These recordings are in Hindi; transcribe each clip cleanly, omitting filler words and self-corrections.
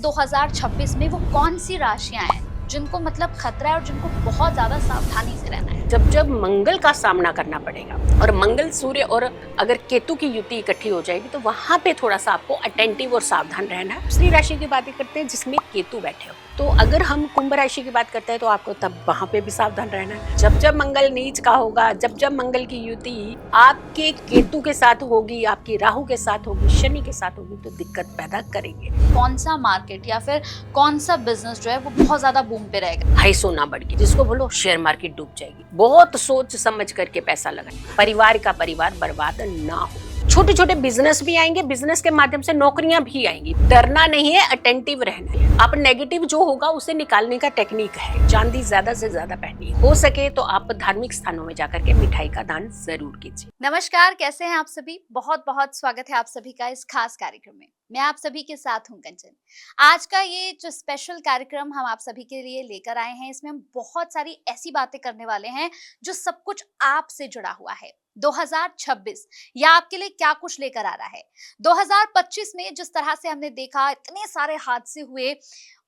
2026 में वो कौन सी राशियां हैं जिनको मतलब खतरा है और जिनको बहुत ज्यादा सावधानी से रहना है। जब जब मंगल का सामना करना पड़ेगा और मंगल सूर्य और अगर केतु की युति इकट्ठी हो जाएगी तो वहां पे थोड़ा सा आपको अटेंटिव और सावधान रहना है। दूसरी राशि की बातें करते हैं जिसमें केतु बैठे हो, तो अगर हम कुंभ राशि की बात करते हैं तो आपको तब वहां पे भी सावधान रहना है। जब जब मंगल नीच का होगा, जब जब मंगल की युति आपके केतु के साथ होगी, आपकी राहु के साथ होगी, शनि के साथ होगी, तो दिक्कत पैदा करेंगे। कौन सा मार्केट या फिर कौन सा बिजनेस जो है वो बहुत ज्यादा बूम पे रहेगा। हाई सोना बढ़ गई, जिसको बोलो शेयर मार्केट डूब जाएगी। बहुत सोच समझ करके पैसा लगाएं, परिवार का परिवार बर्बाद ना हो। छोटे छोटे बिजनेस भी आएंगे, बिजनेस के माध्यम से नौकरियां भी आएंगी। डरना नहीं है, अटेंटिव रहना है। आप नेगेटिव जो होगा उसे निकालने का टेक्निक है। चांदी ज्यादा से ज्यादा पहनिए, हो सके तो आप धार्मिक स्थानों में जाकर के मिठाई का दान जरूर कीजिए। नमस्कार, कैसे हैं आप सभी। बहुत बहुत स्वागत है आप सभी का इस खास कार्यक्रम में। मैं आप सभी के साथ हूं कंचन। आज का ये जो स्पेशल कार्यक्रम हम आप सभी के लिए लेकर आए हैं, इसमें हम बहुत सारी ऐसी बातें करने वाले हैं जो सब कुछ आपसे जुड़ा हुआ है। 2026 या आपके लिए क्या कुछ लेकर आ रहा है। 2025 में जिस तरह से हमने देखा, इतने सारे हादसे हुए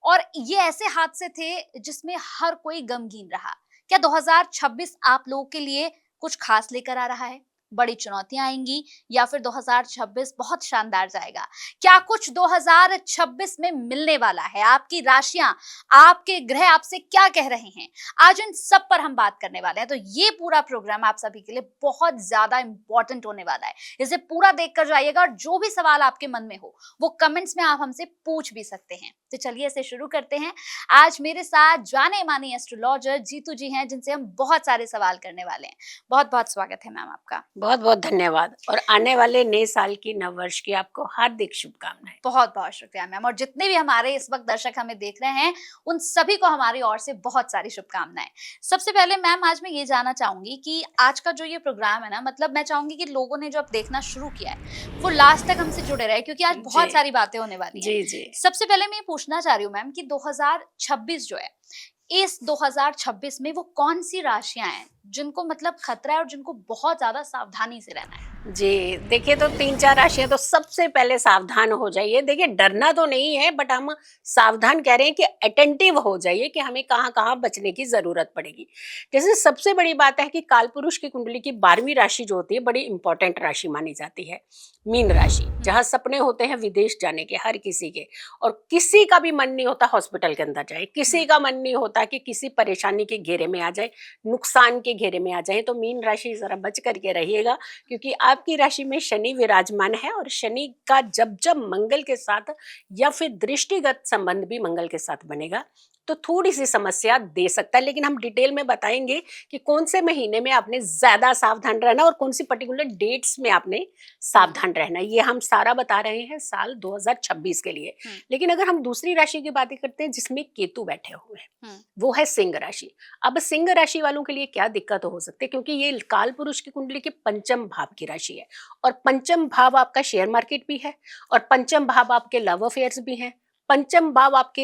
और ये ऐसे हादसे थे जिसमें हर कोई गमगीन रहा। क्या 2026 आप लोगों के लिए कुछ खास लेकर आ रहा है। बड़ी चुनौतियां आएंगी या फिर 2026 बहुत शानदार जाएगा। क्या कुछ 2026 में मिलने वाला है। आपकी राशियां, आपके ग्रह आपसे क्या कह रहे हैं, आज इन सब पर हम बात करने वाले हैं। तो ये पूरा प्रोग्राम आप सभी के लिए बहुत ज्यादा इंपॉर्टेंट होने वाला है। इसे पूरा देखकर जाइएगा और जो भी सवाल आपके मन में हो वो कमेंट्स में आप हमसे पूछ भी सकते हैं। तो चलिए इसे शुरू करते हैं। आज मेरे साथ जाने माने एस्ट्रोलॉजर जीतू जी हैं, जिनसे हम बहुत सारे सवाल करने वाले हैं। बहुत बहुत स्वागत है मैम आपका। बहुत बहुत धन्यवाद और आने वाले नए साल की, नव वर्ष की आपको हार्दिक शुभकामनाएं। बहुत बहुत शुक्रिया मैम। और जितने भी हमारे इस वक्त दर्शक हमें देख रहे हैं, उन सभी को हमारी ओर से बहुत सारी शुभकामनाएं। सबसे पहले मैम, आज मैं ये जानना चाहूंगी कि आज का जो ये प्रोग्राम है ना, मतलब मैं चाहूंगी कि लोगों ने जो अब देखना शुरू किया है वो लास्ट तक हमसे जुड़े रहे, क्योंकि आज जी बहुत सारी बातें होने वाली हैं। जी जी। सबसे पहले मैं ये पूछना चाह रही हूँ मैम कि 2026 जो है, इस 2026 में वो कौन सी राशियां हैं जिनको मतलब खतरा है और जिनको बहुत ज्यादा सावधानी से रहना है। जी, देखिए तो 3-4 राशियाँ, तो सबसे पहले सावधान हो जाइए। देखिए डरना तो नहीं है, बट हम सावधान कह रहे हैं कि अटेंटिव हो जाइए कि हमें कहाँ-कहाँ बचने की ज़रूरत पड़ेगी। जैसे सबसे बड़ी बात है कि कालपुरुष की कुंडली की 12वीं राशि जो होती है, बड़ी इंपॉर्टेंट राशि मानी जाती है, मीन राशि। जहाँ सपने होते हैं विदेश जाने के, हर किसी के, और किसी का भी मन नहीं होता हॉस्पिटल के अंदर जाए, किसी का मन नहीं होता कि किसी परेशानी के घेरे में आ जाए, नुकसान के घेरे में आ जाए। तो मीन राशि ज़रा बच करके रहिएगा, क्योंकि आपकी राशि में शनि विराजमान है और शनि का जब जब मंगल के साथ या फिर दृष्टिगत संबंध भी मंगल के साथ बनेगा तो थोड़ी सी समस्या दे सकता है। लेकिन हम डिटेल में बताएंगे कि कौन से महीने में आपने ज्यादा सावधान रहना और कौन सी पर्टिकुलर डेट्स में आपने सावधान रहना। ये हम सारा बता रहे हैं साल 2026 के लिए। लेकिन अगर हम दूसरी राशि की बातें करते हैं जिसमें केतु बैठे हुए हैं, वो है सिंह राशि। अब सिंह राशि वालों के लिए क्या दिक्कत हो सकती है, क्योंकि ये काल पुरुष की कुंडली के पंचम भाव की राशि है और पंचम भाव आपका शेयर मार्केट भी है और पंचम भाव आपके लव अफेयर्स भी हैं, पंचम भाव आपके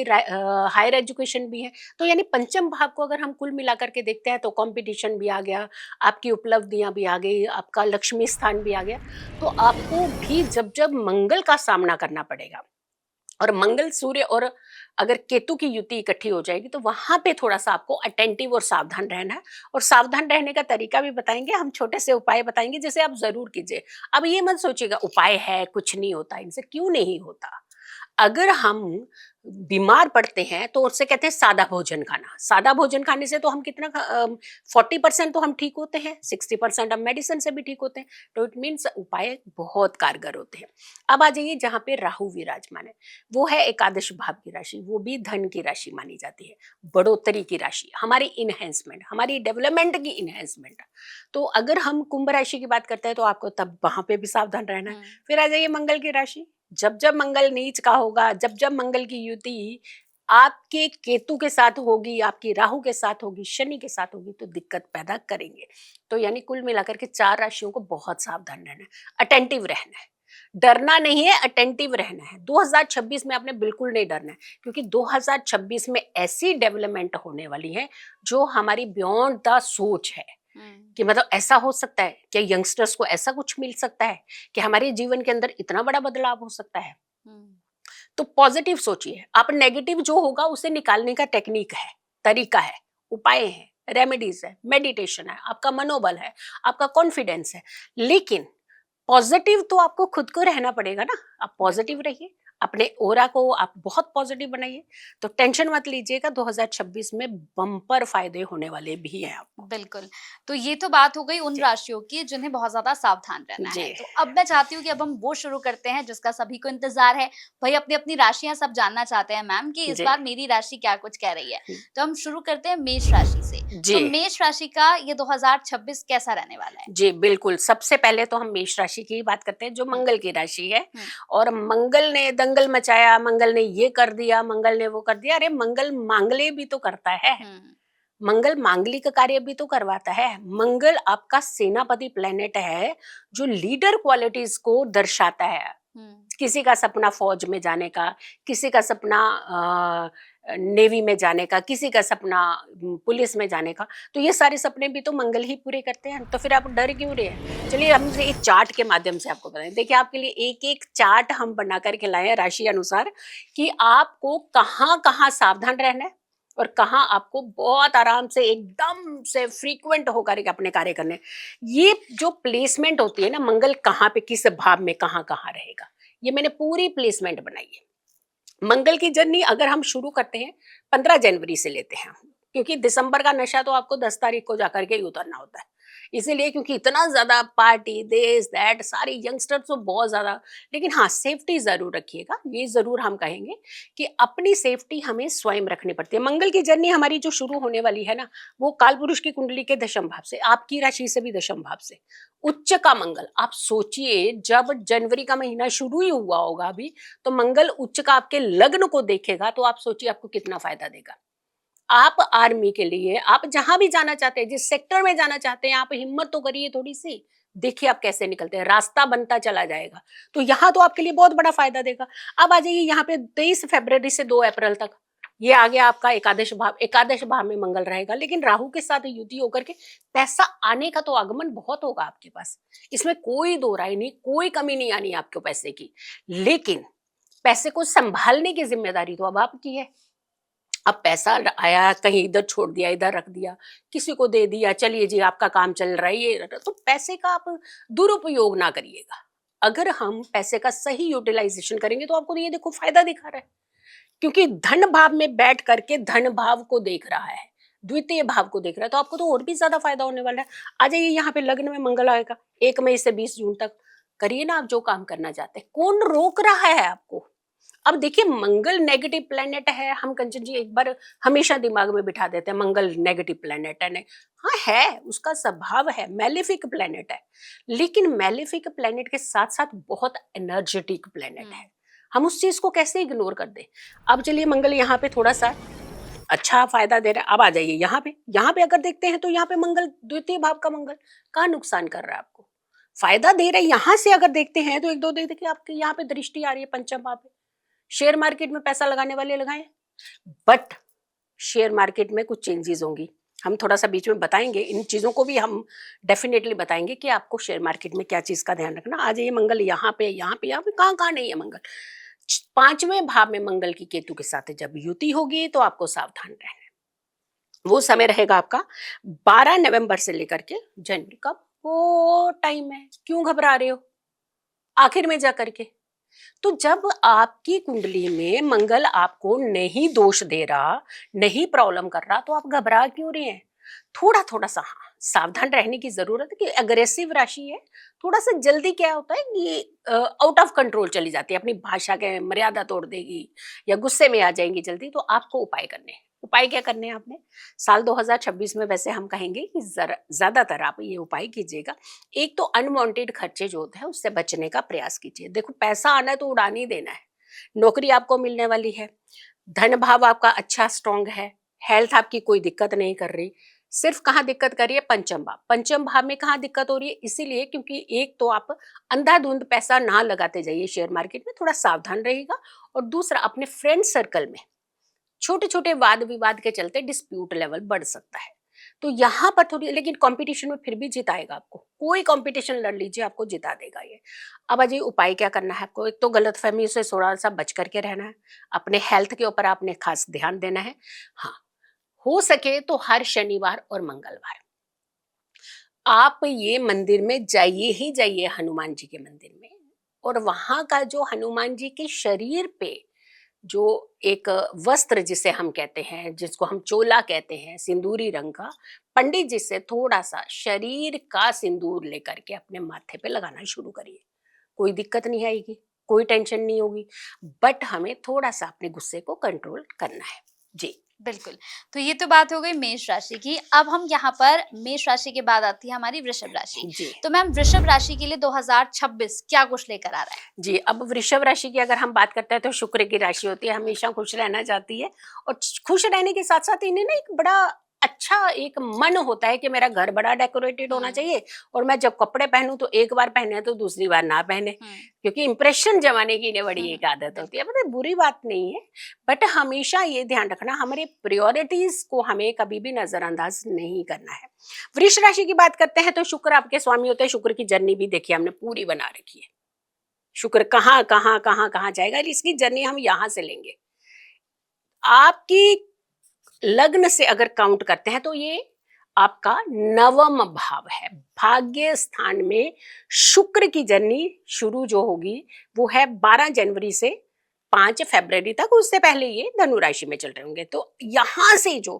हायर एजुकेशन भी है। तो यानी पंचम भाव को अगर हम कुल मिलाकर के देखते हैं तो कंपटीशन भी आ गया, आपकी उपलब्धियां भी आ गई, आपका लक्ष्मी स्थान भी आ गया। तो आपको भी जब जब मंगल का सामना करना पड़ेगा और मंगल सूर्य और अगर केतु की युति इकट्ठी हो जाएगी तो वहां पे थोड़ा सा आपको अटेंटिव और सावधान रहना है। और सावधान रहने का तरीका भी बताएंगे, हम छोटे से उपाय बताएंगे जिसे आप जरूर कीजिए। अब ये मत सोचिएगा उपाय है कुछ नहीं होता, इनसे क्यों नहीं होता। अगर हम बीमार पड़ते हैं तो उससे कहते हैं सादा भोजन खाना। सादा भोजन खाने से तो हम कितना 40% तो हम ठीक होते हैं, 60% हम मेडिसिन से भी ठीक होते हैं। तो इट मीन्स उपाय बहुत कारगर होते हैं। अब आ जाइए जहाँ पे राहु विराजमान है, वो है एकादश भाव की राशि, वो भी धन की राशि मानी जाती है, बढ़ोतरी की राशि, हमारी इनहेंसमेंट, हमारी डेवलपमेंट की इनहेंसमेंट। तो अगर हम कुंभ राशि की बात करते हैं तो आपको तब वहां पे भी सावधान रहना है। फिर आ जाइए मंगल की राशि। जब जब मंगल नीच का होगा, जब जब मंगल की युति आपके केतु के साथ होगी, आपकी राहु के साथ होगी, शनि के साथ होगी, तो दिक्कत पैदा करेंगे। तो यानी कुल मिलाकर के 4 राशियों को बहुत सावधान रहना है, अटेंटिव रहना है। डरना नहीं है, अटेंटिव रहना है। 2026 में आपने बिल्कुल नहीं डरना है, क्योंकि 2026 में ऐसी डेवलपमेंट होने वाली है जो हमारी बियॉन्ड द सोच है। कि मतलब ऐसा हो सकता है क्या, यंगस्टर्स को ऐसा कुछ मिल सकता है कि हमारे जीवन के अंदर इतना बड़ा बदलाव हो सकता है। तो पॉजिटिव सोचिए, आप नेगेटिव जो होगा उसे निकालने का टेक्निक है, तरीका है, उपाय है, रेमेडीज है, मेडिटेशन है, आपका मनोबल है, आपका कॉन्फिडेंस है। लेकिन पॉजिटिव तो आपको खुद को रहना पड़ेगा ना। आप पॉजिटिव रहिए, अपने ओरा को आप बहुत पॉजिटिव बनाइए, तो टेंशन मत लीजिएगा, 2026 में बम्पर फायदे होने वाले भी हैं आपको। बिल्कुल। तो ये तो बात हो गई उन जी राशियों की जिन्हें बहुत ज़्यादा सावधान रहना जी है। तो अब मैं चाहती हूँ कि अब हम वो शुरू करते हैं जिसका सभी को इंतज़ार है। भई अपनी-अपनी राशियाँ सब जानना चाहते हैं मैम कि इस जी बार मेरी राशि क्या कुछ कह रही है। तो हम शुरू करते हैं मेष राशि से। जी तो मेष राशि का ये 2026 कैसा रहने वाला है? जी, बिल्कुल। सबसे पहले तो हम मेष राशि की ही बात करते हैं, जो हुँ, मंगल की राशि है। हुँ, और मंगल ने दंगल मचाया, मंगल ने ये कर दिया, मंगल ने वो कर दिया। अरे मंगल मांगले भी तो करता है, हुँ, मंगल मांगलिक कार्य भी तो करवाता है। मंगल आपका सेनापति प्लेनेट है, जो लीडर क्वालिटीज को दर्शाता है। हुँ, किसी का सपना फौज में जाने का, किसी का सपना नेवी में जाने का, किसी का सपना पुलिस में जाने का। तो ये सारे सपने भी तो मंगल ही पूरे करते हैं। तो फिर आप डर क्यों रहे हैं? चलिए हम एक चार्ट के माध्यम से आपको बताएं। देखिए, आपके लिए एक एक चार्ट हम बना करके लाए हैं राशि अनुसार, कि आपको कहाँ कहाँ सावधान रहना है और कहाँ आपको बहुत आराम से एकदम से फ्रीक्वेंट होकर के अपने कार्य करने हैं। ये जो प्लेसमेंट होती है ना, मंगल कहाँ पे किस भाव में कहाँ कहाँ रहेगा, ये मैंने पूरी प्लेसमेंट बनाई है। मंगल की जर्नी अगर हम शुरू करते हैं 15 जनवरी से लेते हैं, क्योंकि दिसंबर का नशा तो आपको 10 तारीख को जाकर के ही उतरना होता है। इसीलिए, क्योंकि इतना ज्यादा पार्टी दिस दैट, सारे यंगस्टर्स तो बहुत ज्यादा। लेकिन हाँ, सेफ्टी जरूर रखिएगा। ये जरूर हम कहेंगे कि अपनी सेफ्टी हमें स्वयं रखनी पड़ती है। मंगल की जर्नी हमारी जो शुरू होने वाली है ना, वो काल पुरुष की कुंडली के दशम भाव से, आपकी राशि से भी दशम भाव से। उच्च का मंगल, आप सोचिए, जब जनवरी का महीना शुरू ही हुआ होगा अभी, तो मंगल उच्च का आपके लग्न को देखेगा, तो आप सोचिए आपको कितना फायदा देगा। आप आर्मी के लिए, आप जहां भी जाना चाहते हैं, जिस सेक्टर में जाना चाहते हैं, आप हिम्मत तो करिए थोड़ी सी। देखिए आप कैसे निकलते हैं, रास्ता बनता चला जाएगा। तो यहाँ तो आपके लिए बहुत बड़ा फायदा देगा। अब आ जाइए यहाँ पे 23 फरवरी से 2 अप्रैल तक, ये आ गया आपका एकादश भाव। एकादश भाव में मंगल रहेगा, लेकिन राहु के साथ युति होकर के पैसा आने का तो आगमन बहुत होगा आपके पास। इसमें कोई दो राय नहीं, कोई कमी नहीं आनी आपको पैसे की। लेकिन पैसे को संभालने की जिम्मेदारी तो अब आपकी है। अब पैसा आया, कहीं इधर छोड़ दिया, इधर रख दिया, किसी को दे दिया, चलिए जी आपका काम चल रहा है, ये तो पैसे का आप दुरुपयोग ना करिएगा। अगर हम पैसे का सही यूटिलाइजेशन करेंगे, तो आपको ये देखो फायदा दिखा रहा है, क्योंकि धन भाव में बैठ करके धन भाव को देख रहा है, द्वितीय भाव को देख रहा है, तो आपको तो और भी ज्यादा फायदा होने वाला है। आ जाइए यहाँ पे लग्न में मंगल आएगा 1 मई से 20 जून तक। करिए ना आप जो काम करना चाहते हैं, कौन रोक रहा है आपको? अब देखिए, मंगल नेगेटिव प्लेनेट है। हम कंचन जी एक बार हमेशा दिमाग में बिठा देते हैं, मंगल नेगेटिव प्लेनेट है। नहीं, हाँ है, उसका स्वभाव है, मैलेफिक प्लेनेट है। लेकिन मैलेफिक प्लेनेट के साथ साथ बहुत एनर्जेटिक प्लेनेट है। हुँ, हम उस चीज को कैसे इग्नोर कर दें? अब चलिए, मंगल यहाँ पे थोड़ा सा अच्छा फायदा दे रहा है। अब आ जाइए यहाँ पे अगर देखते हैं, तो यहाँ पे मंगल, द्वितीय भाव का मंगल कहाँ नुकसान कर रहा है आपको? फायदा दे रहा है। यहाँ से अगर देखते हैं, तो एक दो देखिए, आपके यहाँ पे दृष्टि आ रही है पंचम भाव पे। शेयर मार्केट में पैसा लगाने वाले लगाएं, बट शेयर मार्केट में कुछ चेंजेस होंगी। हम थोड़ा सा बीच में बताएंगे, इन चीजों को भी हम डेफिनेटली बताएंगे कि आपको शेयर मार्केट में क्या चीज का ध्यान रखना। आज ये मंगल यहाँ पे कहाँ कहाँ नहीं है मंगल। 5वें भाव में मंगल की केतु के साथ जब युति होगी, तो आपको सावधान रहना है। वो समय रहेगा आपका 12 नवंबर से लेकर के जनवरी का। वो टाइम है, क्यों घबरा रहे हो आखिर में जा करके? तो जब आपकी कुंडली में मंगल आपको नहीं दोष दे रहा, नहीं प्रॉब्लम कर रहा, तो आप घबरा क्यों रहे हैं? थोड़ा थोड़ा सा हाँ, सावधान रहने की जरूरत है, कि अग्रेसिव राशि है। थोड़ा सा जल्दी क्या होता है कि आउट ऑफ कंट्रोल चली जाती है, अपनी भाषा के मर्यादा तोड़ देगी या गुस्से में आ जाएंगी जल्दी। तो आपको उपाय करने हैं। उपाय क्या करने हैं आपने? साल 2026 में वैसे हम कहेंगे कि ज्यादातर आप ये उपाय कीजिएगा। एक तो अनवांटेड खर्चे जो होते हैं, उससे बचने का प्रयास कीजिए। देखो, पैसा आना है तो उड़ान ही देना है। नौकरी आपको मिलने वाली है, धन भाव आपका अच्छा स्ट्रांग है, हेल्थ आपकी कोई दिक्कत नहीं कर रही। सिर्फ कहाँ दिक्कत कर रही है? पंचम भाव। पंचम भाव में कहाँ दिक्कत हो रही है? इसीलिए क्योंकि एक तो आप अंधाधुंध पैसा ना लगाते जाइए शेयर मार्केट में, थोड़ा सावधान रहेगा। और दूसरा, अपने फ्रेंड सर्कल में छोटे छोटे वाद विवाद के चलते डिस्प्यूट लेवल बढ़ सकता है। तो यहाँ पर थोड़ी, लेकिन कंपटीशन में फिर भी जिताएगा आपको, कोई कंपटीशन लड़ लीजिए आपको जिता देगा ये। अब अजय उपाय क्या करना है आपको? एक तो गलतफहमी से थोड़ा सा बच करके रहना है, अपने हेल्थ के ऊपर आपने खास ध्यान देना है। हाँ, हो सके तो हर शनिवार और मंगलवार आप ये मंदिर में जाइए ही जाइए, हनुमान जी के मंदिर में। और वहां का जो हनुमान जी के शरीर पे जो एक वस्त्र जिसे हम कहते हैं, जिसको हम चोला कहते हैं, सिंदूरी रंग का, पंडित जी से थोड़ा सा शरीर का सिंदूर लेकर के अपने माथे पे लगाना शुरू करिए। कोई दिक्कत नहीं आएगी, कोई टेंशन नहीं होगी, बट हमें थोड़ा सा अपने गुस्से को कंट्रोल करना है। जी। बिल्कुल। तो ये तो बात हो गई मेष राशि की। अब हम यहाँ पर मेष राशि के बाद आती है हमारी वृषभ राशि। जी। तो मैम वृषभ राशि के लिए 2026 क्या कुछ लेकर आ रहा है? जी, अब वृषभ राशि की अगर हम बात करते हैं तो शुक्र की राशि होती है, हमेशा खुश रहना चाहती है। और खुश रहने के साथ साथ इन्हें ना एक बड़ा अच्छा एक मन होता है कि मेरा घर बड़ा डेकोरेटेड होना हुँ, चाहिए, और मैं जब कपड़े पहनूं तो एक बार पहने तो दूसरी बार ना पहने, हुँ, क्योंकि इंप्रेशन जमाने की इन्हें बड़ी हुँ, एक आदत होती है। बिल्कुल। मतलब बुरी बात नहीं है, बट हमेशा ये ध्यान रखना हमारे प्रायोरिटीज को हमें कभी भी नजरअंदाज नहीं करना है। वृष राशि की बात करते हैं तो शुक्र आपके स्वामी होते हैं। शुक्र की जर्नी भी देखिए हमने पूरी बना रखी है। शुक्र कहाँ कहाँ कहाँ कहाँ जाएगा, इसकी जर्नी हम यहां से लेंगे। आपकी लग्न से अगर काउंट करते हैं तो ये आपका नवम भाव है। भाग्य स्थान में शुक्र की जर्नी शुरू जो होगी वो है 12 जनवरी से 5 फरवरी तक। उससे पहले ये धनु राशि में चल रहे होंगे, तो यहां से जो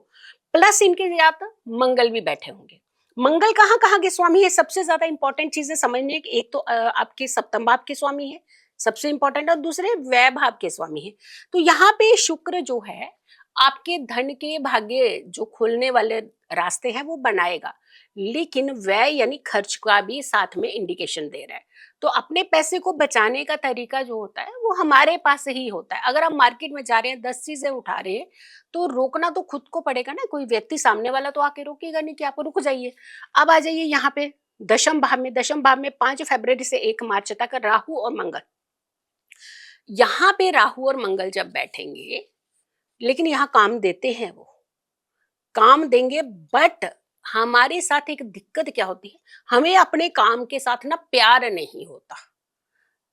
प्लस इनके साथ मंगल भी बैठे होंगे। मंगल कहाँ कहाँ के स्वामी है? सबसे ज्यादा इंपॉर्टेंट चीजें समझने की, एक तो आपके सप्तम भाव के स्वामी है, सबसे इंपॉर्टेंट, और दूसरे व्यय भाव के स्वामी है। तो यहाँ पे शुक्र जो है आपके धन के भाग्य जो खुलने वाले रास्ते हैं वो बनाएगा, लेकिन व्यय यानी खर्च का भी साथ में इंडिकेशन दे रहा है। तो अपने पैसे को बचाने का तरीका जो होता है वो हमारे पास ही होता है। अगर आप मार्केट में जा रहे हैं 10 चीजें उठा रहे हैं तो रोकना तो खुद को पड़ेगा ना, कोई व्यक्ति सामने वाला तो आके रोकेगा नहीं कि आप रुक जाइए। अब आ जाइए यहाँ पे दशम भाव में। दशम भाव में 5 फरवरी से 1 मार्च तक राहु और मंगल। यहाँ पे राहु और मंगल जब बैठेंगे, लेकिन यहाँ काम देते हैं, वो काम देंगे, बट हमारे साथ एक दिक्कत क्या होती है, हमें अपने काम के साथ ना प्यार नहीं होता,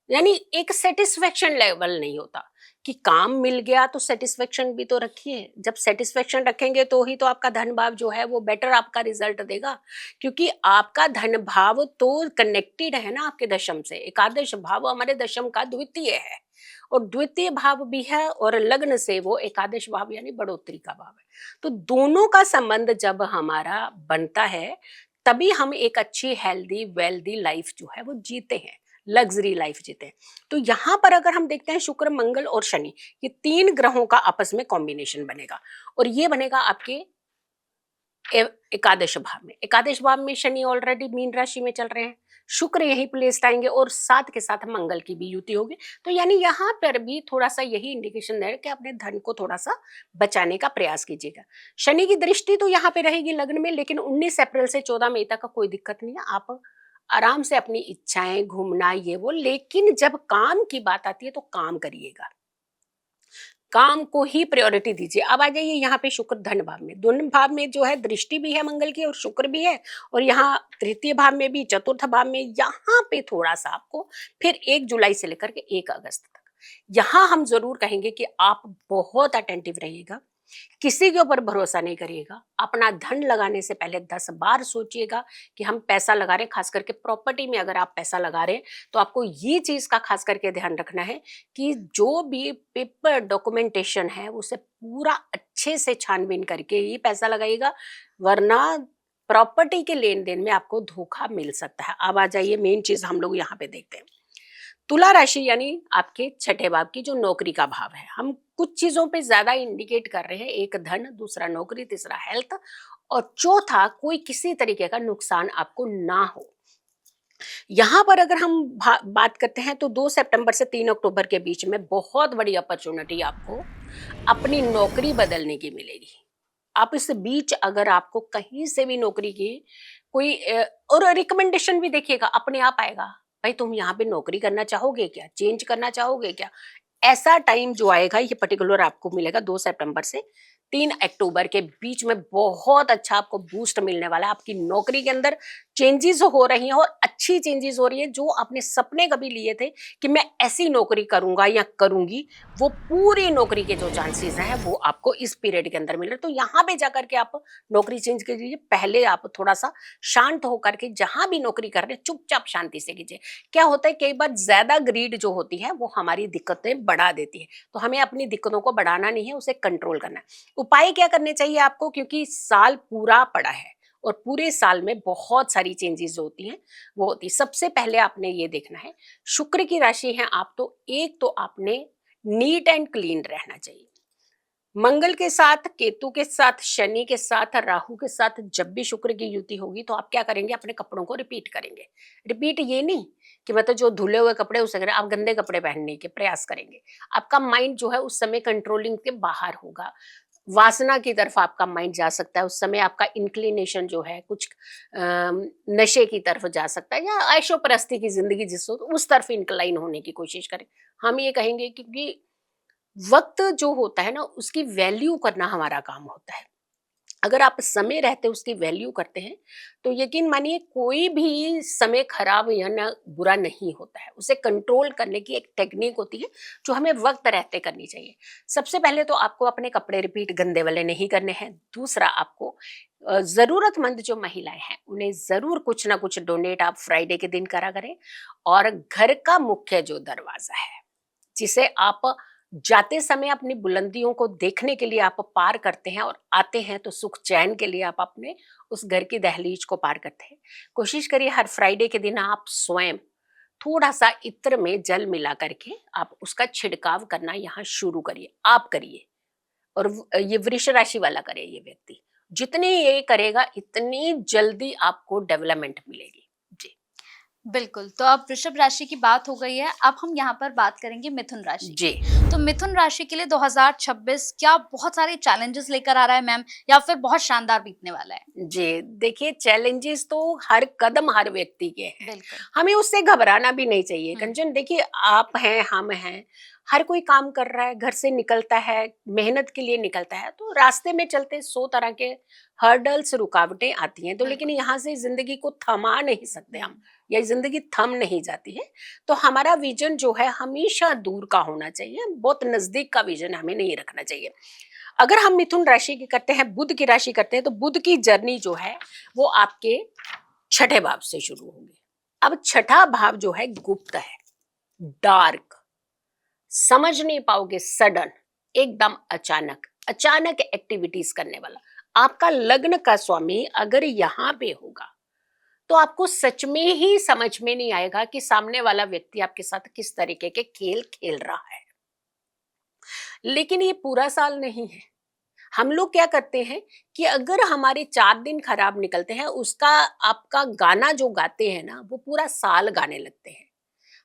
यानी एक सेटिस्फेक्शन लेवल नहीं होता कि काम मिल गया तो सेटिस्फेक्शन भी तो रखिए। जब सेटिस्फेक्शन रखेंगे तो ही तो आपका धन भाव जो है वो बेटर आपका रिजल्ट देगा, क्योंकि आपका धन भाव तो कनेक्टेड है ना आपके दशम से। एकादश भाव हमारे दशम का द्वितीय है, और द्वितीय भाव भी है, और लग्न से वो एकादश भाव यानी बढ़ोतरी का भाव है। तो दोनों का संबंध जब हमारा बनता है तभी हम एक अच्छी हेल्दी वेल्दी लाइफ जो है वो जीते हैं, लग्जरी लाइफ जीते हैं। तो यहाँ पर अगर हम देखते हैं शुक्र मंगल और शनि, ये 3 ग्रहों का आपस में कॉम्बिनेशन बनेगा, और ये बनेगा आपके एकादश भाव में। एकादश भाव में शनि ऑलरेडी मीन राशि में चल रहे हैं, शुक्र यही प्लेस्ड आएंगे, और साथ के साथ मंगल की भी युति होगी। तो यानी यहाँ पर भी थोड़ा सा यही इंडिकेशन दे रहा है कि अपने धन को थोड़ा सा बचाने का प्रयास कीजिएगा। शनि की दृष्टि तो यहाँ पे रहेगी लग्न में, लेकिन 19 अप्रैल से 14 मई तक का कोई दिक्कत नहीं है। आप आराम से अपनी इच्छाएं, घूमना ये वो, लेकिन जब काम की बात आती है तो काम करिएगा, काम को ही प्रायोरिटी दीजिए। अब आ जाइए यहाँ पे शुक्र धन भाव में। दोनों भाव में जो है दृष्टि भी है मंगल की और शुक्र भी है, और यहाँ तृतीय भाव में भी, चतुर्थ भाव में, यहाँ पे थोड़ा सा आपको फिर 1 जुलाई से लेकर के 1 अगस्त तक यहाँ हम जरूर कहेंगे कि आप बहुत अटेंटिव रहिएगा, किसी के ऊपर भरोसा नहीं करिएगा। अपना धन लगाने से पहले 10 बार सोचिएगा कि हम पैसा लगा रहे हैं। खास करके प्रॉपर्टी में अगर आप पैसा लगा रहे हैं तो आपको ये चीज का खास करके ध्यान रखना है कि जो भी पेपर डॉक्यूमेंटेशन है उसे पूरा अच्छे से छानबीन करके ही पैसा लगाइएगा, वरना प्रॉपर्टी के लेन देन में आपको धोखा मिल सकता है। अब आ जाइए मेन चीज हम लोग यहाँ पे देखते हैं, तुला राशि यानी आपके छठे भाव की जो नौकरी का भाव है। हम कुछ चीजों पे ज्यादा इंडिकेट कर रहे हैं, एक धन, दूसरा नौकरी, तीसरा हेल्थ, और चौथा कोई किसी तरीके का नुकसान आपको ना हो। यहाँ पर अगर हम बात करते हैं तो 2 सितंबर से 3 अक्टूबर के बीच में बहुत बड़ी अपॉर्चुनिटी आपको अपनी नौकरी बदलने की मिलेगी। आप इस बीच अगर आपको कहीं से भी नौकरी की कोई और रिकमेंडेशन भी देखिएगा, अपने आप आएगा, भाई तुम यहाँ पे नौकरी करना चाहोगे क्या, चेंज करना चाहोगे क्या, ऐसा टाइम जो आएगा ये पर्टिकुलर आपको मिलेगा 2 सितंबर से 3 अक्टूबर के बीच में, बहुत अच्छा आपको बूस्ट मिलने वाला है। आपकी नौकरी के अंदर चेंजेस हो रही हैं और अच्छी चेंजेस हो रही है। जो आपने सपने कभी लिए थे कि मैं ऐसी नौकरी करूंगा या करूंगी, वो पूरी नौकरी के जो चांसेस हैं वो आपको इस पीरियड के अंदर मिल रहे हैं। तो यहाँ पे जाकर के आप नौकरी चेंज कीजिए। पहले आप थोड़ा सा शांत होकर के जहां भी नौकरी कर रहे हैं चुपचाप शांति से कीजिए। क्या होता है कई बार ज्यादा ग्रीड जो होती है वो हमारी दिक्कतें बढ़ा देती है, तो हमें अपनी दिक्कतों को बढ़ाना नहीं है, उसे कंट्रोल करना है। उपाय क्या करने चाहिए आपको, क्योंकि साल पूरा पड़ा है और पूरे साल में बहुत सारी चेंजेस होती हैं, वो होती है। सबसे पहले आपने ये देखना है, शुक्र की राशि है आप, तो एक तो आपने नीट एंड क्लीन रहना चाहिए। मंगल के साथ, केतु के साथ, शनि के साथ, राहु के साथ जब भी शुक्र की युति होगी तो आप क्या करेंगे, अपने कपड़ों को रिपीट करेंगे। रिपीट ये नहीं कि मतलब जो धुले हुए कपड़े उसे करें, आप गंदे कपड़े पहनने के प्रयास करेंगे। आपका माइंड जो है उस समय कंट्रोलिंग के बाहर होगा, वासना की तरफ आपका माइंड जा सकता है। उस समय आपका इंक्लिनेशन जो है कुछ नशे की तरफ जा सकता है, या ऐशोपरस्ती की जिंदगी जिसको उस तरफ इंक्लाइन होने की कोशिश करें। हम ये कहेंगे क्योंकि वक्त जो होता है ना उसकी वैल्यू करना हमारा काम होता है। अगर आप समय रहते उसकी वैल्यू करते हैं तो यकीन मानिए कोई भी समय खराब या ना बुरा नहीं होता है। उसे कंट्रोल करने की एक टेक्निक होती है जो हमें वक्त रहते करनी चाहिए। सबसे पहले तो आपको अपने कपड़े रिपीट गंदे वाले नहीं करने हैं। दूसरा, आपको जरूरतमंद जो महिलाएं हैं उन्हें जरूर कुछ ना कुछ डोनेट आप फ्राइडे के दिन करा करें। और घर का मुख्य जो दरवाजा है, जिसे आप जाते समय अपनी बुलंदियों को देखने के लिए आप पार करते हैं और आते हैं तो सुख चैन के लिए आप अपने उस घर की दहलीज को पार करते हैं। कोशिश करिए हर फ्राइडे के दिन आप स्वयं थोड़ा सा इत्र में जल मिला करके आप उसका छिड़काव करना यहाँ शुरू करिए, आप करिए। और ये वृष राशि वाला करे ये व्यक्ति, जितने ये करेगा इतनी जल्दी आपको डेवलपमेंट मिलेगी। जी। बिल्कुल, तो अब वृषभ राशि की बात हो गई है, अब हम यहाँ पर बात करेंगे मिथुन राशि जी। की। तो मिथुन राशि के लिए 2026 क्या बहुत सारे चैलेंजेस लेकर आ रहा है मैम, या फिर बहुत शानदार बीतने वाला है? जी, देखिए चैलेंजेस तो हर कदम हर व्यक्ति के हैं। बिल्कुल। हमें उससे घबराना भी नहीं चाहिए। हुँ। कंचन देखिए, आप हैं, हम हैं, हर कोई काम कर रहा है, घर से निकलता है, मेहनत के लिए निकलता है, तो रास्ते में चलते 100 तरह के हर्डल्स, रुकावटें आती हैं। तो लेकिन बिल्कुल। यहाँ से ज़िंदगी को थमा नहीं सकते हम, हुँ। या ज़िंदगी थम नहीं जाती है। तो हमारा विज़न जो है हमेशा दूर का होना चाहिए, बहुत नज़दीक का विज़न हमें नहीं रखना चाहिए। अगर हम मिथुन राशि की करते हैं, बुध की राशि करते हैं, तो बुध की जर्नी जो है वो आपके छठे भाव से शुरू होगी। अब छठा भाव जो है गुप्त है, डार्क, समझ नहीं पाओगे, सडन, एकदम अचानक अचानक एक्टिविटीज करने वाला। आपका लग्न का स्वामी अगर यहाँ पे होगा तो आपको सच में ही समझ में नहीं आएगा कि सामने वाला व्यक्ति आपके साथ किस तरीके के खेल खेल रहा है। लेकिन ये पूरा साल नहीं है। हम लोग क्या करते हैं कि अगर हमारे 4 दिन खराब निकलते हैं, उसका आपका गाना जो गाते हैं ना वो पूरा साल गाने लगते हैं।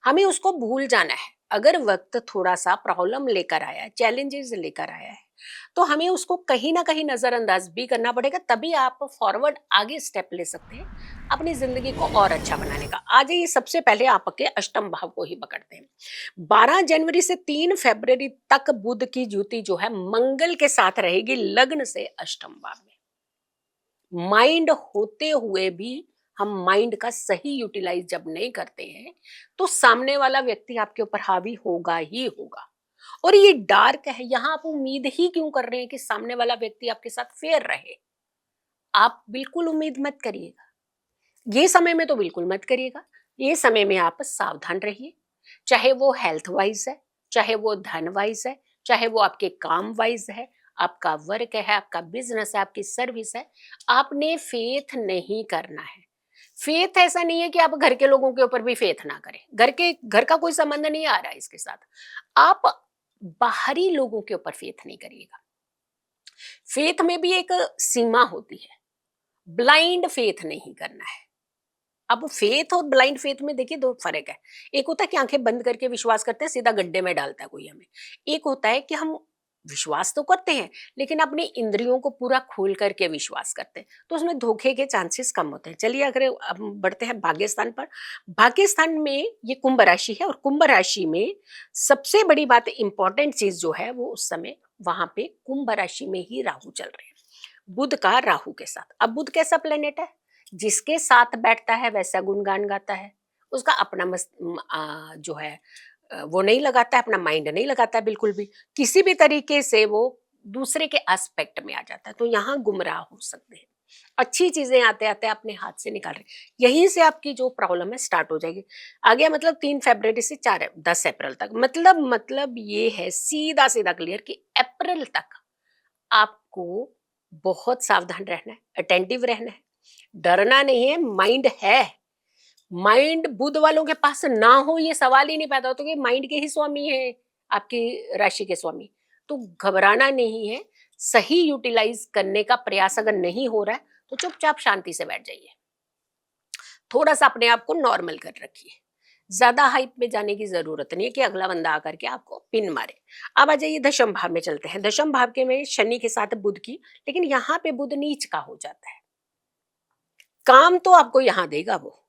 हमें उसको भूल जाना है। अगर वक्त थोड़ा सा प्रॉब्लम लेकर आया है, चैलेंजेस लेकर आया है, तो हमें उसको कहीं ना कहीं नजरअंदाज भी करना पड़ेगा, तभी आप फॉरवर्ड आगे स्टेप ले सकते हैं अपनी जिंदगी को और अच्छा बनाने का। आ जाइए, सबसे पहले आपके अष्टम भाव को ही पकड़ते हैं। 12 जनवरी से 3 फरवरी तक बुध की युति जो है मंगल के साथ रहेगी, लग्न से अष्टम भाव में। माइंड होते हुए भी हम माइंड का सही यूटिलाइज जब नहीं करते हैं तो सामने वाला व्यक्ति आपके ऊपर हावी होगा ही होगा। और ये डार्क है, यहां आप उम्मीद ही क्यों कर रहे हैं कि सामने वाला व्यक्ति आपके साथ फेयर रहे? आप बिल्कुल उम्मीद मत करिएगा, ये समय में तो बिल्कुल मत करिएगा। ये समय में आप सावधान रहिए, चाहे वो हेल्थ वाइज है, चाहे वो धन वाइज है, चाहे वो आपके काम वाइज है, आपका वर्क है, आपका बिजनेस है, आपकी सर्विस है। आपने फेथ नहीं करना है। फेथ ऐसा नहीं है कि आप घर के लोगों के ऊपर भी फेथ ना करें, घर का कोई संबंध नहीं आ रहा है इसके साथ। आप बाहरी लोगों के ऊपर फेथ नहीं करिएगा। फेथ में भी एक सीमा होती है, ब्लाइंड फेथ नहीं करना है। अब फेथ और ब्लाइंड फेथ में देखिए 2 फर्क है। एक होता है कि आंखें बंद करके विश्वास करते हैं, सीधा गड्ढे में डालता है कोई हमें। एक होता है कि हम विश्वास तो करते हैं लेकिन अपनी इंद्रियों को पूरा खोल करके विश्वास करते हैं, तो उसमें धोखे के चांसेस कम होते हैं। चलिए अगर अब बढ़ते हैं भाग्य स्थान पर। भाग्य स्थान में ये कुंभ राशि है और कुंभ राशि में सबसे बड़ी बात, इंपॉर्टेंट चीज जो है वो उस समय वहां पे कुंभ राशि में ही राहु चल रहे हैं, बुध का राहु के साथ। अब बुध कैसा प्लेनेट है, जिसके साथ बैठता है वैसा गुणगान गाता है, उसका अपना जो है वो नहीं लगाता है, अपना माइंड नहीं लगाता है बिल्कुल भी, किसी भी तरीके से वो दूसरे के एस्पेक्ट में आ जाता है, तो यहाँ गुमराह हो सकते हैं। अच्छी चीजें आते आते अपने हाथ से निकाल रहे, यहीं से आपकी जो प्रॉब्लम है स्टार्ट हो जाएगी। आगे मतलब 3 फरवरी से 10 अप्रैल तक, मतलब ये है सीधा सीधा क्लियर कि अप्रैल तक आपको बहुत सावधान रहना है, अटेंटिव रहना है, डरना नहीं है। माइंड है, माइंड बुध वालों के पास ना हो ये सवाल ही नहीं पैदा होता, कि माइंड के ही स्वामी है आपकी राशि के स्वामी, तो घबराना नहीं है। सही यूटिलाइज करने का प्रयास अगर नहीं हो रहा है तो चुपचाप शांति से बैठ जाइए, थोड़ा सा अपने आप को नॉर्मल कर रखिए, ज्यादा हाइप में जाने की जरूरत नहीं है कि अगला बंदा आकर के आपको पिन मारे। अब आ जाइए दशम भाव में चलते हैं। दशम भाव के में शनि के साथ बुध की, लेकिन यहाँ पे बुध नीच का हो जाता है। काम तो आपको यहाँ देगा वो,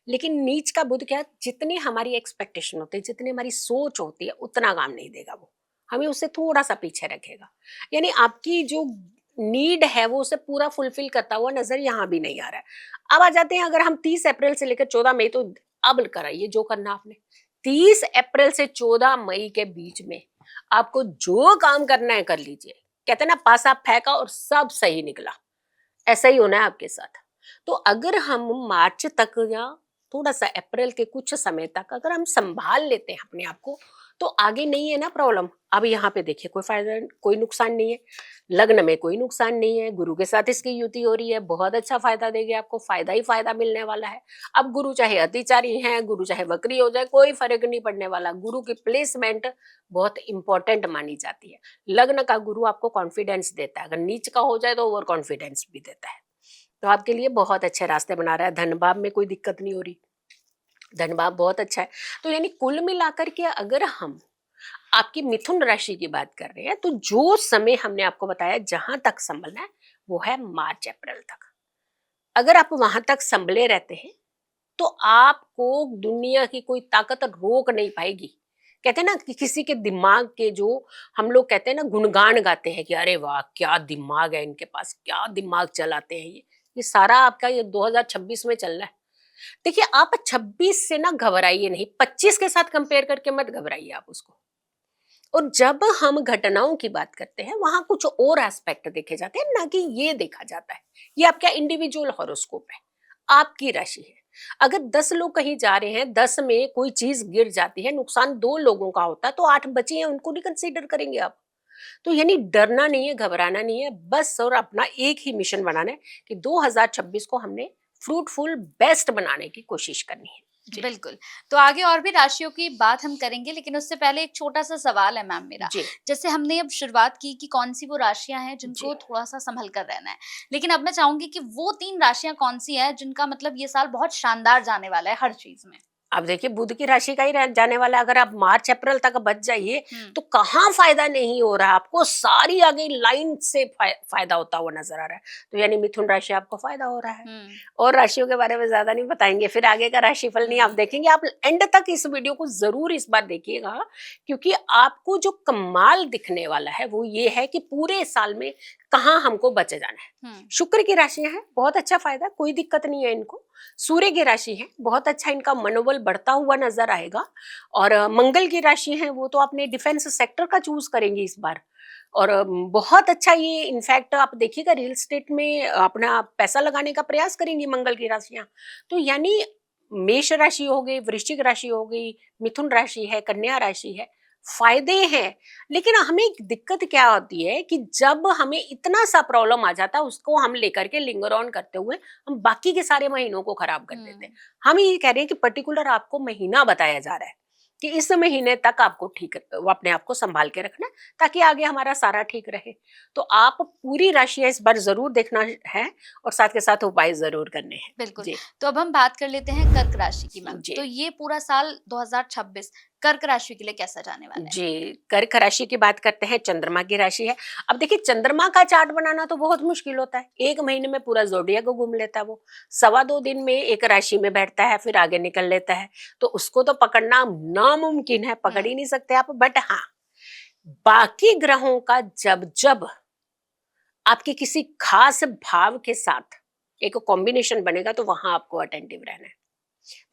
लेकिन नीच का बुध क्या, जितनी हमारी एक्सपेक्टेशन होती है, जितनी हमारी सोच होती है, उतना काम नहीं देगा वो, हमें उससे थोड़ा सा पीछे रखेगा। यानी आपकी जो नीड है वो उसे पूरा फुलफिल करता हुआ नजर यहाँ भी नहीं आ रहा है। अब आ जाते हैं, अगर हम 30 अप्रैल से लेकर 14 मई, तो अब कराइए जो करना आपने। 30 अप्रैल से 14 मई के बीच में आपको जो काम करना है कर लीजिए। कहते हैं ना, पासा फेंका और सब सही निकला, ऐसा ही होना है आपके साथ। तो अगर हम मार्च तक या थोड़ा सा अप्रैल के कुछ समय तक अगर हम संभाल लेते हैं अपने आप को, तो आगे नहीं है ना प्रॉब्लम। अब यहाँ पे देखिए, कोई फायदा, कोई नुकसान नहीं है, लग्न में कोई नुकसान नहीं है, गुरु के साथ इसकी युति हो रही है, बहुत अच्छा फायदा देगी आपको, फायदा ही फायदा मिलने वाला है। अब गुरु चाहे अतिचारी है, गुरु चाहे वक्री हो जाए, कोई फर्क नहीं पड़ने वाला। गुरु की प्लेसमेंट बहुत इंपॉर्टेंट मानी जाती है। लग्न का गुरु आपको कॉन्फिडेंस देता है, अगर नीच का हो जाए तो ओवर कॉन्फिडेंस भी देता है, तो आपके लिए बहुत अच्छे रास्ते बना रहा है। धन भाव में कोई दिक्कत नहीं हो रही, धन भाव बहुत अच्छा है। तो यानी कुल मिलाकर के अगर हम आपकी मिथुन राशि की बात कर रहे हैं, तो जो समय हमने आपको बताया जहां तक संभलना है वो है मार्च अप्रैल तक। अगर आप वहां तक संभले रहते हैं तो आपको दुनिया की कोई ताकत रोक नहीं पाएगी। कहते हैं ना कि किसी के दिमाग के, जो हम लोग कहते हैं ना, गुणगान गाते हैं कि अरे वाह क्या दिमाग है इनके पास, क्या दिमाग चलाते हैं ये सारा आपका ये 2026 में चल रहा है। देखिए, आप 26 से ना घबराइए नहीं, 25 के साथ कंपेयर करके मत घबराइए आप उसको। और जब हम घटनाओं की बात करते हैं वहां कुछ और एस्पेक्ट देखे जाते हैं, ना कि ये देखा जाता है। ये आपका इंडिविजुअल हॉरोस्कोप है, आपकी राशि है। अगर 10 लोग कहीं जा रहे हैं, 10 में कोई चीज गिर जाती है, नुकसान 2 लोगों का होता है, तो 8 बचे हैं, उनको नहीं कंसीडर करेंगे आप। तो यानी डरना नहीं है, घबराना नहीं है, बस और अपना एक ही मिशन बनाना है कि 2026 को हमने फ्रूटफुल बेस्ट बनाने की कोशिश करनी है। जी। बिल्कुल। तो आगे और भी राशियों की बात हम करेंगे, लेकिन उससे पहले एक छोटा सा सवाल है मैम मेरा। जी। जैसे हमने अब शुरुआत की कि कौन सी वो राशियां हैं जिनको थोड़ा सा संभल कर रहना है, लेकिन अब मैं चाहूंगी कि वो 3 राशियां कौन सी हैं जिनका मतलब ये साल बहुत शानदार जाने वाला है हर चीज में। अब देखिए, बुध की राशि का ही जाने वाला है। अगर आप मार्च अप्रैल तक बच जाइए तो कहाँ फायदा नहीं हो रहा है आपको, सारी आगे लाइन से फायदा होता हुआ नजर आ रहा है। तो यानी मिथुन राशि आपको फायदा हो रहा है। और राशियों के बारे में ज्यादा नहीं बताएंगे, फिर आगे का राशिफल नहीं आप देखेंगे। आप एंड तक इस वीडियो को जरूर इस बार देखिएगा, क्योंकि आपको जो कमाल दिखने वाला है वो ये है कि पूरे साल में कहाँ हमको बचे जाना है। शुक्र की राशियां हैं, बहुत अच्छा फायदा, कोई दिक्कत नहीं है इनको। सूर्य की राशि है, बहुत अच्छा, इनका मनोबल बढ़ता हुआ नजर आएगा। और मंगल की राशि है, वो तो अपने डिफेंस सेक्टर का चूज करेंगे इस बार। और बहुत अच्छा, ये इनफैक्ट आप देखिएगा रियल एस्टेट में अपना पैसा लगाने का प्रयास करेंगी मंगल की राशियां। तो यानी मेष राशि हो गई, वृश्चिक राशि हो गई, मिथुन राशि है, कन्या राशि है, फायदे हैं। लेकिन हमें एक दिक्कत क्या होती है कि जब हमें इतना सा प्रॉब्लम आ जाता है, उसको हम लेकर के लिंगर ऑन करते हुए हम बाकी के सारे महीनों को खराब कर देते हैं। हम ये कह रहे हैं कि पर्टिकुलर आपको महीना बताया जा रहा है कि इस महीने तक आपको ठीक अपने आप को संभाल के रखना है, ताकि आगे हमारा सारा ठीक रहे। तो आप पूरी राशियां इस बार जरूर देखना है और साथ के साथ उपाय जरूर करने हैं। बिल्कुल। तो अब हम बात कर लेते हैं कर्क राशि की मैम। जी। तो ये पूरा साल 2026 कर्क राशि के लिए कैसा जाने वाला है? जी, कर्क राशि की बात करते हैं, चंद्रमा की राशि है। अब देखिए चंद्रमा का चार्ट बनाना तो बहुत मुश्किल होता है। 1 महीने में पूरा ज़ोडिएक को घूम लेता है वो। सवा 2 दिन में एक राशि में बैठता है, फिर आगे निकल लेता है। तो उसको तो पकड़ना नामुमकिन है, पकड़ हुँ, ही नहीं सकते आप। बट हाँ, बाकी ग्रहों का जब-जब आपके किसी खास भाव के साथ एक कॉम्बिनेशन बनेगा तो वहां आपको अटेंटिव रहना है।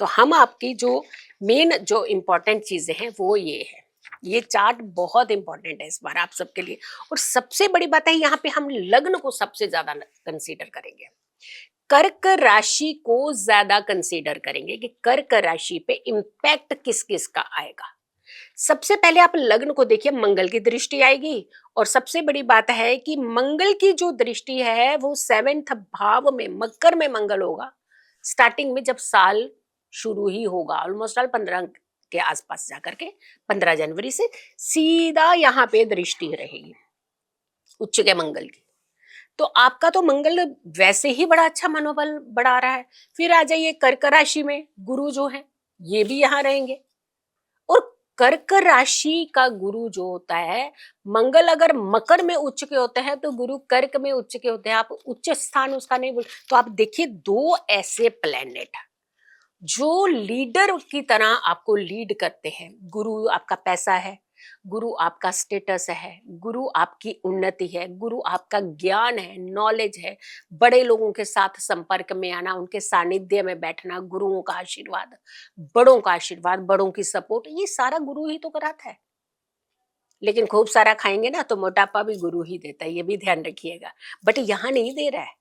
तो हम आपकी जो मेन जो इम्पोर्टेंट चीजें हैं वो ये है। ये चार्ट बहुत इंपॉर्टेंट है इस बार आप सबके लिए। और सबसे बड़ी बात है यहाँ पे हम लग्न को सबसे ज्यादा कंसीडर करेंगे। कर्क राशि को ज्यादा कंसीडर करेंगे कि कर्क राशि पे इम्पैक्ट किस किस का आएगा। सबसे पहले आप लग्न को देखिए, मंगल की दृष्टि आएगी। और सबसे बड़ी बात है कि मंगल की जो दृष्टि है वो 7th भाव में, मकर में मंगल होगा। स्टार्टिंग में जब साल शुरू ही होगा, ऑलमोस्ट साल 15 के आसपास जाकर के 15 जनवरी से सीधा यहाँ पे दृष्टि रहेगी उच्च के मंगल की। तो आपका तो मंगल वैसे ही बड़ा अच्छा मनोबल बढ़ा रहा है। फिर आ जाइए कर्क राशि में, गुरु जो है ये भी यहाँ रहेंगे। और कर्क राशि का गुरु जो होता है, मंगल अगर मकर में उच्च के होते हैं तो गुरु कर्क में उच्च के होते हैं। आप उच्च स्थान उसका नहीं बोल। तो आप देखिए दो ऐसे प्लेनेट जो लीडर की तरह आपको लीड करते हैं। गुरु आपका पैसा है, गुरु आपका स्टेटस है, गुरु आपकी उन्नति है, गुरु आपका ज्ञान है, नॉलेज है, बड़े लोगों के साथ संपर्क में आना, उनके सानिध्य में बैठना, गुरुओं का आशीर्वाद, बड़ों का आशीर्वाद, बड़ों की सपोर्ट, ये सारा गुरु ही तो कराता है। लेकिन खूब सारा खाएंगे ना तो मोटापा भी गुरु ही देता है, ये भी ध्यान रखिएगा। बट यहाँ नहीं दे रहा है।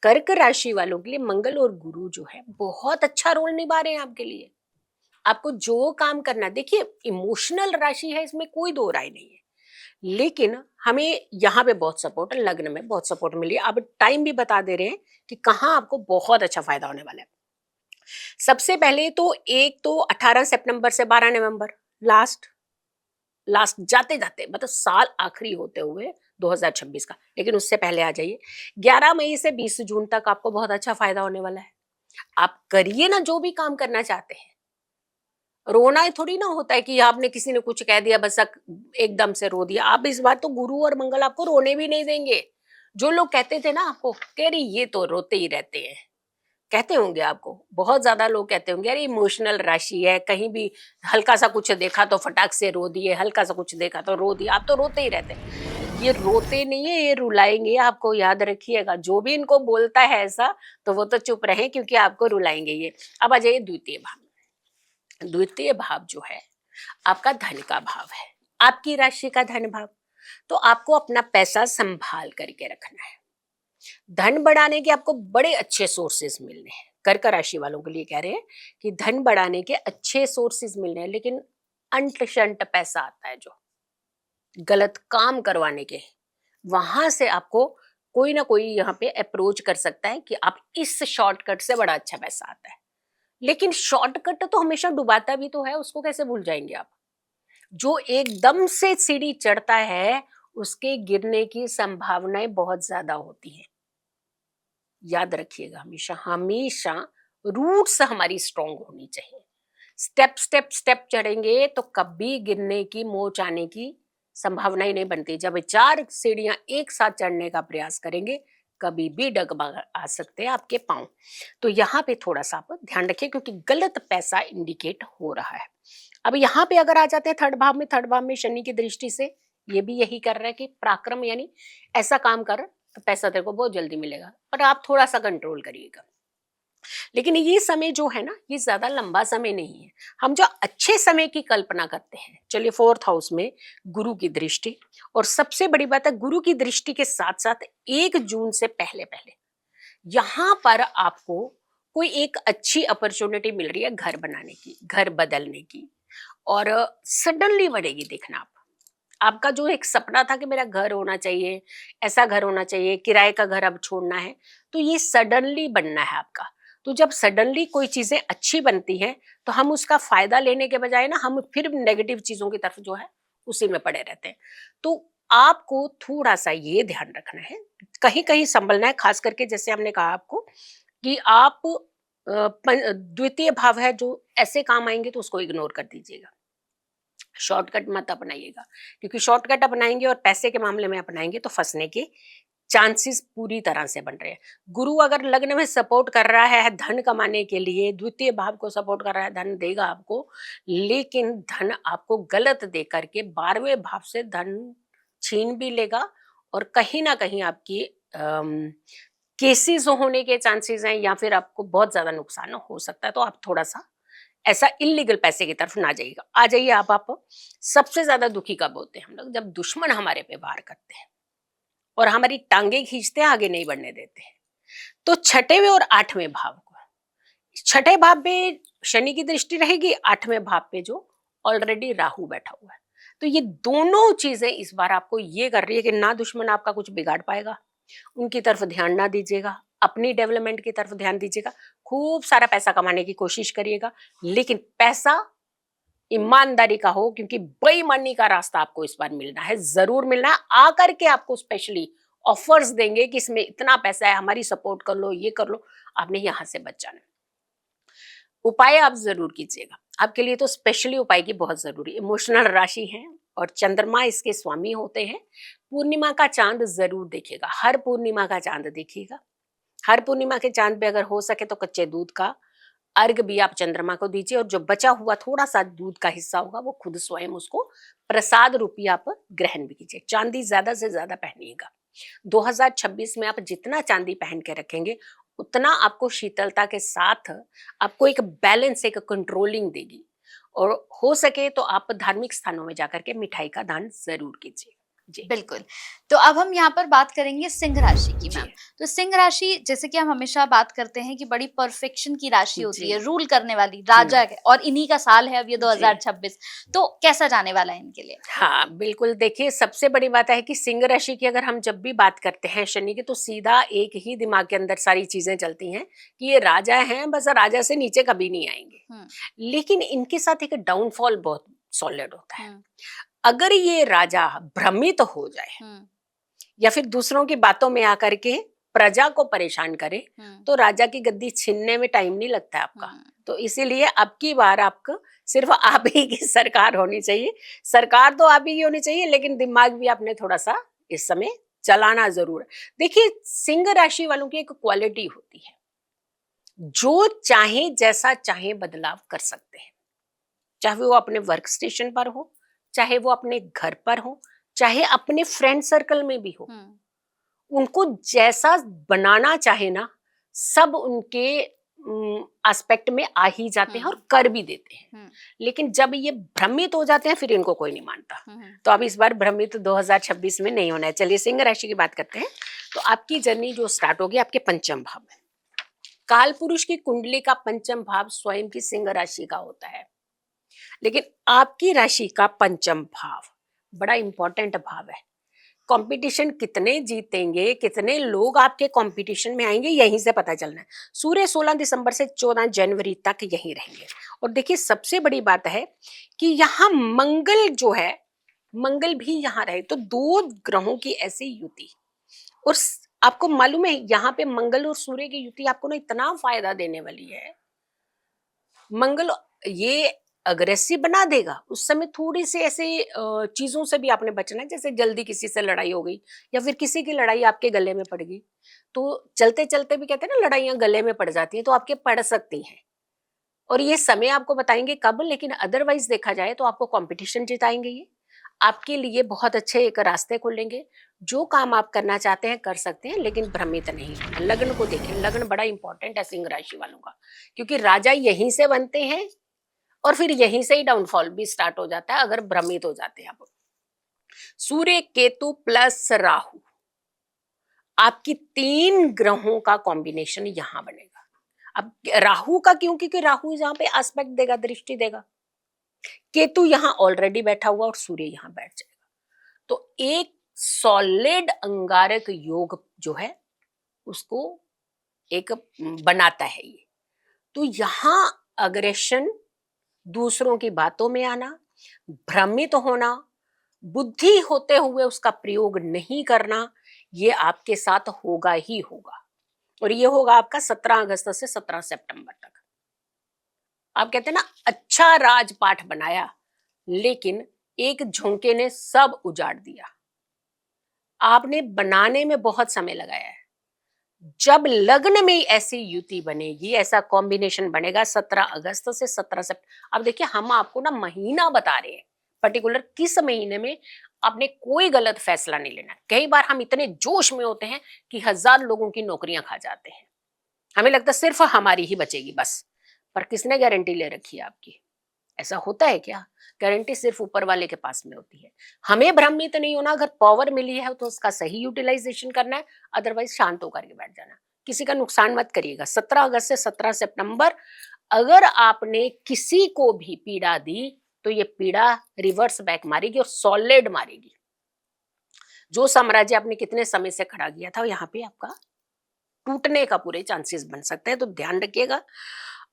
कर्क राशि वालों के लिए मंगल और गुरु जो है बहुत अच्छा रोल निभा रहे हैं आपके लिए। आपको जो काम करना, देखिए इमोशनल राशि है, इसमें कोई दो राय नहीं है। लेकिन हमें यहाँ पे बहुत सपोर्ट, लग्न में बहुत सपोर्ट मिली। अब टाइम भी बता दे रहे हैं कि कहाँ आपको बहुत अच्छा फायदा होने वाला है। सबसे पहले तो एक तो 18 सितंबर से 12 नवंबर, लास्ट लास्ट जाते जाते मतलब साल आखिरी होते हुए 2026 का। लेकिन उससे पहले आ जाइए 11 मई से 20 जून तक आपको बहुत अच्छा फायदा होने वाला है। आप करिए ना जो भी काम करना चाहते हैं। रोना थोड़ी ना होता है कि आपने किसी ने कुछ कह दिया बस एकदम से रो दिया। आप इस बार तो गुरु और मंगल आपको रोने भी नहीं देंगे। जो लोग कहते थे ना आपको, कह रही ये तो रोते ही रहते हैं, कहते होंगे आपको, बहुत ज्यादा लोग कहते होंगे अरे इमोशनल राशि है, कहीं भी हल्का सा कुछ देखा तो फटाक से रो दिए, हल्का सा कुछ देखा तो रो दिया। आप तो रोते ही रहते हैं। ये रोते नहीं है, ये रुलाएंगे आपको, याद रखिएगा। जो भी इनको बोलता है ऐसा तो वो तो चुप रहे, क्योंकि आपको रुलाएंगे ये। अब आ जाइए द्वितीय भाव। द्वितीय भाव जो है आपका धन का भाव है, आपकी राशि का धन भाव। तो आपको अपना पैसा संभाल करके रखना है। धन बढ़ाने के आपको बड़े अच्छे सोर्सेज मिलने हैं। कर्क राशि वालों के लिए कह रहे हैं कि धन बढ़ाने के अच्छे सोर्सेज मिलने हैं। लेकिन अंट शंट पैसा आता है जो गलत काम करवाने के, वहां से आपको कोई ना कोई यहाँ पे अप्रोच कर सकता है कि आप इस शॉर्टकट से बड़ा अच्छा पैसा आता है। लेकिन शॉर्टकट तो हमेशा डुबाता भी तो है, उसको कैसे भूल जाएंगे आप। जो एकदम से सीढ़ी चढ़ता है उसके गिरने की संभावनाएं बहुत ज्यादा होती है। याद रखिएगा, हमेशा हमेशा रूट्स हमारी स्ट्रांग होनी चाहिए। स्टेप स्टेप स्टेप चढ़ेंगे तो कभी गिरने की, मोच आने की संभावना ही नहीं बनती। जब 4 सीढ़ियां एक साथ चढ़ने का प्रयास करेंगे कभी भी डगमग आ सकते हैं आपके पांव। तो यहाँ पे थोड़ा सा आप ध्यान रखिए, क्योंकि गलत पैसा इंडिकेट हो रहा है। अब यहाँ पे अगर आ जाते हैं थर्ड भाव में, थर्ड भाव में शनि की दृष्टि से ये भी यही कर रहा है कि पराक्रम, यानी ऐसा काम कर तो पैसा तेरे को बहुत जल्दी मिलेगा, पर आप थोड़ा सा कंट्रोल करिएगा। लेकिन ये समय जो है ना, ये ज्यादा लंबा समय नहीं है। हम जो अच्छे समय की कल्पना करते हैं, चलिए 4th हाउस में गुरु की दृष्टि, और सबसे बड़ी बात है गुरु की दृष्टि के साथ साथ 1 जून से पहले पहले यहाँ पर आपको कोई एक अच्छी अपॉर्चुनिटी मिल रही है घर बनाने की, घर बदलने की। और सडनली बढ़ेगी, देखना आप, आपका जो एक सपना था कि मेरा घर होना चाहिए, ऐसा घर होना चाहिए, किराए का घर अब छोड़ना है, तो ये सडनली बनना है आपका। तो जब सडनली कोई चीजें अच्छी बनती हैं तो हम उसका फायदा लेने के बजाय ना, हम फिर नेगेटिव चीजों की तरफ जो है उसी में पड़े रहते हैं। तो आपको थोड़ा सा ये ध्यान रखना है, कहीं कहीं संभलना है। खास करके जैसे हमने कहा आपको कि आप द्वितीय भाव है जो ऐसे काम आएंगे तो उसको इग्नोर कर दीजिएगा। शॉर्टकट मत अपनाइएगा, क्योंकि शॉर्टकट अपनाएंगे और पैसे के मामले में अपनाएंगे तो फंसने के चांसेस पूरी तरह से बन रहे हैं। गुरु अगर लग्न में सपोर्ट कर रहा है धन कमाने के लिए, द्वितीय भाव को सपोर्ट कर रहा है, धन देगा आपको, लेकिन धन आपको गलत दे करके 12वें भाव से धन छीन भी लेगा और कहीं ना कहीं आपकी केसेस होने के चांसेस हैं या फिर आपको बहुत ज्यादा नुकसान हो सकता है। तो आप थोड़ा सा ऐसा इलीगल पैसे की तरफ ना जाइएगा। आ जाइए आप सबसे ज्यादा दुखी कब होते हैं हम लोग? जब दुश्मन हमारे पे वार करते हैं और हमारी टांगे खींचते हैं, आगे नहीं बढ़ने देते हैं। तो छठवें और 8वें भाव को, छठे भाव पे शनि की दृष्टि रहेगी, 8वें भाव पे जो ऑलरेडी राहु बैठा हुआ है। तो ये दोनों चीजें इस बार आपको ये कर रही है कि ना दुश्मन आपका कुछ बिगाड़ पाएगा, उनकी तरफ ध्यान ना दीजिएगा, अपनी डेवलपमेंट की तरफ ध्यान दीजिएगा, खूब सारा पैसा कमाने की कोशिश करिएगा, लेकिन पैसा ईमानदारी का हो, क्योंकि बेईमानी का रास्ता आपको इस बार मिलना है, जरूर मिलना है। आकर के आपको स्पेशली ऑफर्स देंगे कि इसमें इतना पैसा है, हमारी सपोर्ट कर लो, ये कर लो, आपने यहां से बच जाना है। उपाय आप जरूर कीजिएगा, आपके लिए तो स्पेशली उपाय की बहुत जरूरी। इमोशनल राशि है और चंद्रमा इसके स्वामी होते हैं। पूर्णिमा का चांद जरूर देखिएगा, हर पूर्णिमा का चांद देखिएगा। हर पूर्णिमा के चांद पे अगर हो सके तो कच्चे दूध का अर्घ भी आप चंद्रमा को दीजिए, और जो बचा हुआ थोड़ा सा दूध का हिस्सा होगा वो खुद स्वयं उसको प्रसाद रूपी आप ग्रहण भी कीजिए। चांदी ज्यादा से ज्यादा पहनिएगा। 2026 में आप जितना चांदी पहन के रखेंगे उतना आपको शीतलता के साथ आपको एक बैलेंस, एक कंट्रोलिंग देगी। और हो सके तो आप धार्मिक स्थानों में जाकर के मिठाई का दान जरूर कीजिए। जी बिल्कुल। तो अब हम यहाँ पर बात करेंगे सिंह राशि की जी मैम। तो सिंह राशि, जैसे कि हम हमेशा बात करते हैं कि बड़ी परफेक्शन की राशि होती जी है, रूल करने वाली, राजा है, और इन्हीं का साल है अब ये जी 2026। तो कैसा जाने वाला है इनके लिए? हाँ बिल्कुल, देखिए सबसे बड़ी बात है कि सिंह राशि की अगर हम जब भी बात करते हैं शनि की, तो सीधा एक ही दिमाग के अंदर सारी चीजें चलती हैं कि ये राजा हैं, बस राजा से नीचे कभी नहीं आएंगे। लेकिन इनके साथ एक डाउनफॉल बहुत सॉलिड होता है। अगर ये राजा भ्रमित हो जाए या फिर दूसरों की बातों में आकर के प्रजा को परेशान करे, तो राजा की गद्दी छीनने में टाइम नहीं लगता है आपका। तो इसीलिए अब की बार आपको सिर्फ आप ही की सरकार होनी चाहिए। सरकार तो आप ही की होनी चाहिए, लेकिन दिमाग भी आपने थोड़ा सा इस समय चलाना जरूर है। देखिए सिंह राशि वालों की एक क्वालिटी होती है, जो चाहे जैसा चाहे बदलाव कर सकते हैं, चाहे वो अपने वर्क स्टेशन पर हो, चाहे वो अपने घर पर हो, चाहे अपने फ्रेंड सर्कल में भी हो। उनको जैसा बनाना चाहे ना, सब उनके एस्पेक्ट में आ ही जाते हैं और कर भी देते हैं। लेकिन जब ये भ्रमित हो जाते हैं फिर इनको कोई नहीं मानता। तो अब इस बार भ्रमित 2026 में नहीं होना है। चलिए सिंह राशि की बात करते हैं। तो आपकी जर्नी जो स्टार्ट होगी आपके पंचम भाव में। काल पुरुष की कुंडली का पंचम भाव स्वयं की सिंह राशि का होता है, लेकिन आपकी राशि का पंचम भाव बड़ा इंपॉर्टेंट भाव है। कंपटीशन कितने जीतेंगे, कितने लोग आपके कंपटीशन में आएंगे, यहीं से पता चलना है। सूर्य 16 दिसंबर से 14 जनवरी तक यहीं रहेंगे। और देखिए सबसे बड़ी बात है कि यहाँ मंगल जो है, मंगल भी यहाँ रहे, तो दो ग्रहों की ऐसी युति। और आपको मालूम है यहाँ पे मंगल और सूर्य की युति आपको ना इतना फायदा देने वाली है। मंगल ये अग्रेसिव बना देगा, उस समय थोड़ी सी ऐसे चीजों से भी आपने बचना है, जैसे जल्दी किसी से लड़ाई हो गई या फिर किसी की लड़ाई आपके गले में पड़ गई। तो चलते चलते भी कहते हैं ना लड़ाइयां गले में पड़ जाती हैं, तो आपके पड़ सकती हैं। और ये समय आपको बताएंगे कब, लेकिन अदरवाइज देखा जाए तो आपको कंपटीशन जिताएंगे। ये आपके लिए बहुत अच्छे एक रास्ते खोलेंगे। जो काम आप करना चाहते हैं कर सकते हैं, लेकिन भ्रमित नहीं होना। लग्न को देखें, लग्न बड़ा इंपॉर्टेंट है सिंह राशि वालों का, क्योंकि राजा यहीं से बनते हैं और फिर यहीं से ही डाउनफॉल भी स्टार्ट हो जाता है अगर भ्रमित हो जाते हैं आप। सूर्य केतु प्लस राहु, आपकी 3 ग्रहों का कॉम्बिनेशन यहां बनेगा। अब राहु का क्यों? क्योंकि राहु जहां पे एस्पेक्ट देगा, दृष्टि देगा। केतु यहां ऑलरेडी बैठा हुआ और सूर्य यहां बैठ जाएगा। तो एक सॉलिड अंगारक योग जो है उसको एक बनाता है ये। तो यहां अग्रेशन, दूसरों की बातों में आना, भ्रमित होना, बुद्धि होते हुए उसका प्रयोग नहीं करना, ये आपके साथ होगा ही होगा। और ये होगा आपका 17 अगस्त से 17 सितंबर तक। आप कहते हैं ना अच्छा राजपाठ बनाया, लेकिन एक झोंके ने सब उजाड़ दिया। आपने बनाने में बहुत समय लगाया है। जब लग्न में ऐसी युति बनेगी, ऐसा कॉम्बिनेशन बनेगा 17 अगस्त से 17 सितंबर। अब देखिए हम आपको ना महीना बता रहे हैं, पर्टिकुलर किस महीने में आपने कोई गलत फैसला नहीं लेना। कई बार हम इतने जोश में होते हैं कि 1000 लोगों की नौकरियां खा जाते हैं। हमें लगता है सिर्फ हमारी ही बचेगी बस, पर किसने गारंटी ले रखी है आपकी? ऐसा होता है क्या? गारंटी सिर्फ ऊपर वाले के पास में होती है। हमें भ्रमित नहीं होना, अगर पावर मिली है तो उसका सही यूटिलाइजेशन करना है, अदरवाइज शांत होकर के बैठ जाना। किसी का नुकसान मत करिएगा। 17 अगस्त से 17 सितंबर अगर आपने किसी को भी पीड़ा दी तो ये पीड़ा रिवर्स बैक मारेगी और सॉलिड मारेगी। जो साम्राज्य आपने कितने समय से खड़ा किया था यहाँ पे आपका टूटने का पूरे चांसेस बन सकते हैं, तो ध्यान रखिएगा।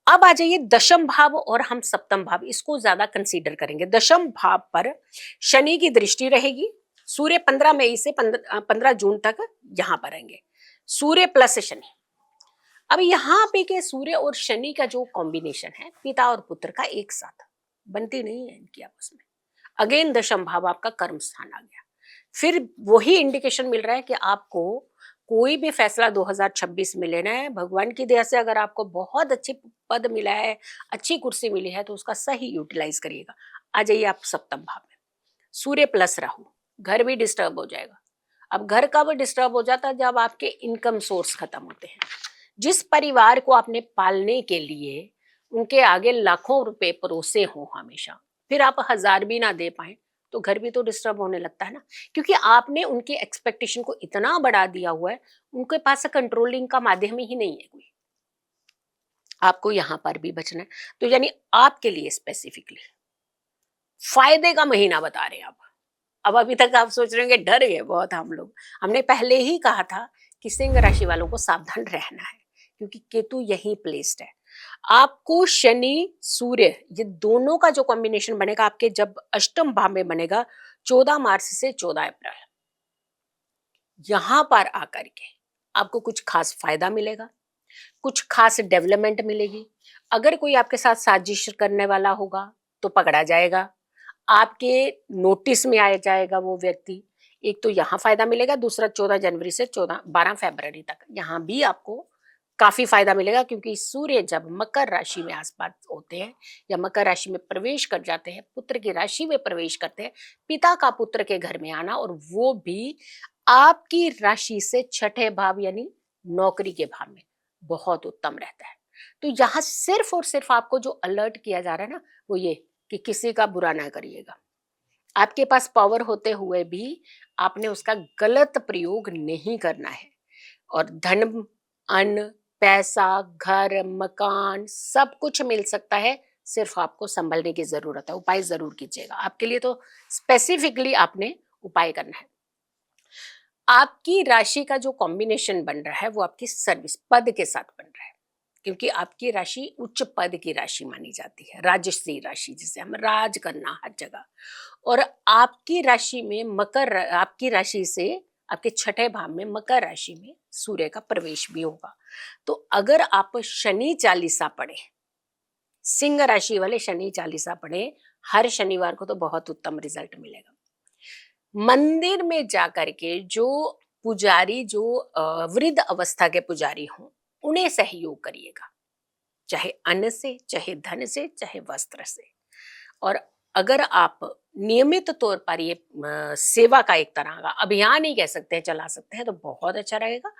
अब आ जाइए दशम भाव और हम सप्तम भाव, इसको ज्यादा कंसीडर करेंगे। दशम भाव पर शनि की दृष्टि रहेगी। सूर्य 15 मई से 15 जून तक यहां पर रहेंगे, सूर्य प्लस शनि। अब यहाँ पे के सूर्य और शनि का जो कॉम्बिनेशन है पिता और पुत्र का एक साथ बनती नहीं है इनकी आपस में। अगेन दशम भाव आपका कर्म स्थान आ गया। फिर वही इंडिकेशन मिल रहा है कि आपको कोई भी फैसला 2026 में लेना है, भगवान की दया से अगर आपको बहुत अच्छी पद मिला है, अच्छी कुर्सी मिली है, तो उसका सही यूटिलाइज करिएगा। आ जाइए आप सप्तम भाव में, सूर्य प्लस राहु, घर भी डिस्टर्ब हो जाएगा। अब घर का भी डिस्टर्ब हो जाता है जब आपके इनकम सोर्स खत्म होते हैं। जिस परिवार को आपने पालने के लिए उनके आगे लाखों रुपए परोसे हो हमेशा, फिर आप 1000 भी ना दे पाए तो घर भी तो डिस्टर्ब होने लगता है ना, क्योंकि आपने उनके एक्सपेक्टेशन को इतना बढ़ा दिया हुआ है, उनके पास कंट्रोलिंग का माध्यम ही नहीं है कोई। आपको यहां पर भी बचना है। तो यानी आपके लिए स्पेसिफिकली फायदे का महीना बता रहे हैं अब अभी तक आप सोच रहे होंगे डर गए बहुत हम लोग। हमने पहले ही कहा था कि सिंह राशि वालों को सावधान रहना है, क्योंकि केतु यहीं प्लेस्ड है। आपको शनि सूर्य ये दोनों का जो कॉम्बिनेशन बनेगा आपके जब अष्टम भाव में बनेगा 14 मार्च से 14 अप्रैल, यहां पर आकर के आपको कुछ खास फायदा मिलेगा, कुछ खास डेवलपमेंट मिलेगी। अगर कोई आपके साथ साजिश करने वाला होगा तो पकड़ा जाएगा, आपके नोटिस में आ जाएगा वो व्यक्ति। एक तो यहाँ फायदा मिलेगा, दूसरा 14 जनवरी से 12 फरवरी तक यहाँ भी आपको काफी फायदा मिलेगा, क्योंकि सूर्य जब मकर राशि में आसपास होते हैं या मकर राशि में प्रवेश कर जाते हैं, पुत्र की राशि में प्रवेश करते हैं, पिता का पुत्र के घर में आना, और वो भी आपकी राशि से छठे भाव यानी नौकरी के भाव में, बहुत उत्तम रहता है। तो यहाँ सिर्फ और सिर्फ आपको जो अलर्ट किया जा रहा है ना वो ये कि किसी का बुरा ना करिएगा। आपके पास पावर होते हुए भी आपने उसका गलत प्रयोग नहीं करना है। और धन, अन्न, पैसा, घर, मकान सब कुछ मिल सकता है, सिर्फ आपको संभलने की जरूरत है। उपाय जरूर कीजिएगा, आपके लिए तो स्पेसिफिकली आपने उपाय करना है। आपकी राशि का जो कॉम्बिनेशन बन रहा है वो आपकी सर्विस पद के साथ बन रहा है, क्योंकि आपकी राशि उच्च पद की राशि मानी जाती है, राजश्री राशि, जिसे हम राज करना हर जगह। और आपकी राशि में आपकी राशि से आपके छठे भाव में मकर राशि में सूर्य का प्रवेश भी होगा। तो अगर आप शनि चालीसा पढ़े, सिंह राशि वाले शनि चालीसा पढ़े हर शनिवार को, तो बहुत उत्तम रिजल्ट मिलेगा। मंदिर में जाकर के जो पुजारी जो वृद्ध अवस्था के पुजारी हों उन्हें सहयोग करिएगा, चाहे अन्न से, चाहे धन से, चाहे वस्त्र से। और अगर आप नियमित तौर पर ये सेवा का एक तरह का अभियान ही कह सकते हैं चला सकते हैं तो बहुत अच्छा रहेगा।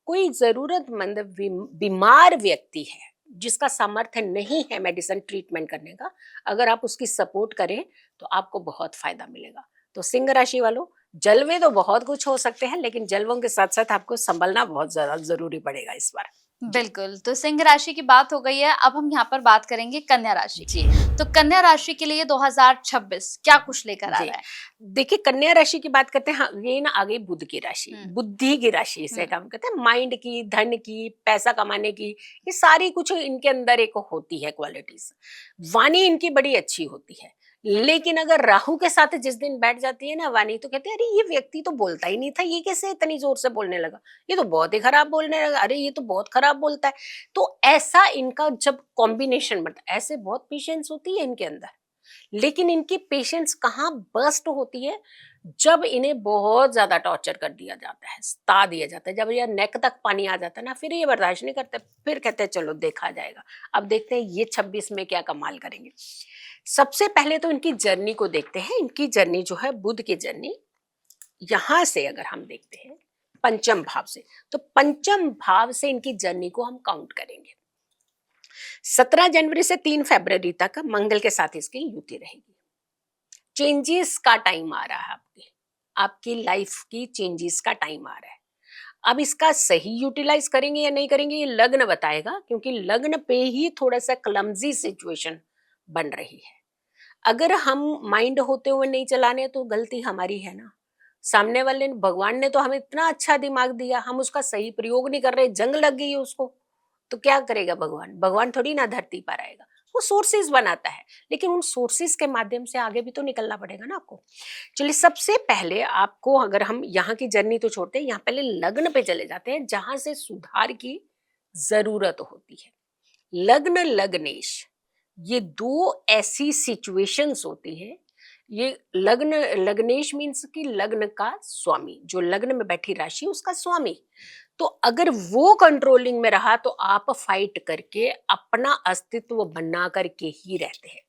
कोई जरूरतमंद बीमार व्यक्ति है जिसका सामर्थ्य नहीं है मेडिसिन ट्रीटमेंट करने का, अगर आप उसकी सपोर्ट करें तो आपको बहुत फायदा मिलेगा। तो सिंह राशि वालों, जलवे तो बहुत कुछ हो सकते हैं, लेकिन जलवों के साथ साथ आपको संभलना बहुत ज्यादा जरूरी पड़ेगा इस बार। बिल्कुल, तो सिंह राशि की बात हो गई है, अब हम यहाँ पर बात करेंगे कन्या राशि की। तो कन्या राशि के लिए 2026 क्या कुछ लेकर आ रहा है? देखिए कन्या राशि की बात करते हैं, हाँ, ये ना आ गई बुध की राशि, बुद्धि की राशि इसे काम कहते हैं, माइंड की, धन की, पैसा कमाने की, ये सारी कुछ इनके अंदर एक होती है क्वालिटीज। वाणी इनकी बड़ी अच्छी होती है, लेकिन अगर राहु के साथ जिस दिन बैठ जाती है ना वाणी, तो कहते हैं अरे ये व्यक्ति तो बोलता ही नहीं था, ये कैसे इतनी जोर से बोलने लगा, ये तो बहुत ही खराब बोलने लगा, अरे ये तो बहुत खराब बोलता है। तो ऐसा इनका जब कॉम्बिनेशन बनता है, ऐसे बहुत पेशेंस होती है इनके अंदर। लेकिन इनकी पेशेंस कहाँ बर्स्ट होती है, जब इन्हें बहुत ज्यादा टॉर्चर कर दिया जाता है, सता दिया जाता है, जब ये नेक तक पानी आ जाता है ना, फिर ये बर्दाश्त नहीं करते, फिर कहते हैं चलो देखा जाएगा। अब देखते हैं ये 26 में क्या कमाल करेंगे। सबसे पहले तो इनकी जर्नी को देखते हैं। इनकी जर्नी जो है, बुध की जर्नी, यहां से अगर हम देखते हैं पंचम भाव से, तो पंचम भाव से इनकी जर्नी को हम काउंट करेंगे। 17 जनवरी से 3 फरवरी तक मंगल के साथ इसकी युति रहेगी। चेंजेस का टाइम आ रहा है, आपकी लाइफ की चेंजेस का टाइम आ रहा है। अब इसका सही यूटिलाइज करेंगे या नहीं करेंगे ये लग्न बताएगा, क्योंकि लग्न पे ही थोड़ा सा क्लमजी सिचुएशन बन रही है। अगर हम माइंड होते हुए नहीं चलाने तो गलती हमारी है ना। सामने वाले ने, भगवान ने तो हमें इतना अच्छा दिमाग दिया, हम उसका सही प्रयोग नहीं कर रहे, जंग लग गई है उसको, तो क्या करेगा भगवान? भगवान थोड़ी ना धरती पर आएगा, वो सोर्सेज बनाता है, लेकिन उन सोर्सेज के माध्यम से आगे भी तो निकलना पड़ेगा ना आपको। चलिए, सबसे पहले आपको, अगर हम यहाँ की जर्नी तो छोड़ते हैं, यहाँ पहले लग्न पे चले जाते हैं जहां से सुधार की जरूरत होती है। लग्न लग्नेश, ये दो ऐसी सिचुएशंस होती है। ये लग्न लग्नेश मीन्स कि लग्न का स्वामी, जो लग्न में बैठी राशि उसका स्वामी। तो अगर वो कंट्रोलिंग में रहा तो आप फाइट करके अपना अस्तित्व बना करके ही रहते हैं।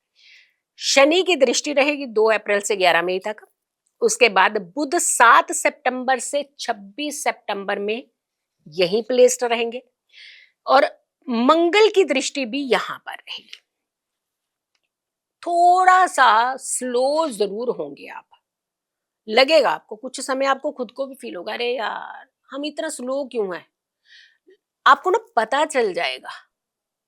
शनि की दृष्टि रहेगी 2 अप्रैल से 11 मई तक। उसके बाद बुध 7 सितंबर से 26 सितंबर में यहीं प्लेस्ड रहेंगे, और मंगल की दृष्टि भी यहां पर रहेगी। थोड़ा सा स्लो जरूर होंगे आप, लगेगा आपको कुछ समय, आपको खुद को भी फील होगा, अरे यार हम इतना स्लो क्यों हैं। आपको ना पता चल जाएगा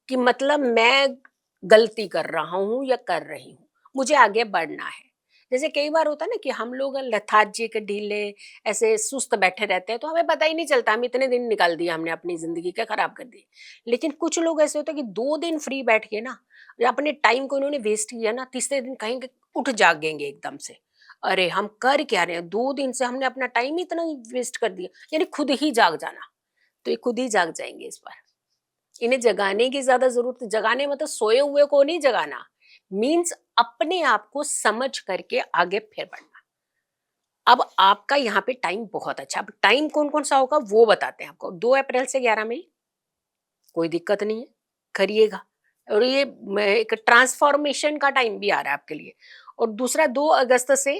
कि मतलब मैं गलती कर रहा हूं या कर रही हूं, मुझे आगे बढ़ना है। जैसे कई बार होता है ना कि हम लोग लेथार्जिक, ढीले, ऐसे सुस्त बैठे रहते हैं, तो हमें पता ही नहीं चलता, हम इतने दिन निकाल दिया हमने अपनी जिंदगी के, खराब कर दिए। लेकिन कुछ लोग ऐसे होते हैं कि 2 दिन फ्री बैठ के ना, या अपने टाइम को इन्होंने वेस्ट किया ना, तीसरे दिन कहेंगे, उठ जागेंगे एकदम से, अरे हम कर क्या रहे हैं, 2 दिन से हमने अपना टाइम इतना वेस्ट कर दिया, यानी खुद ही जाग जाना। तो ये खुद ही जाग जाएंगे इस बार। इन्हें जगाने की ज्यादा जरूरत, जगाने मतलब सोए हुए को नहीं जगाना, मीन्स अपने आप को समझ करके आगे फिर बढ़ना। अब आपका यहाँ पे टाइम बहुत अच्छा, अब टाइम कौन कौन सा होगा वो बताते हैं आपको। 2 अप्रैल से 11 मई कोई दिक्कत नहीं है, करिएगा। और ये एक ट्रांसफॉर्मेशन का टाइम भी आ रहा है आपके लिए। और दूसरा 2 अगस्त से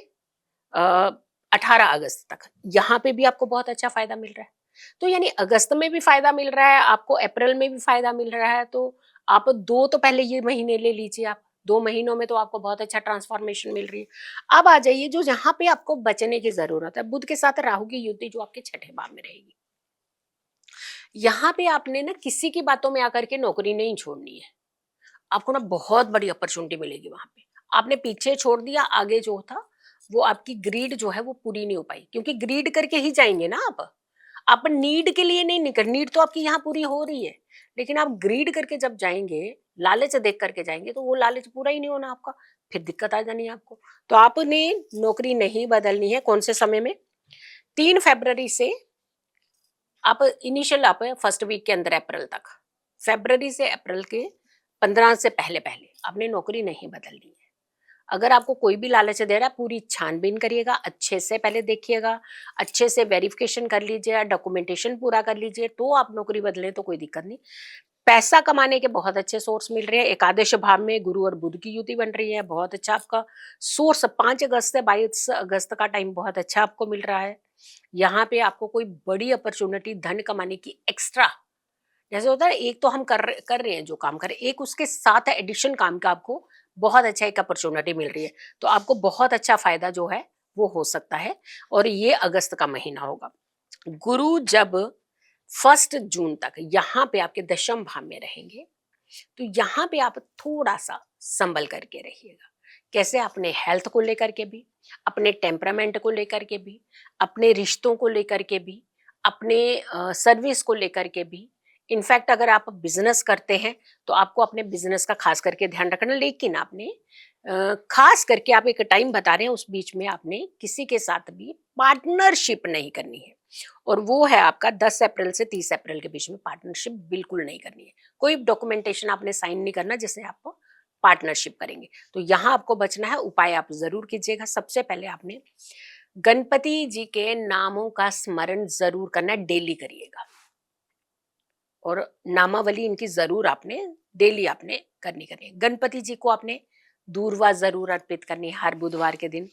18 अगस्त तक, यहाँ पे भी आपको बहुत अच्छा फायदा मिल रहा है। तो यानी अगस्त में भी फायदा मिल रहा है आपको, अप्रैल में भी फायदा मिल रहा है। तो आप 2 तो पहले ये महीने ले लीजिए, आप 2 महीनों में तो आपको बहुत अच्छा ट्रांसफॉर्मेशन मिल रही है। अब आ जाइए जो यहाँ पे आपको बचने की जरूरत है, बुध के साथ राहु की युति जो आपके 6ठे भाव में रहेगी। यहाँ पे आपने ना किसी की बातों में आकर के नौकरी नहीं छोड़नी है, आपको ना बहुत बड़ी अपॉर्चुनिटी मिलेगी वहां पे। आपने पीछे छोड़ दिया, आगे जो था वो आपकी ग्रीड जो है वो पूरी नहीं हो पाई, क्योंकि ग्रीड करके ही जाएंगे ना आप नीड के लिए नहीं निकल, नीड तो आपकी यहाँ पूरी हो रही है, लेकिन आप ग्रीड करके जब जाएंगे, लालच देख करके जाएंगे, तो वो लालच पूरा ही नहीं होना आपका, फिर दिक्कत आ जानी है आपको। तो आपने नौकरी नहीं बदलनी है। कौन से समय में? 3 फरवरी से आप इनिशियल, आप फर्स्ट वीक के अंदर अप्रैल तक, फरवरी से अप्रैल के 15 से पहले पहले आपने नौकरी नहीं बदलनी है। अगर आपको कोई भी लालच दे रहा है, पूरी छानबीन करिएगा, अच्छे से पहले देखिएगा, अच्छे से वेरिफिकेशन कर लीजिए, डॉक्यूमेंटेशन पूरा कर लीजिए, तो आप नौकरी बदले तो कोई दिक्कत नहीं। पैसा कमाने के बहुत अच्छे सोर्स मिल रहे हैं। एकादश भाव में गुरु और बुध की युति बन रही है, बहुत अच्छा आपका सोर्स। 5 अगस्त से 22 अगस्त का टाइम बहुत अच्छा आपको मिल रहा है। यहाँ पे आपको कोई बड़ी अपॉर्चुनिटी धन कमाने की एक्स्ट्रा, जैसे होता है एक तो हम कर रहे हैं जो काम कर रहे हैं, एक उसके साथ एडिशन काम का आपको बहुत अच्छा एक अपॉर्चुनिटी मिल रही है, तो आपको बहुत अच्छा फायदा जो है वो हो सकता है। और ये अगस्त का महीना होगा। गुरु जब 1 जून तक यहाँ पे आपके दशम भाव में रहेंगे, तो यहाँ पे आप थोड़ा सा संभल करके रहिएगा। कैसे? अपने हेल्थ को लेकर के भी, अपने टेम्परामेंट को लेकर के भी, अपने रिश्तों को लेकर के भी, अपने सर्विस को लेकर के भी। इनफैक्ट अगर आप बिजनेस करते हैं तो आपको अपने बिजनेस का खास करके ध्यान रखना, लेकिन आपने खास करके, आप एक टाइम बता रहे हैं उस बीच में आपने किसी के साथ भी पार्टनरशिप नहीं करनी है। और वो है आपका 10 अप्रैल से 30 अप्रैल के बीच में पार्टनरशिप बिल्कुल नहीं करनी है। कोई डॉक्यूमेंटेशन आपने साइन नहीं करना जिससे आपको पार्टनरशिप करेंगे। तो यहाँ आपको बचना है, उपाय आप जरूर कीजिएगा। सबसे पहले आपने गणपति जी के नामों का स्मरण जरूर करना, डेली करिएगा, और नामावली इनकी जरूर आपने डेली आपने करनी करनी है। गणपति जी को आपने दूर्वा जरूर अर्पित करनी है हर बुधवार के दिन।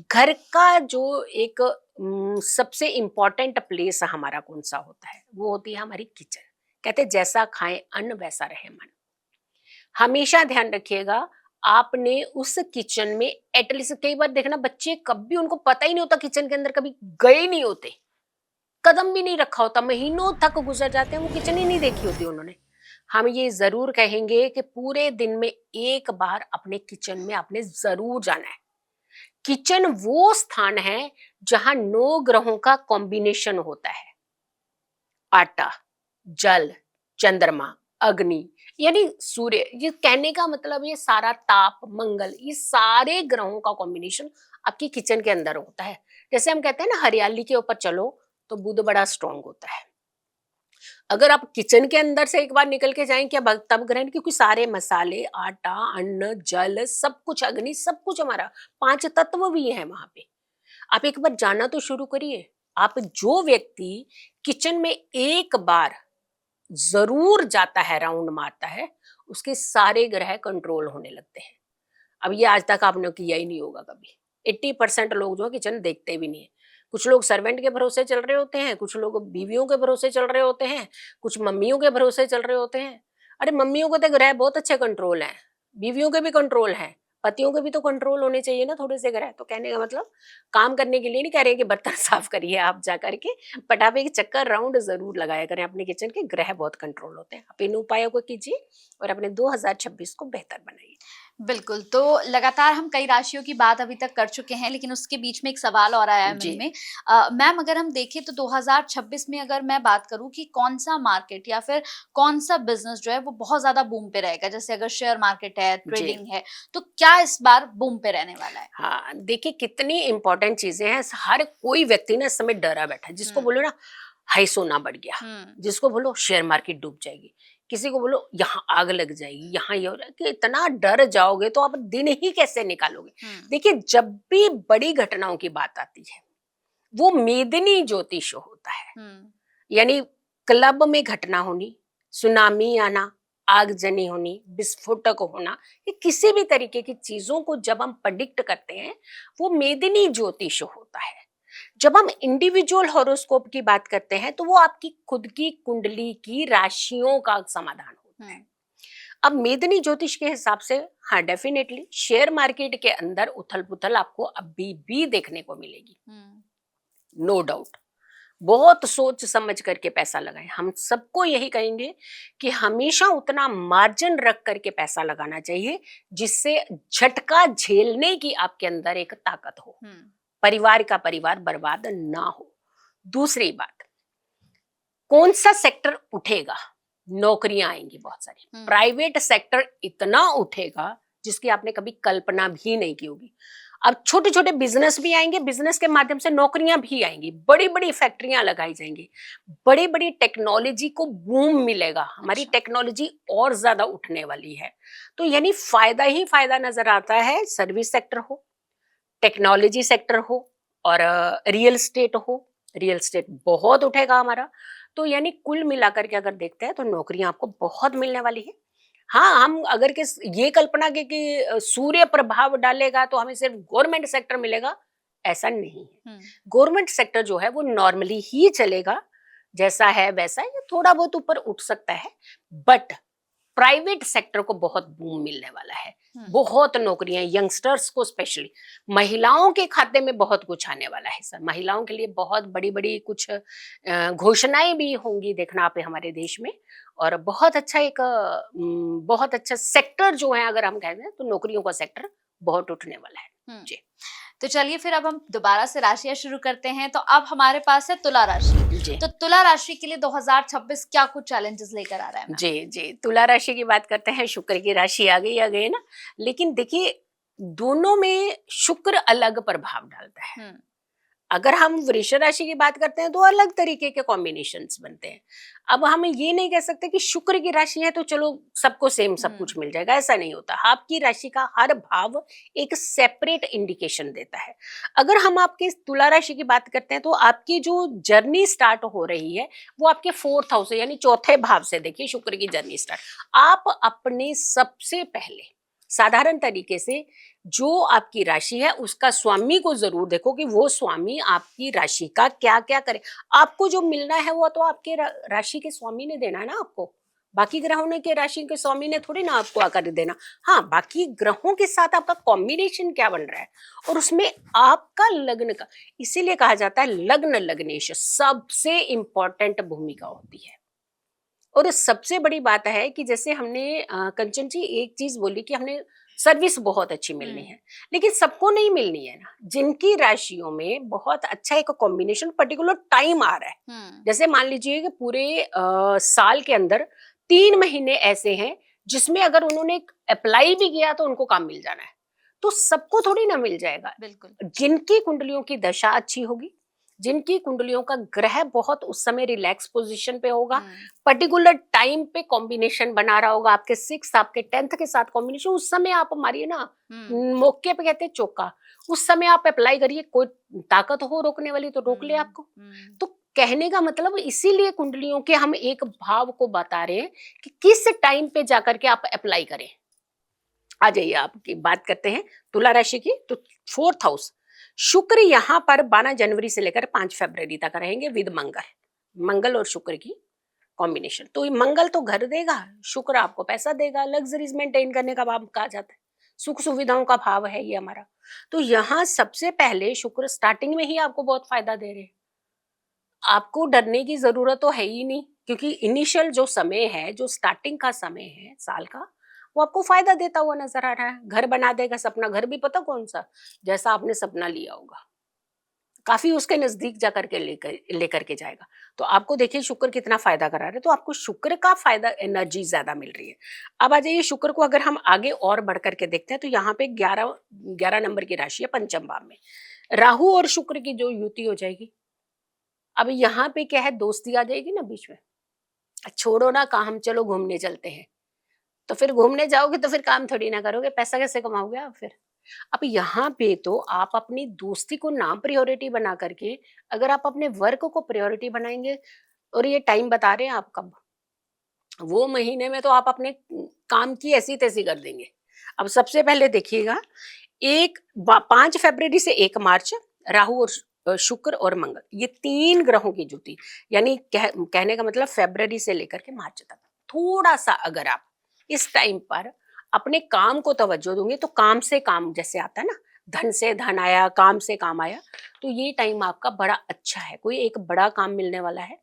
घर का जो एक सबसे इम्पोर्टेंट प्लेस हमारा कौन सा होता है, वो होती है हमारी किचन। कहते हैं जैसा खाएं अन्न वैसा रहे मन। हमेशा ध्यान रखिएगा, आपने उस किचन में एटलीस्ट, कई बार देखना बच्चे कभी उनको पता ही नहीं होता, किचन के अंदर कभी गए नहीं होते, कदम भी नहीं रखा होता, महीनों तक गुजर जाते हैं, वो किचन ही नहीं देखी होती उन्होंने। हम ये जरूर कहेंगे कि पूरे दिन में एक बार अपने किचन में आपने जरूर जाना है। किचन वो स्थान है जहां 9 ग्रहों का कॉम्बिनेशन होता है। आटा, जल, चंद्रमा, अग्नि, यानी सूर्य। ये कहने का मतलब ये सारा ताप, मंगल, ये सारे ग्रहों का कॉम्बिनेशन आपकी किचन के अंदर होता है। जैसे हम कहते हैं ना, हरियाली के ऊपर चलो तो बुध बड़ा स्ट्रांग होता है। अगर आप किचन के अंदर से एक बार निकल के जाएं क्या तब ग्रहण, क्योंकि सारे मसाले, आटा, अन्न, जल, सब कुछ, अग्नि, सब कुछ हमारा 5 तत्व भी है वहां पे। आप एक बार जाना तो शुरू करिए। आप जो व्यक्ति किचन में एक बार जरूर जाता है, राउंड मारता है, उसके सारे ग्रह कंट्रोल होने लगते हैं। अब ये आज तक आपने किया ही नहीं होगा कभी। 80% लोग जो है किचन देखते भी नहीं है। कुछ लोग सर्वेंट के भरोसे चल रहे होते हैं, कुछ लोग बीवियों के भरोसे चल रहे होते हैं, कुछ मम्मियों के भरोसे चल रहे होते हैं। अरे मम्मियों के तो ग्रह बहुत अच्छे कंट्रोल हैं, बीवियों के भी कंट्रोल हैं, पतियों के भी तो कंट्रोल होने चाहिए ना थोड़े से ग्रह। तो कहने का मतलब, काम करने के लिए नहीं कह रहे हैं कि बर्तन साफ करिए आप जा करके, बट आप एक चक्कर राउंड जरूर लगाया करें अपने किचन के। ग्रह बहुत कंट्रोल होते हैं। आप इन उपायों को कीजिए और अपने 2026 को बेहतर बनाइए। बिल्कुल, तो लगातार हम कई राशियों की बात अभी तक कर चुके हैं, लेकिन उसके बीच में एक सवाल और आया है मन जी में। मैम, अगर हम देखें तो 2026 में अगर मैं बात करूँ कि कौन-सा मार्केट या फिर कौन-सा बिज़नेस जो है वो बहुत ज़्यादा बूम पे रहेगा? जैसे अगर शेयर मार्केट है, जी ट्रेडिंग है, तो क्या इस बार बूम पे रहने वाला है? हाँ, देखिए कितनी इंपॉर्टेंट चीजें हैं। हर कोई व्यक्ति ना इस समय डरा बैठा है। जिसको हुँ, बोलो ना हाई सोना बढ़ गया, हुँ, जिसको बोलो शेयर मार्केट डूब जाएगी, किसी को बोलो यहाँ आग लग जाएगी, यहाँ ये हो रहा है, कि इतना डर जाओगे तो आप दिन ही कैसे निकालोगे। हुँ, देखिए जब भी बड़ी घटनाओं की बात आती है, वो मेदिनी ज्योतिष होता है। हुँ, यानी क्लब में घटना होनी, सुनामी आना, आगजनी होनी, विस्फोटक होना, ये किसी भी तरीके की चीजों को जब हम प्रेडिक्ट करते हैं, वो मेदिनी ज्योतिष होता है। जब हम इंडिविजुअल हॉरोस्कोप की बात करते हैं तो वो आपकी खुद की कुंडली की राशियों का समाधान होता है। हुँ, अब मेदिनी ज्योतिष के हिसाब से हाँ, डेफिनेटली शेयर मार्केट के अंदर उथल पुथल आपको अभी भी देखने को मिलेगी, हुँ, नो डाउट। बहुत सोच समझ करके पैसा लगाएं। हम सबको यही कहेंगे कि हमेशा उतना मार्जिन रख करके पैसा लगाना चाहिए जिससे झटका झेलने की आपके अंदर एक ताकत हो, हुँ, परिवार का परिवार बर्बाद ना हो। दूसरी बात, कौन सा सेक्टर उठेगा? नौकरियां आएंगी बहुत सारी। हुँ, प्राइवेट सेक्टर इतना उठेगा जिसकी आपने कभी कल्पना भी नहीं की होगी। अब छोटे छोटे बिजनेस भी आएंगे, बिजनेस के माध्यम से नौकरियां भी आएंगी, बड़ी बड़ी फैक्ट्रियां लगाई जाएंगी, बड़ी बड़ी टेक्नोलॉजी को बूम मिलेगा, हमारी अच्छा, टेक्नोलॉजी और ज्यादा उठने वाली है। तो यानी फायदा ही फायदा नजर आता है। सर्विस सेक्टर हो, टेक्नोलॉजी सेक्टर हो, और रियल स्टेट हो। रियल स्टेट बहुत उठेगा हमारा। तो यानी कुल मिलाकर के अगर देखते हैं तो नौकरियां आपको बहुत मिलने वाली है। हाँ, हम अगर के ये कल्पना की कि सूर्य प्रभाव डालेगा तो हमें सिर्फ गवर्नमेंट सेक्टर मिलेगा, ऐसा नहीं है। हुँ, गवर्नमेंट सेक्टर जो है वो नॉर्मली ही चलेगा, जैसा है वैसा, ये थोड़ा बहुत ऊपर उठ सकता है, बट प्राइवेट सेक्टर को बहुत बूम मिलने वाला है। हुँ, बहुत नौकरियां, यंगस्टर्स को स्पेशली, महिलाओं के खाते में बहुत कुछ आने वाला है सर। महिलाओं के लिए बहुत बड़ी बड़ी कुछ घोषणाएं भी होंगी, देखना आप हमारे देश में। और बहुत अच्छा एक बहुत अच्छा सेक्टर जो है, अगर हम कहते हैं तो नौकरियों का सेक्टर बहुत उठने वाला है। हुँ। जी तो चलिए फिर अब हम दोबारा से राशियाँ शुरू करते हैं। तो अब हमारे पास है तुला राशि। जी तो तुला राशि के लिए 2026 क्या कुछ चैलेंजेस लेकर आ रहा है मैम? जी जी, तुला राशि की बात करते हैं। शुक्र की राशि आ गई ना। लेकिन देखिए, दोनों में शुक्र अलग प्रभाव डालता है। हुँ, अगर हम वृष राशि की बात करते हैं तो अलग तरीके के कॉम्बिनेशंस बनते हैं। अब हम ये नहीं कह सकते कि शुक्र की राशि है तो चलो सबको सेम सब कुछ मिल जाएगा, ऐसा नहीं होता। आपकी राशि का हर भाव एक सेपरेट इंडिकेशन देता है। अगर हम आपके तुला राशि की बात करते हैं तो आपकी जो जर्नी स्टार्ट हो रही है वो आपके 4th हाउस से यानी चौथे भाव से, देखिए शुक्र की जर्नी स्टार्ट। आप अपने सबसे पहले साधारण तरीके से जो आपकी राशि है उसका स्वामी को जरूर देखो कि वो स्वामी आपकी राशि का क्या क्या करे। आपको जो मिलना है वो तो आपके राशि के स्वामी ने देना है ना आपको, बाकी ग्रहों ने के राशि के स्वामी ने थोड़ी ना आपको आकर देना। हाँ, बाकी ग्रहों के साथ आपका कॉम्बिनेशन क्या बन रहा है और उसमें आपका लग्न का, इसीलिए कहा जाता है लग्न लग्नेश सबसे इंपॉर्टेंट भूमिका होती है। और सबसे बड़ी बात है कि जैसे हमने कंचन जी एक चीज बोली कि हमने सर्विस बहुत अच्छी मिलनी है, लेकिन सबको नहीं मिलनी है ना। जिनकी राशियों में बहुत अच्छा एक कॉम्बिनेशन पर्टिकुलर टाइम आ रहा है, जैसे मान लीजिए कि पूरे साल के अंदर 3 महीने ऐसे हैं जिसमें अगर उन्होंने अप्लाई भी किया तो उनको काम मिल जाना है, तो सबको थोड़ी ना मिल जाएगा। बिल्कुल। जिनकी कुंडलियों की दशा अच्छी होगी, जिनकी कुंडलियों का ग्रह बहुत उस समय रिलैक्स पोजीशन पे होगा, पर्टिकुलर टाइम पे कॉम्बिनेशन बना रहा होगा, आपके 6 आपके 10th के साथ कॉम्बिनेशन, उस समय आप मारिए ना, मौके पे कहते हैं चौका, उस समय आप अप्लाई करिए, कोई ताकत हो रोकने वाली तो रोक ले आपको। तो कहने का मतलब इसीलिए कुंडलियों के हम एक भाव को बता रहे हैं कि किस टाइम पे जाकर के आप अप्लाई करें। आ जाइए, आपकी बात करते हैं तुला राशि की। तो 4th हाउस शुक्र यहाँ पर 12 जनवरी से लेकर 5 फरवरी तक रहेंगे विद मंगल, मंगल और शुक्र की कॉम्बिनेशन। तो ये मंगल तो घर देगा, शुक्र आपको पैसा देगा, लग्जरीज मेंटेन करने का भाव कहा जाता है, सुख सुविधाओं का भाव है ये हमारा। तो यहाँ सबसे पहले शुक्र स्टार्टिंग में ही आपको बहुत फायदा दे रहे हैं। आपको डरने की जरूरत तो है ही नहीं, क्योंकि इनिशियल जो समय है, जो स्टार्टिंग का समय है साल का, वो आपको फायदा देता हुआ नजर आ रहा है। घर बना देगा, सपना घर भी पता कौन सा, जैसा आपने सपना लिया होगा, काफी उसके नजदीक जाकर के लेकर के जाएगा। तो आपको देखिए शुक्र कितना फायदा करा रहे हैं, तो आपको शुक्र का फायदा एनर्जी ज्यादा मिल रही है। अब आ जाइए शुक्र को अगर हम आगे और बढ़ करके देखते हैं तो यहाँ पे 11 नंबर की राशि है पंचम भाव में, राहु और शुक्र की जो युति हो जाएगी। अब यहाँ पे क्या है, दोस्ती आ जाएगी ना बीच में, छोड़ो ना काम, चलो घूमने चलते हैं। तो फिर घूमने जाओगे तो फिर काम थोड़ी ना करोगे, पैसा कैसे कमाओगे आप फिर। अब यहाँ पे तो आप अपनी दोस्ती को ना प्रायोरिटी बना करके अगर आप अपने वर्क को प्रायोरिटी बनाएंगे, और ये टाइम बता रहे हैं आप कब, वो महीने में तो आप अपने काम की ऐसी तैसी कर देंगे। अब सबसे पहले देखिएगा, 5 फरवरी से 1 मार्च राहु और शुक्र और मंगल, ये 3 ग्रहों की जुटी, यानी कहने का मतलब फरवरी से लेकर के मार्च तक थोड़ा सा अगर आप इस टाइम पर अपने काम को तवज्जो दोगे तो काम से काम जैसे आता है ना, धन से धन आया, काम से काम आया, तो ये टाइम आपका बड़ा अच्छा है। कोई एक बड़ा काम मिलने वाला है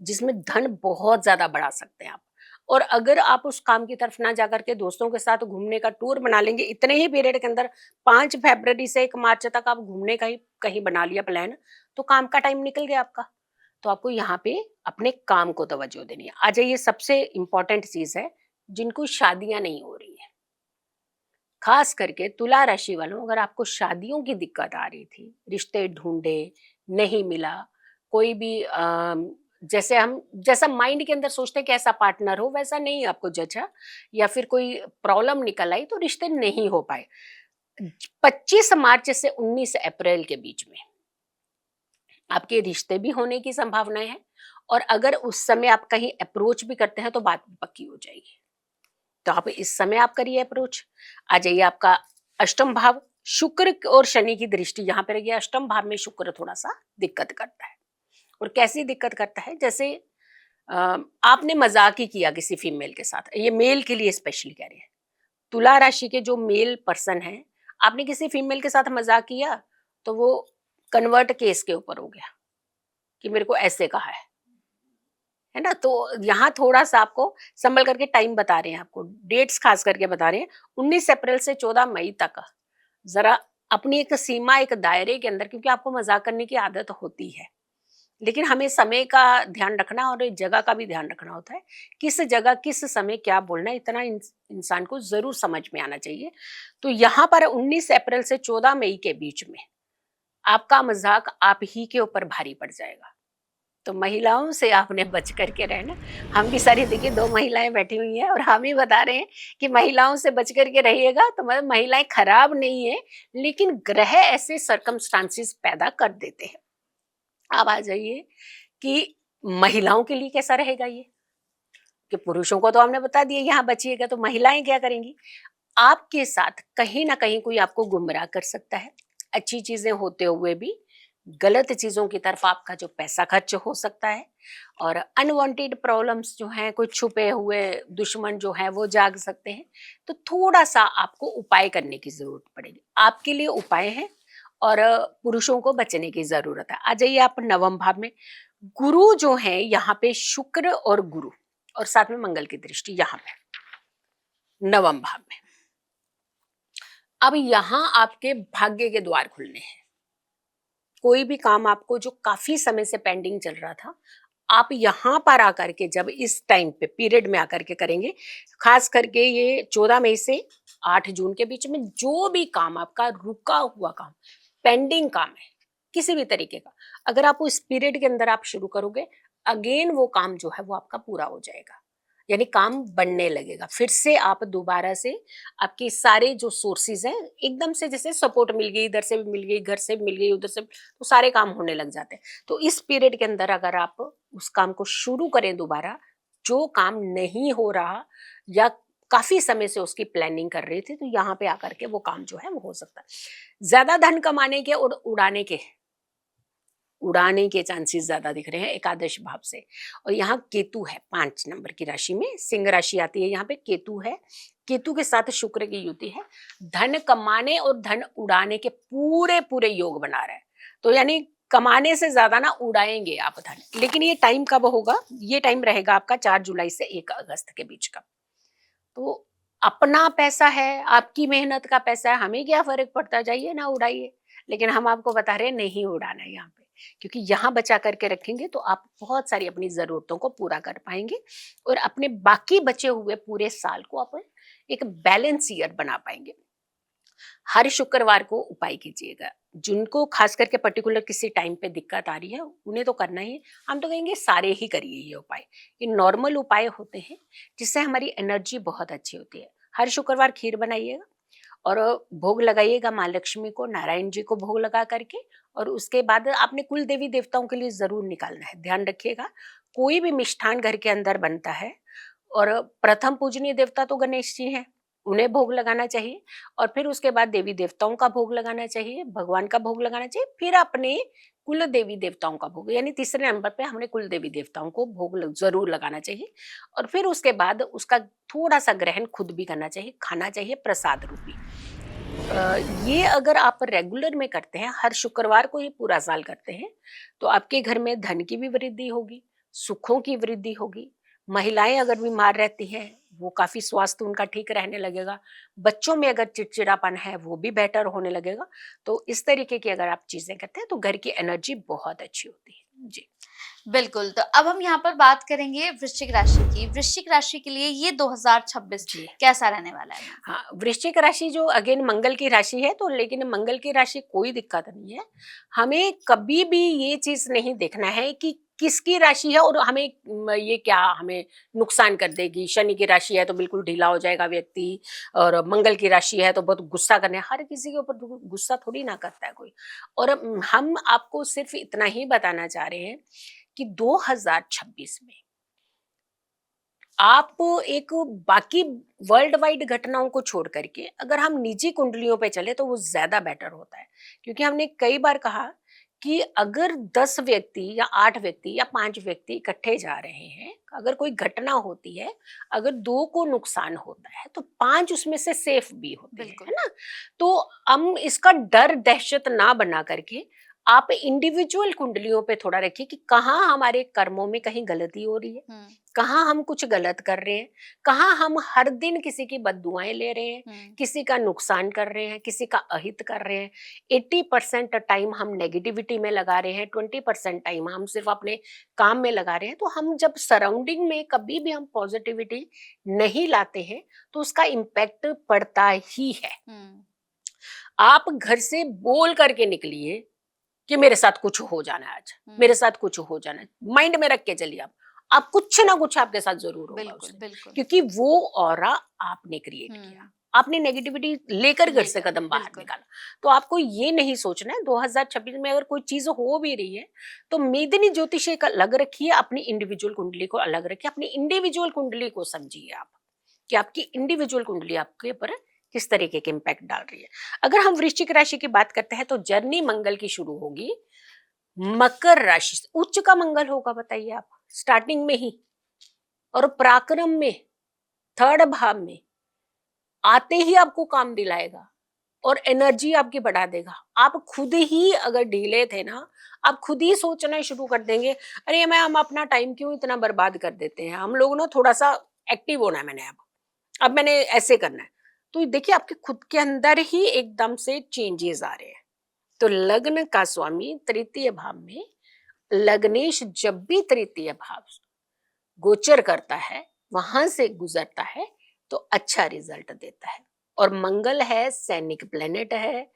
जिसमें धन बहुत ज्यादा बढ़ा सकते हैं आप। और अगर आप उस काम की तरफ ना जाकर के दोस्तों के साथ घूमने का टूर बना लेंगे इतने ही पीरियड के अंदर, 5 फरवरी से 1 मार्च तक आप घूमने का ही कहीं बना लिया प्लान, तो काम का टाइम निकल गया आपका। तो आपको यहाँ पे अपने काम को तवज्जो देनी है। आ जाइए, सबसे इंपॉर्टेंट चीज है, जिनको शादियां नहीं हो रही है, खास करके तुला राशि वालों, अगर आपको शादियों की दिक्कत आ रही थी, रिश्ते ढूंढे नहीं मिला, कोई भी जैसा माइंड के अंदर सोचते हैं कि ऐसा पार्टनर हो वैसा नहीं आपको जचा, या फिर कोई प्रॉब्लम निकल आई तो रिश्ते नहीं हो पाए, 25 मार्च से 19 अप्रैल के बीच में आपके रिश्ते भी होने की संभावनाएं हैं। और अगर उस समय आप कहीं अप्रोच भी करते हैं तो बात पक्की हो जाएगी। तो आप इस समय आप करिए अप्रोच। आ जाइए, आपका अष्टम भाव, शुक्र और शनि की दृष्टि यहाँ पे रही है। अष्टम भाव में शुक्र थोड़ा सा दिक्कत करता है। और कैसी दिक्कत करता है, जैसे आपने मजाक ही किया किसी फीमेल के साथ, ये मेल के लिए स्पेशली कह रहे हैं, तुला राशि के जो मेल पर्सन है, आपने किसी फीमेल के साथ मजाक किया तो वो कन्वर्ट केस के ऊपर हो गया कि मेरे को ऐसे कहा है ना। तो यहाँ थोड़ा सा आपको संभल करके टाइम बता रहे हैं, आपको डेट्स खास करके बता रहे हैं, 19 अप्रैल से 14 मई तक जरा अपनी एक सीमा, एक दायरे के अंदर, क्योंकि आपको मजाक करने की आदत होती है, लेकिन हमें समय का ध्यान रखना और जगह का भी ध्यान रखना होता है, किस जगह किस समय क्या बोलना है, इतना इंसान को जरूर समझ में आना चाहिए। तो यहाँ पर 19 अप्रैल से 14 मई के बीच में आपका मजाक आप ही के ऊपर भारी पड़ जाएगा। तो महिलाओं से आपने बच करके रहना। हम भी सारी देखिए 2 महिलाएं बैठी हुई हैं और हम ही बता रहे हैं कि महिलाओं से बच करके रहिएगा। तो मतलब महिलाएं खराब नहीं है, लेकिन ग्रह ऐसे सर्कमस्टांसेस पैदा कर देते हैं। अब आ जाइए कि महिलाओं के लिए कैसा रहेगा ये, कि पुरुषों को तो हमने बता दिया यहाँ बचिएगा, तो महिलाएं क्या करेंगी? आपके साथ कहीं ना कहीं कोई आपको गुमराह कर सकता है, अच्छी चीजें होते हुए भी गलत चीजों की तरफ आपका जो पैसा खर्च हो सकता है। और अनवांटेड प्रॉब्लम्स जो हैं, कोई छुपे हुए दुश्मन जो हैं वो जाग सकते हैं। तो थोड़ा सा आपको उपाय करने की जरूरत पड़ेगी। आपके लिए उपाय है और पुरुषों को बचने की जरूरत है। आ जाइए आप नवम भाव में। गुरु जो है यहाँ पे, शुक्र और गुरु और साथ में मंगल की दृष्टि यहाँ पे नवम भाव में। अब यहाँ आपके भाग्य के द्वार खुलने हैं। कोई भी काम आपको जो काफी समय से पेंडिंग चल रहा था, आप यहाँ पर आकर के जब इस टाइम पे पीरियड में आकर के करेंगे, खास करके ये 14 मई से 8 जून के बीच में जो भी काम आपका रुका हुआ काम, पेंडिंग काम है किसी भी तरीके का, अगर आप उस पीरियड के अंदर आप शुरू करोगे, अगेन वो काम जो है वो आपका पूरा हो जाएगा। यानी काम बनने लगेगा, फिर से आप दोबारा से आपके सारे जो सोर्सेज हैं एकदम से, जैसे सपोर्ट मिल गई, इधर से भी मिल गई, घर से भी मिल गई, उधर से, तो सारे काम होने लग जाते हैं। तो इस पीरियड के अंदर अगर आप उस काम को शुरू करें दोबारा, जो काम नहीं हो रहा या काफी समय से उसकी प्लानिंग कर रहे थे, तो यहाँ पे आकर के वो काम जो है वो हो सकता है। ज्यादा धन कमाने के और उड़ाने के चांसेस ज्यादा दिख रहे हैं एकादश भाव से। और यहाँ केतु है 5 नंबर की राशि में, सिंह राशि आती है, यहाँ पे केतु है। केतु के साथ शुक्र की युति है। धन कमाने और धन उड़ाने के पूरे पूरे योग बना रहा है। तो यानी कमाने से ज्यादा ना उड़ाएंगे आप धन। लेकिन ये टाइम कब होगा? ये टाइम रहेगा आपका 4 जुलाई से 1 अगस्त के बीच का। तो अपना पैसा है, आपकी मेहनत का पैसा है, हमें क्या फर्क पड़ता, जाइए ना उड़ाइए। लेकिन हम आपको बता रहे हैं नहीं उड़ाना है यहाँ पे, क्योंकि यहाँ बचा करके रखेंगे तो आप बहुत सारी अपनी जरूरतों को पूरा कर पाएंगे और अपने बाकी बचे हुए पूरे साल को आप एक बैलेंस ईयर बना पाएंगे। हर शुक्रवार को उपाय कीजिएगा। जिनको खास करके पर्टिकुलर किसी टाइम पे दिक्कत आ रही है उन्हें तो करना ही है। हम तो कहेंगे सारे ही करिए ये उपाय। ये नॉर्मल उपाय होते हैं जिससे हमारी एनर्जी बहुत अच्छी होती है। हर शुक्रवार खीर बनाइएगा और भोग लगाइएगा माँ लक्ष्मी को, नारायण जी को भोग लगा करके। और उसके बाद आपने कुल देवी देवताओं के लिए जरूर निकालना है। ध्यान रखिएगा, कोई भी मिष्ठान घर के अंदर बनता है और प्रथम पूजनीय देवता तो गणेश जी हैं, उन्हें भोग लगाना चाहिए। और फिर उसके बाद देवी देवताओं का भोग लगाना चाहिए, भगवान का भोग लगाना चाहिए, फिर अपने कुल देवी देवताओं का भोग, यानी तीसरे नंबर पे हमने कुल देवी देवताओं को भोग जरूर लगाना चाहिए। और फिर उसके बाद उसका थोड़ा सा ग्रहण खुद भी करना चाहिए, खाना चाहिए प्रसाद रूपी। ये अगर आप रेगुलर में करते हैं, हर शुक्रवार को ही पूरा साल करते हैं, तो आपके घर में धन की भी वृद्धि होगी, सुखों की वृद्धि होगी। महिलाएं अगर बीमार रहती हैं, वो काफी स्वास्थ्य उनका ठीक रहने लगेगा। बच्चों में अगर चिड़चिड़ापन है वो भी बेटर होने लगेगा। तो इस तरीके की अगर आप चीजें करते हैं तो घर की एनर्जी बहुत अच्छी होती है जी। बिल्कुल। तो अब हम यहाँ पर बात करेंगे वृश्चिक राशि की। वृश्चिक राशि के लिए ये 2026 जी कैसा रहने वाला है? हाँ, वृश्चिक राशि जो अगेन मंगल की राशि है, तो लेकिन मंगल की राशि कोई दिक्कत नहीं है। हमें कभी भी ये चीज नहीं देखना है कि किसकी राशि है और हमें ये क्या हमें नुकसान कर देगी। शनि की राशि है तो बिल्कुल ढीला हो जाएगा व्यक्ति, और मंगल की राशि है तो बहुत गुस्सा करने, हर किसी के ऊपर गुस्सा थोड़ी ना करता है कोई। और हम आपको सिर्फ इतना ही बताना चाह रहे हैं कि 2026 में आप एक बाकी वर्ल्ड वाइड घटनाओं को छोड़ करके अगर हम निजी कुंडलियों पे चले तो वो ज्यादा बेटर होता है। क्योंकि हमने कई बार कहा कि अगर 10 व्यक्ति या 8 व्यक्ति या 5 व्यक्ति इकट्ठे जा रहे हैं, अगर कोई घटना होती है, अगर 2 को नुकसान होता है तो 5 उसमें से सेफ भी होते हैं, है ना। तो हम इसका डर दहशत ना बना करके आप इंडिविजुअल कुंडलियों पे थोड़ा रखिए कि कहाँ हमारे कर्मों में कहीं गलती हो रही है, कहाँ हम कुछ गलत कर रहे हैं, कहाँ हम हर दिन किसी की बददुआएं ले रहे हैं, किसी का नुकसान कर रहे हैं, किसी का अहित कर रहे हैं। 80% टाइम हम नेगेटिविटी में लगा रहे हैं, 20% टाइम हम सिर्फ अपने काम में लगा रहे हैं। तो हम जब सराउंडिंग में कभी भी हम पॉजिटिविटी नहीं लाते हैं तो उसका इम्पैक्ट पड़ता ही है। आप घर से बोल करके निकलिए, कि मेरे साथ कुछ हो जाना है आज, मेरे साथ कुछ हो जाना है, माइंड में रख के चलिए आप कुछ ना कुछ आपके साथ जरूर होगा बिल्कुल उससे, बिल्कुल। क्योंकि वो ऑरा आपने क्रिएट किया, आपने नेगेटिविटी लेकर घर से लेकर कदम बाहर बिल्कुल। निकाला। तो आपको ये नहीं सोचना है 2026 में अगर कोई चीज हो भी रही है तो मेदिनी ज्योतिष एक अलग रखिए, अपनी इंडिविजुअल कुंडली को अलग रखिए, अपनी इंडिविजुअल कुंडली को समझिए आप कि आपकी इंडिविजुअल कुंडली आपके ऊपर किस तरीके के इम्पैक्ट डाल रही है। अगर हम वृश्चिक राशि की बात करते हैं तो जर्नी मंगल की शुरू होगी मकर राशि से। उच्च का मंगल होगा, बताइए आप, स्टार्टिंग में ही, और पराक्रम में, थर्ड भाव में आते ही आपको काम दिलाएगा और एनर्जी आपकी बढ़ा देगा। आप खुद ही अगर ढीले थे ना, आप खुद ही सोचना शुरू कर देंगे, अरे मैं हम अपना टाइम क्यों इतना बर्बाद कर देते हैं, हम लोग ना थोड़ा सा एक्टिव होना है, मैंने अब मैंने ऐसे करना है। तो देखिए आपके खुद के अंदर ही एकदम से चेंजेस आ रहे हैं। तो लग्न का स्वामी तृतीय भाव में, लग्नेश जब भी तृतीय भाव गोचर करता है, वहां से गुजरता है, तो अच्छा रिजल्ट देता है। और मंगल है, सैनिक प्लेनेट है,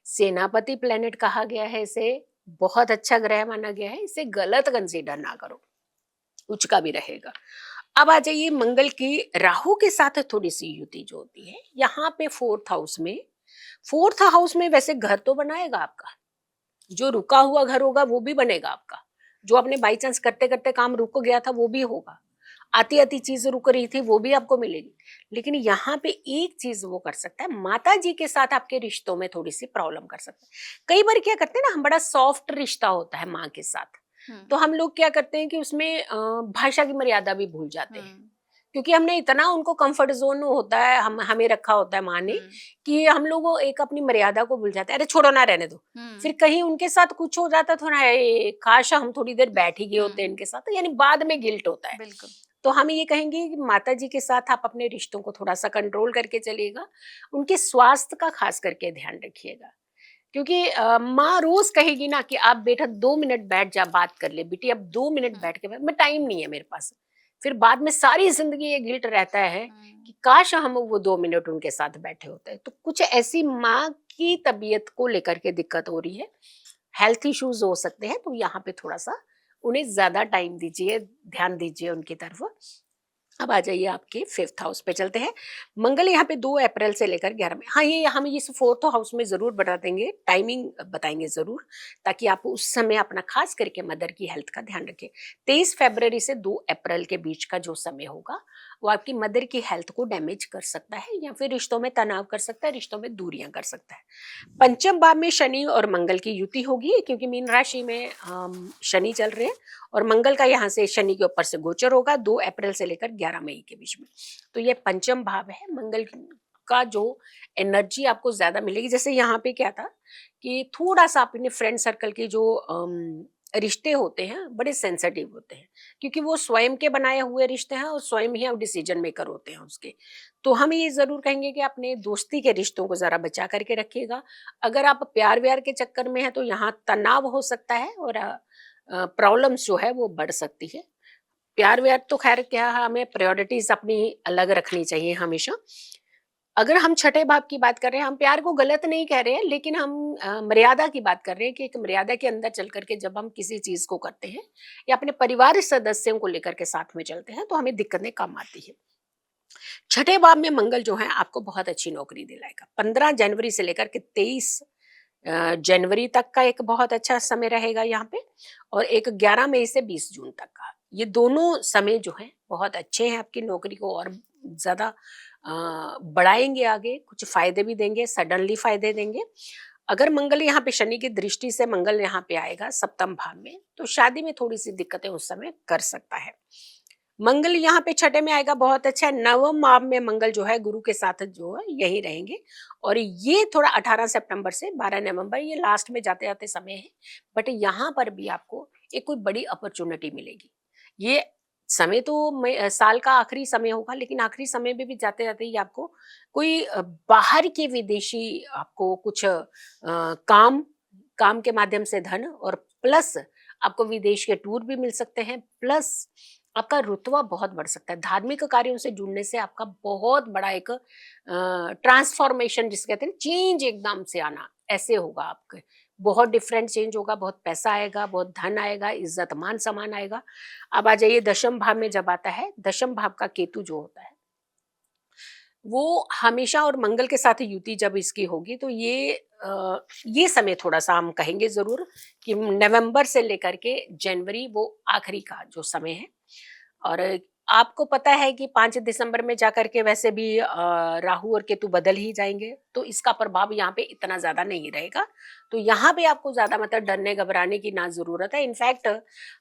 सेनापति प्लेनेट कहा गया है इसे, बहुत अच्छा ग्रह माना गया है, इसे गलत कंसीडर ना करो, उच्च का भी रहेगा। अब आ जाइए मंगल की राहु के साथ थोड़ी सी युति जो होती है यहाँ पे फोर्थ हाउस में। फोर्थ हाउस में वैसे घर तो बनाएगा आपका, जो रुका हुआ घर होगा वो भी बनेगा आपका, जो आपने बाई चांस करते करते काम रुक गया था वो भी होगा, आती आती चीज रुक रही थी वो भी आपको मिलेगी। लेकिन यहाँ पे एक चीज वो कर सकता है, माता जी के साथ आपके रिश्तों में थोड़ी सी प्रॉब्लम कर सकता है। कई बार क्या करते हैं ना, हम बड़ा सॉफ्ट रिश्ता होता है माँ के साथ, तो हम लोग क्या करते हैं कि उसमें भाषा की मर्यादा भी भूल जाते हैं, क्योंकि हमने इतना उनको कंफर्ट जोन होता है, हम हमें रखा होता है माँ ने, कि हम लोग वो एक अपनी मर्यादा को भूल जाते हैं, अरे छोड़ो ना, रहने दो। फिर कहीं उनके साथ कुछ हो जाता तो ना, काश हम थोड़ी देर बैठ ही गए होते इनके साथ, तो यानी बाद में गिल्ट होता है। बिल्कुल। तो हम ये कहेंगे कि माता जी के साथ आप अपने रिश्तों को थोड़ा सा कंट्रोल करके चलिएगा, उनके स्वास्थ्य का खास करके ध्यान रखिएगा, क्योंकि माँ रोज कहेगी ना कि आप बेटा 2 मिनट बैठ जा, बात कर ले बेटी, अब 2 मिनट बैठ के मैं टाइम नहीं है मेरे पास। फिर बाद में सारी जिंदगी ये गिल्ट रहता है कि काश हम वो 2 मिनट उनके साथ बैठे होते। तो कुछ ऐसी माँ की तबीयत को लेकर के दिक्कत हो रही है, हेल्थ इश्यूज हो सकते हैं, तो यहाँ पे थोड़ा सा उन्हें ज्यादा टाइम दीजिए, ध्यान दीजिए उनकी तरफ। अब आ जाइए आपके फिफ्थ हाउस पे चलते हैं। मंगल यहाँ पे 2 अप्रैल से लेकर 11 में, हाँ ये हम इस फोर्थ हाउस में जरूर बता देंगे, टाइमिंग बताएंगे जरूर, ताकि आप उस समय अपना खास करके मदर की हेल्थ का ध्यान रखें। 23 फरवरी से 2 अप्रैल के बीच का जो समय होगा वो आपकी मदर की हेल्थ को डैमेज कर सकता है, या फिर रिश्तों में तनाव कर सकता है, रिश्तों में दूरियां कर सकता है। पंचम भाव में शनि और मंगल की युति होगी, क्योंकि मीन राशि में शनि चल रहे हैं, और मंगल का यहाँ से शनि के ऊपर से गोचर होगा 2 अप्रैल से लेकर 11 मई के बीच में। तो ये पंचम भाव है, मंगल का जो एनर्जी आपको ज्यादा मिलेगी। जैसे यहाँ पे क्या था कि थोड़ा सा अपने फ्रेंड सर्कल के जो रिश्ते होते हैं बड़े सेंसिटिव होते हैं, क्योंकि वो स्वयं के बनाए हुए रिश्ते हैं और स्वयं ही अब डिसीजन मेकर होते हैं उसके। तो हम ये जरूर कहेंगे कि अपने दोस्ती के रिश्तों को जरा बचा करके रखिएगा। अगर आप प्यार व्यार के चक्कर में है तो यहाँ तनाव हो सकता है और प्रॉब्लम्स जो है वो बढ़ सकती है। प्यार व्यार तो खैर क्या, हमें प्रायोरिटीज अपनी अलग रखनी चाहिए हमेशा। अगर हम छठे भाव की बात कर रहे हैं, हम प्यार को गलत नहीं कह रहे हैं, लेकिन हम मर्यादा की बात कर रहे हैं कि एक मर्यादा के अंदर चल करके जब हम किसी चीज को करते हैं या अपने परिवार सदस्यों को लेकर के साथ में चलते हैं तो हमें दिक्कतें कम आती है। छठे भाव में मंगल जो है आपको बहुत अच्छी नौकरी दिलाएगा। 15 जनवरी से लेकर के 23 जनवरी तक का एक बहुत अच्छा समय रहेगा यहाँ पे, और एक 11 मई से 20 जून तक का, ये दोनों समय जो है बहुत अच्छे हैं, आपकी नौकरी को और ज्यादा बढ़ाएंगे, आगे कुछ फायदे भी देंगे, सडनली फायदे देंगे। अगर मंगल यहाँ पे शनि की दृष्टि से मंगल यहाँ पे आएगा सप्तम भाव में, तो शादी में थोड़ी सी दिक्कतें उस समय कर सकता है। मंगल यहाँ पे छठे में आएगा, बहुत अच्छा है। नवम भाव में मंगल जो है गुरु के साथ जो है यही रहेंगे, और ये थोड़ा 18 सितंबर से 12 नवंबर, ये लास्ट में जाते जाते समय है, बट यहाँ पर भी आपको एक कोई बड़ी अपॉर्चुनिटी मिलेगी। ये समय तो साल का आखिरी समय होगा, लेकिन आखिरी समय में भी जाते जाते ही आपको कोई बाहर के विदेशी आपको कुछ काम काम के माध्यम से धन, और प्लस आपको विदेश के टूर भी मिल सकते हैं, प्लस आपका रुतबा बहुत बढ़ सकता है। धार्मिक कार्यों से जुड़ने से आपका बहुत बड़ा एक ट्रांसफॉर्मेशन जिसे कहते हैं चेंज एकदम से आना, ऐसे होगा आपके। बहुत डिफरेंट चेंज होगा, बहुत पैसा आएगा, बहुत धन आएगा, इज्जत मान सम्मान आएगा। अब आ जाइए दशम भाव में जब आता है, दशम भाव का केतु जो होता है वो हमेशा, और मंगल के साथ युति जब इसकी होगी तो ये समय थोड़ा सा हम कहेंगे जरूर कि नवंबर से लेकर के जनवरी वो आखिरी का जो समय है। और आपको पता है कि 5 दिसंबर में जाकर के वैसे भी राहु और केतु बदल ही जाएंगे, तो इसका प्रभाव यहाँ पे इतना ज्यादा नहीं रहेगा। तो यहाँ पे आपको ज्यादा मतलब डरने घबराने की ना जरूरत है। इनफैक्ट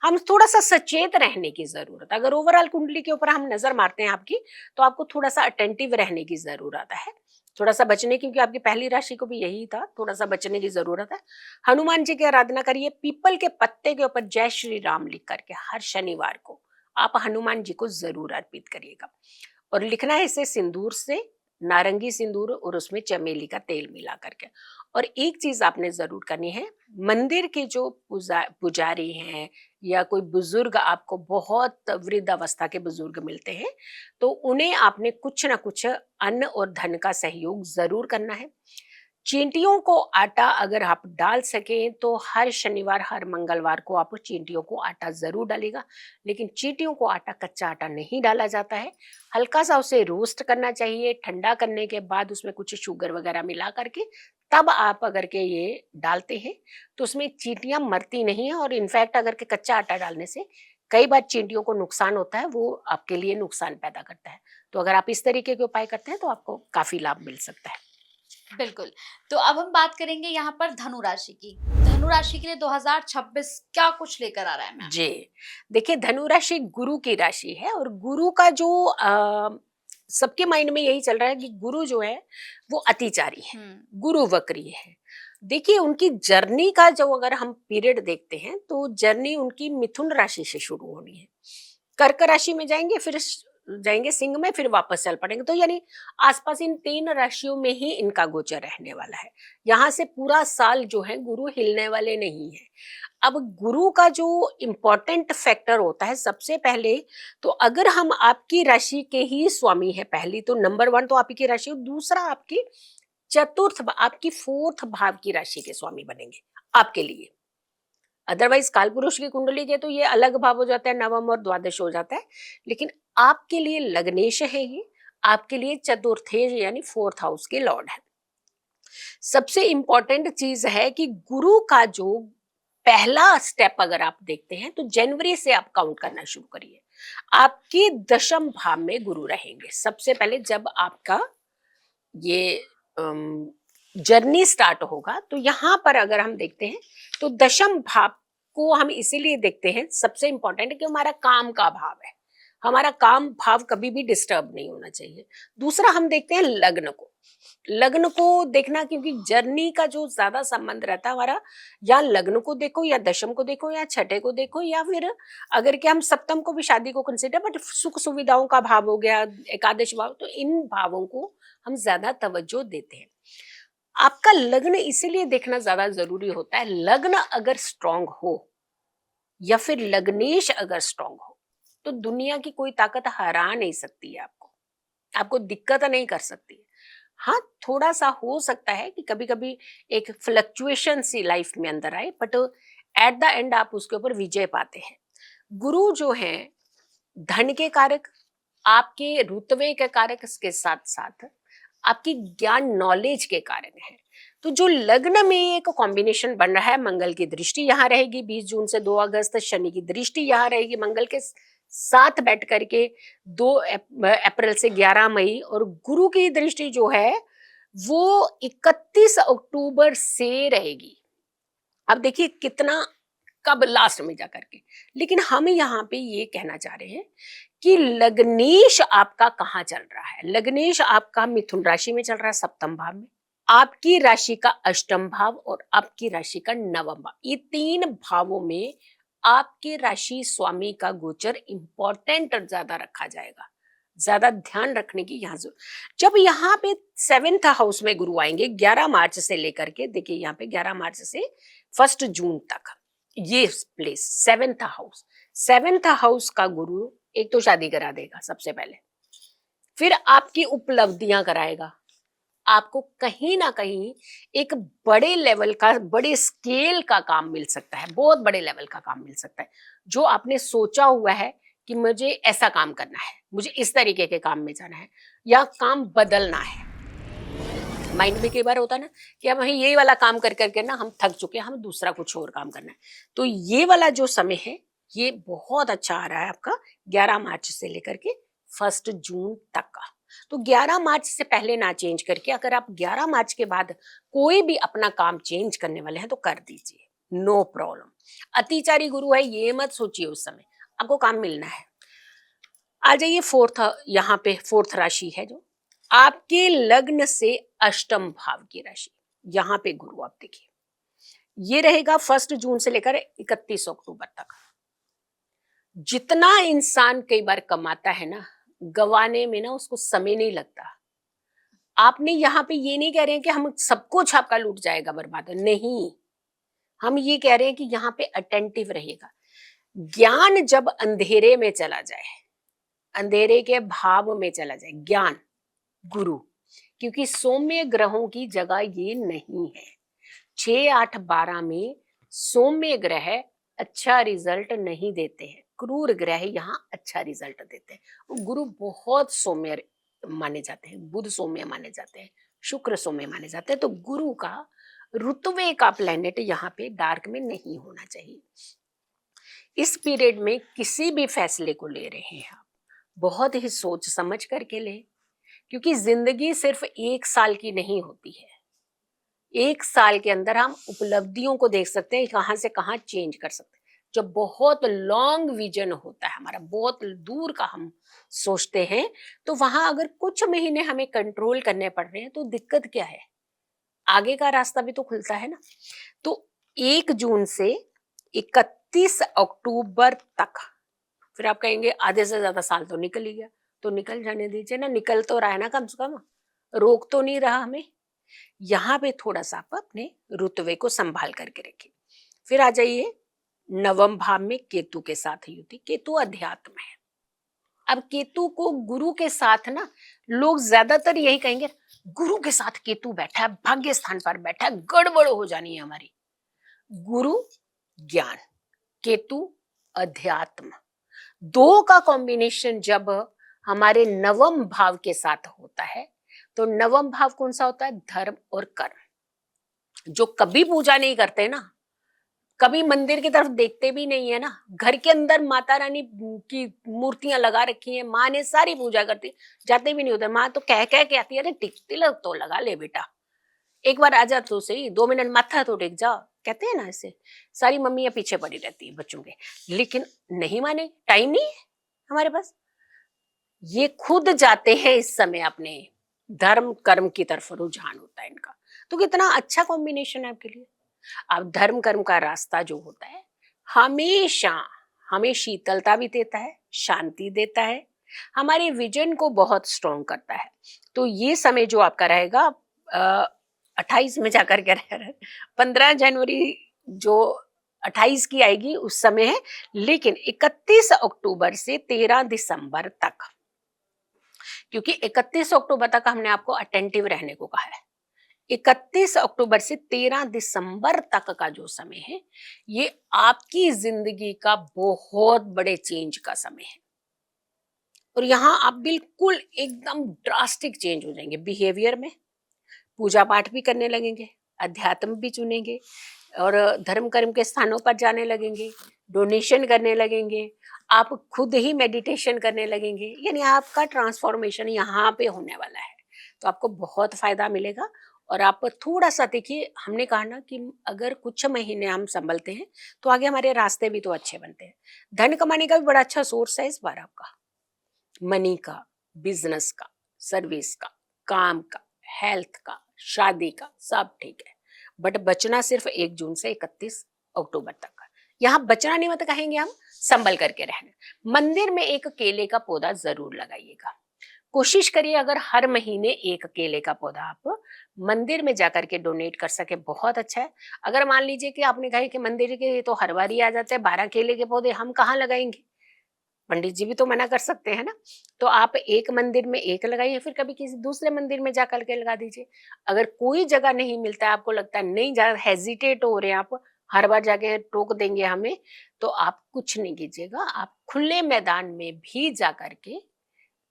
हम थोड़ा सा सचेत रहने की जरूरत है। अगर ओवरऑल कुंडली के ऊपर हम नजर मारते हैं आपकी, तो आपको थोड़ा सा अटेंटिव रहने की जरूरत है, थोड़ा सा बचने, क्योंकि आपकी पहली राशि को भी यही था, थोड़ा सा बचने की जरूरत है। हनुमान जी की आराधना करिए, पीपल के पत्ते के ऊपर जय श्री राम लिख करके हर शनिवार को आप हनुमान जी को जरूर अर्पित करिएगा। और लिखना है इसे सिंदूर से, नारंगी सिंदूर, और उसमें चमेली का तेल मिला करके। और एक चीज आपने जरूर करनी है, मंदिर के जो पुजारी हैं या कोई बुजुर्ग, आपको बहुत वृद्ध अवस्था के बुजुर्ग मिलते हैं, तो उन्हें आपने कुछ ना कुछ अन्न और धन का सहयोग जरूर करना है। चींटियों को आटा अगर आप डाल सकें तो हर शनिवार हर मंगलवार को आप चींटियों को आटा जरूर डालेगा। लेकिन चींटियों को आटा, कच्चा आटा नहीं डाला जाता है, हल्का सा उसे रोस्ट करना चाहिए। ठंडा करने के बाद उसमें कुछ शुगर वगैरह मिला करके तब आप अगर के ये डालते हैं तो उसमें चींटियां मरती नहीं है। और इनफैक्ट अगर के कच्चा आटा डालने से कई बार चींटियों को नुकसान होता है, वो आपके लिए नुकसान पैदा करता है। तो अगर आप इस तरीके के उपाय करते हैं तो आपको काफी लाभ मिल सकता है। बिल्कुल। तो अब हम बात करेंगे यहाँ पर धनु राशि की। धनु राशि के लिए 2026 क्या कुछ लेकर आ रहा है मैम? जी, देखिए धनु राशि गुरु की राशि है, और गुरु का जो सबके माइंड में यही चल रहा है कि गुरु जो है वो अतिचारी है, गुरु वक्री है। देखिए उनकी जर्नी का जो अगर हम पीरियड देखते हैं तो जर्नी उनकी मिथुन राशि से शुरू होनी है, कर्क राशि में जाएंगे, फिर जाएंगे सिंह में, फिर वापस चल पड़ेंगे। तो यानी आसपास इन 3 राशियों में ही इनका गोचर रहने वाला है। यहाँ से पूरा साल जो है गुरु हिलने वाले नहीं है। अब गुरु का जो इम्पोर्टेंट फैक्टर होता है सबसे पहले, तो अगर हम आपकी राशि के ही स्वामी है, पहली तो नंबर 1 तो आपकी राशि, दूसरा आपकी चतुर्थ, आपकी 4th भाव की राशि के स्वामी बनेंगे आपके लिए। अदरवाइज काल पुरुष की कुंडली के तो ये अलग भाव हो जाता है, नवम और द्वादश हो जाता है। लेकिन आपके लिए लग्नेश है ये, आपके लिए चतुर्थे यानी 4th हाउस के लॉर्ड है। सबसे इंपॉर्टेंट चीज है कि गुरु का जो पहला स्टेप अगर आप देखते हैं तो जनवरी से आप काउंट करना शुरू करिए। आपके दशम भाव में गुरु रहेंगे सबसे पहले। जब आपका ये जर्नी स्टार्ट होगा तो यहाँ पर अगर हम देखते हैं तो दशम भाव को हम इसीलिए देखते हैं, सबसे इंपॉर्टेंट कि हमारा काम का भाव है, हमारा काम भाव कभी भी डिस्टर्ब नहीं होना चाहिए। दूसरा हम देखते हैं लग्न को, लग्न को देखना, क्योंकि जर्नी का जो ज्यादा संबंध रहता है हमारा, या लग्न को देखो या दशम को देखो या छठे को देखो, या फिर अगर कि हम सप्तम को भी शादी को कंसिडर, बट सुख सुविधाओं का भाव हो गया, एकादश भाव, तो इन भावों को हम ज्यादा तवज्जो देते हैं। आपका लग्न इसीलिए देखना ज्यादा जरूरी होता है। लग्न अगर स्ट्रांग हो या फिर लग्नेश अगर स्ट्रांग हो तो दुनिया की कोई ताकत हरा नहीं सकती है आपको, आपको दिक्कत नहीं कर सकती है। हाँ, थोड़ा सा हो सकता है कि कभी कभी एक फ्लक्चुएशन सी लाइफ में अंदर आए, बट एट द एंड आप उसके ऊपर विजय पाते हैं। गुरु जो है धन के कारक, आपके रुतबे के कारक, इसके साथ साथ आपकी ज्ञान नॉलेज के कारण है। तो जो लग्न में एक कॉम्बिनेशन बन रहा है, मंगल की दृष्टि यहाँ रहेगी 20 जून से 2 अगस्त, शनि की दृष्टि यहाँ रहेगी मंगल के साथ बैठ करके 2 अप्रैल से 11 मई, और गुरु की दृष्टि जो है वो 31 अक्टूबर से रहेगी। अब देखिए कितना, कब लास्ट में जाकर के। लेकिन हम यहाँ पे ये कहना चाह रहे हैं कि लग्नेश आपका कहाँ चल रहा है। लग्नेश आपका मिथुन राशि में चल रहा है, सप्तम भाव में, आपकी राशि का अष्टम भाव और आपकी राशि का नवम भाव, ये 3 भावों में आपके राशि स्वामी का गोचर इंपॉर्टेंट ज्यादा रखा जाएगा, ज्यादा ध्यान रखने की यहाँ जब यहाँ पे 7th हाउस में गुरु आएंगे 11 मार्च से लेकर के, देखिए यहाँ पे 11 मार्च से 1 जून तक ये प्लेस 7th हाउस का गुरु एक तो शादी करा देगा सबसे पहले, फिर आपकी उपलब्धियां कराएगा, आपको कहीं ना कहीं एक बड़े लेवल का, बड़े स्केल का काम मिल सकता है, बहुत बड़े लेवल का काम मिल सकता है। जो आपने सोचा हुआ है कि मुझे ऐसा काम करना है, मुझे इस तरीके के काम में जाना है या काम बदलना है। माइंड में कई बार होता है ना कि हम ये वाला काम कर करके ना हम थक चुके हैं, हम दूसरा कुछ और काम करना है। तो ये वाला जो समय है ये बहुत अच्छा आ रहा है आपका 11 मार्च से लेकर के 1 जून तक का। तो 11 मार्च से पहले ना चेंज करके अगर आप 11 मार्च के बाद कोई भी अपना काम चेंज करने वाले हैं तो कर दीजिए, नो प्रॉब्लम। अतिचारी गुरु है ये मत सोचिए, उस समय आपको काम मिलना है। आ जाइए फोर्थ, यहाँ पे फोर्थ राशि है जो आपके लग्न से अष्टम भाव की राशि। यहाँ पे गुरु आप देखिए ये रहेगा 1 जून से लेकर 31 अक्टूबर तक। जितना इंसान कई बार कमाता है ना, गवाने में ना उसको समय नहीं लगता। आपने यहाँ पे ये नहीं कह रहे हैं कि हम सब कुछ आपका लूट जाएगा, बर्बाद नहीं। हम ये कह रहे हैं कि यहाँ पे अटेंटिव रहिएगा। ज्ञान जब अंधेरे में चला जाए, अंधेरे के भाव में चला जाए ज्ञान, गुरु, क्योंकि सौम्य ग्रहों की जगह ये नहीं है। 6, 8, 12 में सौम्य ग्रह अच्छा रिजल्ट नहीं देते हैं, क्रूर ग्रह यहाँ अच्छा रिजल्ट देते हैं। गुरु बहुत सौम्य माने जाते हैं, बुध सौम्य माने जाते हैं, शुक्र सौम्य माने जाते हैं। तो गुरु का रुतबे का प्लेनेट यहाँ पे डार्क में नहीं होना चाहिए। इस पीरियड में किसी भी फैसले को ले रहे हैं आप, बहुत ही सोच समझ करके ले, क्योंकि जिंदगी सिर्फ 1 साल की नहीं होती है। 1 साल के अंदर हम उपलब्धियों को देख सकते हैं, कहाँ से कहाँ चेंज कर सकते हैं। जब बहुत लॉन्ग विजन होता है हमारा, बहुत दूर का हम सोचते हैं, तो वहां अगर कुछ महीने हमें कंट्रोल करने पड़ रहे हैं तो दिक्कत क्या है, आगे का रास्ता भी तो खुलता है ना। तो 1 जून से 31 अक्टूबर तक, फिर आप कहेंगे आधे से ज्यादा साल तो निकल ही गया, तो निकल जाने दीजिए ना, निकल तो रहा है ना, कम से कम रोक तो नहीं रहा हमें। यहाँ पे थोड़ा सा आप अपने रुतबे को संभाल करके रखिए। फिर आ जाइए नवम भाव में केतु के साथ युति। केतु अध्यात्म है। अब केतु को गुरु के साथ ना, लोग ज्यादातर यही कहेंगे गुरु के साथ केतु बैठा है, भाग्य स्थान पर बैठा है, गड़बड़ हो जानी है हमारी। गुरु ज्ञान, केतु अध्यात्म, दो का कॉम्बिनेशन जब हमारे नवम भाव के साथ होता है तो नवम भाव कौन सा होता है, धर्म और कर्म। जो कभी पूजा नहीं करते ना, कभी मंदिर की तरफ देखते भी नहीं है ना, घर के अंदर माता रानी की मूर्तियां लगा रखी हैं, माँ ने सारी पूजा करती, जाते भी नहीं होते। माँ तो कह कह के आती है, अरे तिलक तो लगा ले बेटा, एक बार आ जा तो सही, 2 मिनट माथा तो टेक जा, कहते हैं ना ऐसे। सारी मम्मियां पीछे पड़ी रहती है बच्चों के, लेकिन नहीं माने, टाइम नहीं है हमारे पास। ये खुद जाते हैं इस समय अपने धर्म कर्म की तरफ, रुझान होता है इनका। तो कितना अच्छा कॉम्बिनेशन है आपके लिए। अब धर्म कर्म का रास्ता जो होता है हमेशा हमें शीतलता भी देता है, शांति देता है, हमारे विजन को बहुत स्ट्रॉन्ग करता है। तो ये समय जो आपका रहेगा 28 में जाकर के 15 जनवरी जो 28 की आएगी उस समय है, लेकिन 31 अक्टूबर से 13 दिसंबर तक, क्योंकि 31 अक्टूबर तक हमने आपको अटेंटिव रहने को कहा है। 31 अक्टूबर से 13 दिसंबर तक का जो समय है ये आपकी जिंदगी का बहुत बड़े चेंज का समय है। और यहाँ आप बिल्कुल एकदम ड्रास्टिक चेंज हो जाएंगे बिहेवियर में, पूजा पाठ भी करने लगेंगे, अध्यात्म भी चुनेंगे और धर्म कर्म के स्थानों पर जाने लगेंगे, डोनेशन करने लगेंगे, आप खुद ही मेडिटेशन करने लगेंगे। यानी आपका ट्रांसफॉर्मेशन यहाँ पे होने वाला है। तो आपको बहुत फायदा मिलेगा। और आप थोड़ा सा देखिए, हमने कहा ना कि अगर कुछ महीने हम संभलते हैं तो आगे हमारे रास्ते भी तो अच्छे बनते हैं। धन कमाने का भी बड़ा अच्छा सोर्स है इस बार आपका, मनी का, बिजनेस का, सर्विस का, काम का, हेल्थ का, शादी का, सब ठीक है। बट बचना सिर्फ 1 जून से 31 अक्टूबर तक का। यहाँ बचना नहीं मत कहेंगे हम, संभल करके रहना। मंदिर में एक केले का पौधा जरूर लगाइएगा। कोशिश करिए अगर हर महीने एक केले का पौधा आप मंदिर में जाकर के डोनेट कर सके, बहुत अच्छा है। अगर मान लीजिए कि आपने कहा कि मंदिर के तो हर बार ही आ जाते हैं 12 केले के पौधे, हम कहाँ लगाएंगे, पंडित जी भी तो मना कर सकते हैं ना। तो आप एक मंदिर में एक लगाइए, फिर कभी किसी दूसरे मंदिर में जा करके लगा दीजिए। अगर कोई जगह नहीं मिलता है, आपको लगता है नहीं जा, हेजिटेट हो रहे हैं आप, हर बार जाके टोक देंगे हमें, तो आप कुछ नहीं कीजिएगा, आप खुले मैदान में भी जा करके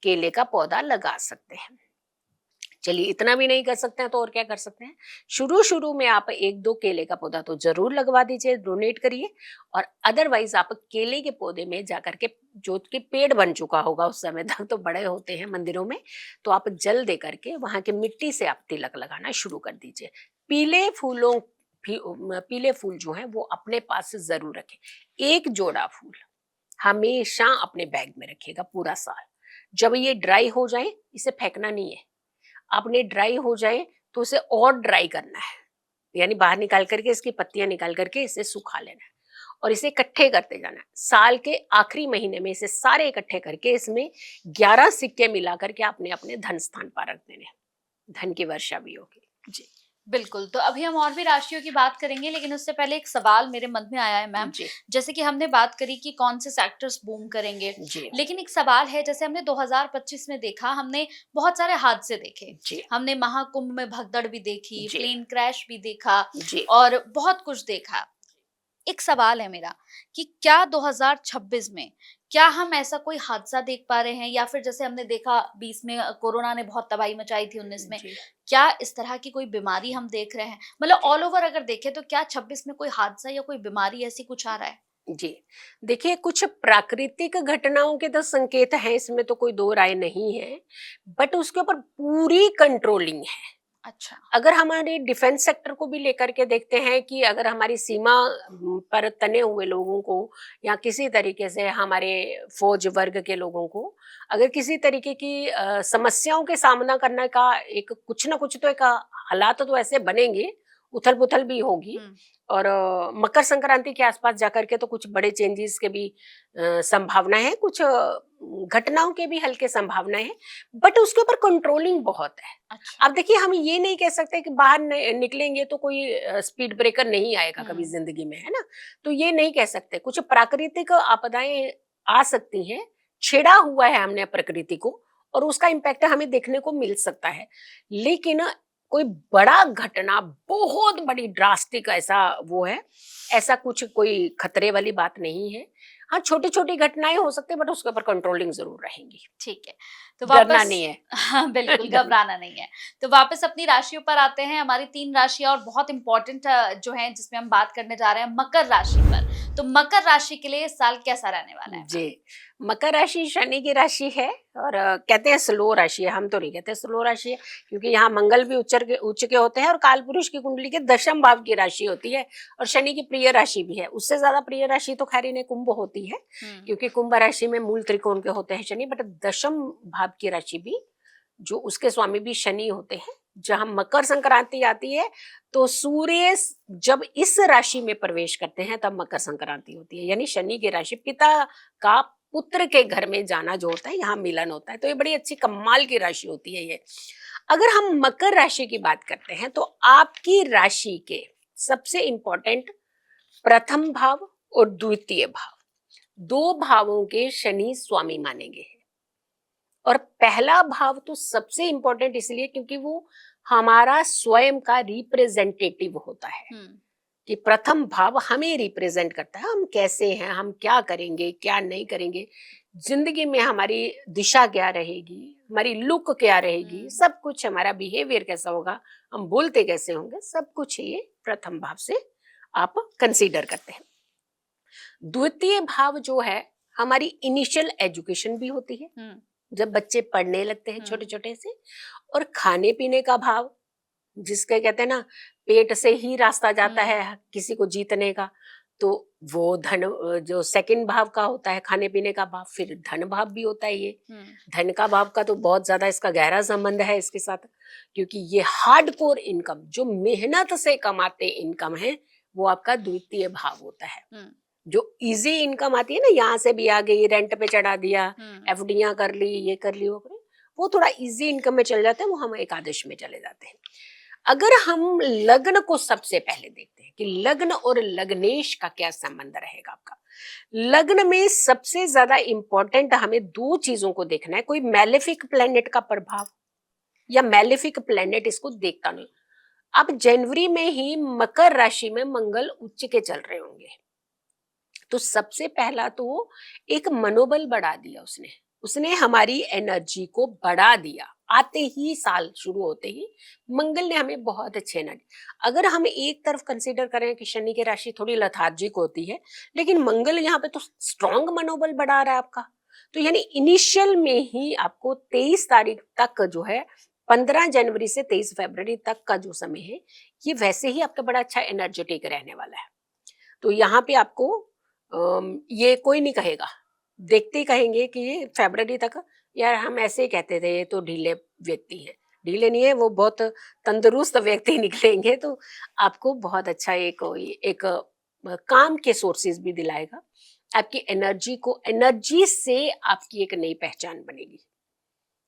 केले का पौधा लगा सकते हैं। चलिए इतना भी नहीं कर सकते हैं तो और क्या कर सकते हैं, शुरू शुरू में आप एक दो केले का पौधा तो जरूर लगवा दीजिए, डोनेट करिए। और अदरवाइज आप केले के पौधे में जाकर के, जो कि पेड़ बन चुका होगा उस समय तक, तो बड़े होते हैं मंदिरों में, तो आप जल दे करके वहां के मिट्टी से आप तिलक लगाना शुरू कर दीजिए। पीले फूलों पीले फूल जो है वो अपने पास से जरूर रखें। एक जोड़ा फूल हमेशा अपने बैग में रखिएगा पूरा साल। जब ये ड्राई हो जाए, इसे फेंकना नहीं है, आपने ड्राई हो जाए तो उसे और ड्राई करना है, यानी बाहर निकाल करके इसकी पत्तियां निकाल करके इसे सुखा लेना है और इसे इकट्ठे करते जाना है। साल के आखिरी महीने में इसे सारे इकट्ठे करके इसमें 11 सिक्के मिला करके आपने अपने धन स्थान पर रख देने, धन की वर्षा भी होगी जी। बिल्कुल, तो अभी हम और भी राशियों की बात करेंगे, लेकिन उससे पहले एक सवाल मेरे मन में आया है मैम। जी जैसे कि हमने बात करी कि कौन से सेक्टर्स बूम करेंगे, जी लेकिन एक सवाल है, जैसे हमने 2025 में देखा, हमने बहुत सारे हादसे देखे। जी हमने महाकुंभ में भगदड़ भी देखी, जी प्लेन क्रैश भी देखा जी और बहुत कुछ देखा। एक सवाल है मेरा कि क्या 2026 में क्या हम ऐसा कोई हादसा देख पा रहे हैं, या फिर जैसे हमने देखा 20 में कोरोना ने बहुत तबाही मचाई थी, 19 में, जी क्या इस तरह की कोई बीमारी हम देख रहे हैं? मतलब जी ऑल ओवर अगर देखें तो क्या 26 में कोई हादसा या कोई बीमारी ऐसी कुछ आ रहा है? जी। देखिए, कुछ प्राकृतिक घटनाओं के तो संकेत हैं, इसमें तो कोई दो राय नहीं है, बट उसके ऊपर पूरी कंट्रोलिंग है। अच्छा। अगर हमारे डिफेंस सेक्टर को भी लेकर के देखते हैं कि अगर हमारी सीमा पर तने हुए लोगों को, या किसी तरीके से हमारे फौज वर्ग के लोगों को अगर किसी तरीके की समस्याओं के सामना करने का एक कुछ ना कुछ तो एक हालात तो ऐसे बनेंगे, उथल पुथल भी होगी। हुँ, और मकर संक्रांति के आसपास जाकर के तो कुछ बड़े चेंजेस के भी संभावना है, कुछ घटनाओं के भी हल्के संभावना है, बट उसके ऊपर कंट्रोलिंग बहुत है। अच्छा। अब देखिए, हम ये नहीं कह सकते कि बाहर निकलेंगे तो कोई स्पीड ब्रेकर नहीं आएगा कभी हुँ, जिंदगी में, है ना। तो ये नहीं कह सकते, कुछ प्राकृतिक आपदाएं आ सकती हैं, छेड़ा हुआ है हमने प्रकृति को, और उसका इम्पैक्ट हमें देखने को मिल सकता है। लेकिन कोई बड़ा घटना, बहुत बड़ी ड्रास्टिक ऐसा वो है, ऐसा कुछ कोई खतरे वाली बात नहीं है। हाँ, छोटी छोटी घटनाएं हो सकती है, बट उसके ऊपर कंट्रोलिंग जरूर रहेंगी। ठीक है। तो डरना वापस नहीं है। हाँ, बिल्कुल डरना। घबराना नहीं है। तो वापस अपनी राशियों पर आते हैं। हमारी 3 राशियाँ और बहुत इम्पोर्टेंट जो हैं, जिसमें हम बात करने जा रहे हैं मकर राशि पर। तो मकर राशि के लिए इस साल कैसा रहने वाला है मैम? जी, मकर राशि शनि की राशि है, और कहते हैं स्लो राशि है, हम तो नहीं कहते स्लो राशि है, क्योंकि यहाँ मंगल भी उच्च के होते हैं, और काल पुरुष की कुंडली के दशम भाव की राशि होती है, और शनि की प्रिय राशि भी है। उससे ज्यादा प्रिय राशि तो खैर इन्हें कुंभ होती है, हुँ, क्योंकि कुंभ राशि में मूल त्रिकोण के होते हैं शनि, बट दशम भाव की राशि भी, जो उसके स्वामी भी शनि होते हैं। जहां मकर संक्रांति आती है, तो सूर्य जब इस राशि में प्रवेश करते हैं तब मकर संक्रांति होती है, यानी शनि की राशि, पिता का पुत्र के घर में जाना जो होता है, यहाँ मिलन होता है। तो ये बड़ी अच्छी कमाल की राशि होती है ये। अगर हम मकर राशि की बात करते हैं, तो आपकी राशि के सबसे इंपॉर्टेंट प्रथम भाव और द्वितीय भाव, दो भावों के शनि स्वामी माने गए हैं। और पहला भाव तो सबसे इंपॉर्टेंट इसलिए क्योंकि वो हमारा स्वयं का रिप्रेजेंटेटिव होता है, हुँ, कि प्रथम भाव हमें रिप्रेजेंट करता है, हम कैसे हैं, हम क्या करेंगे, क्या नहीं करेंगे, जिंदगी में हमारी दिशा क्या रहेगी, हमारी लुक क्या रहेगी, हुँ, सब कुछ, हमारा बिहेवियर कैसा होगा, हम बोलते कैसे होंगे, सब कुछ ये प्रथम भाव से आप कंसीडर करते हैं। द्वितीय भाव जो है, हमारी इनिशियल एजुकेशन भी होती है, हुँ, जब बच्चे पढ़ने लगते हैं छोटे हुँ, छोटे से। और खाने पीने का भाव, जिसके कहते हैं ना, पेट से ही रास्ता जाता हुँ, है किसी को जीतने का, तो वो धन, जो सेकंड भाव का होता है खाने पीने का भाव, फिर धन भाव भी होता है ये। हुँ, धन का भाव का तो बहुत ज्यादा इसका गहरा संबंध है इसके साथ, क्योंकि ये हार्डकोर इनकम, जो मेहनत से कमाते इनकम है, वो आपका द्वितीय भाव होता है। हुँ, जो इजी इनकम आती है ना, यहाँ से भी आ गई, रेंट पे चढ़ा दिया, हुँ, एफडियां कर ली, ये कर ली, वो कर ली, वो थोड़ा इजी इनकम में चल जाते हैं, वो हम एकादश में चले जाते हैं। अगर हम लग्न को सबसे पहले देखते हैं कि लग्न और लग्नेश का क्या संबंध रहेगा आपका, लग्न में सबसे ज्यादा इंपॉर्टेंट हमें दो चीजों को देखना है, कोई मैलेफिक प्लेनेट का प्रभाव या मैलेफिक प्लेनेट इसको देखता नहीं। अब जनवरी में ही मकर राशि में मंगल उच्च के चल रहे होंगे, तो सबसे पहला तो एक मनोबल बढ़ा दिया उसने, उसने हमारी एनर्जी को बढ़ा दिया। आते ही साल शुरू होते ही मंगल ने हमें बहुत अच्छे एनर्जी, अगर हम एक तरफ कंसीडर करें कि शनि की राशि थोड़ी लथार्जिक होती है, लेकिन मंगल यहाँ पे तो स्ट्रॉन्ग मनोबल बढ़ा रहा है आपका। तो यानी इनिशियल में ही आपको 23 तारीख तक जो है, 15 जनवरी से 23 फरवरी तक का जो समय है, ये वैसे ही आपका बड़ा अच्छा एनर्जेटिक रहने वाला है। तो यहाँ पे आपको ये कोई नहीं कहेगा, देखते ही कहेंगे कि ये फरवरी तक, यार हम ऐसे ही कहते थे ये तो ढीले व्यक्ति हैं। ढीले नहीं है, वो बहुत तंदुरुस्त व्यक्ति निकलेंगे। तो आपको बहुत अच्छा एक काम के सोर्सेज भी दिलाएगा, आपकी एनर्जी से आपकी एक नई पहचान बनेगी।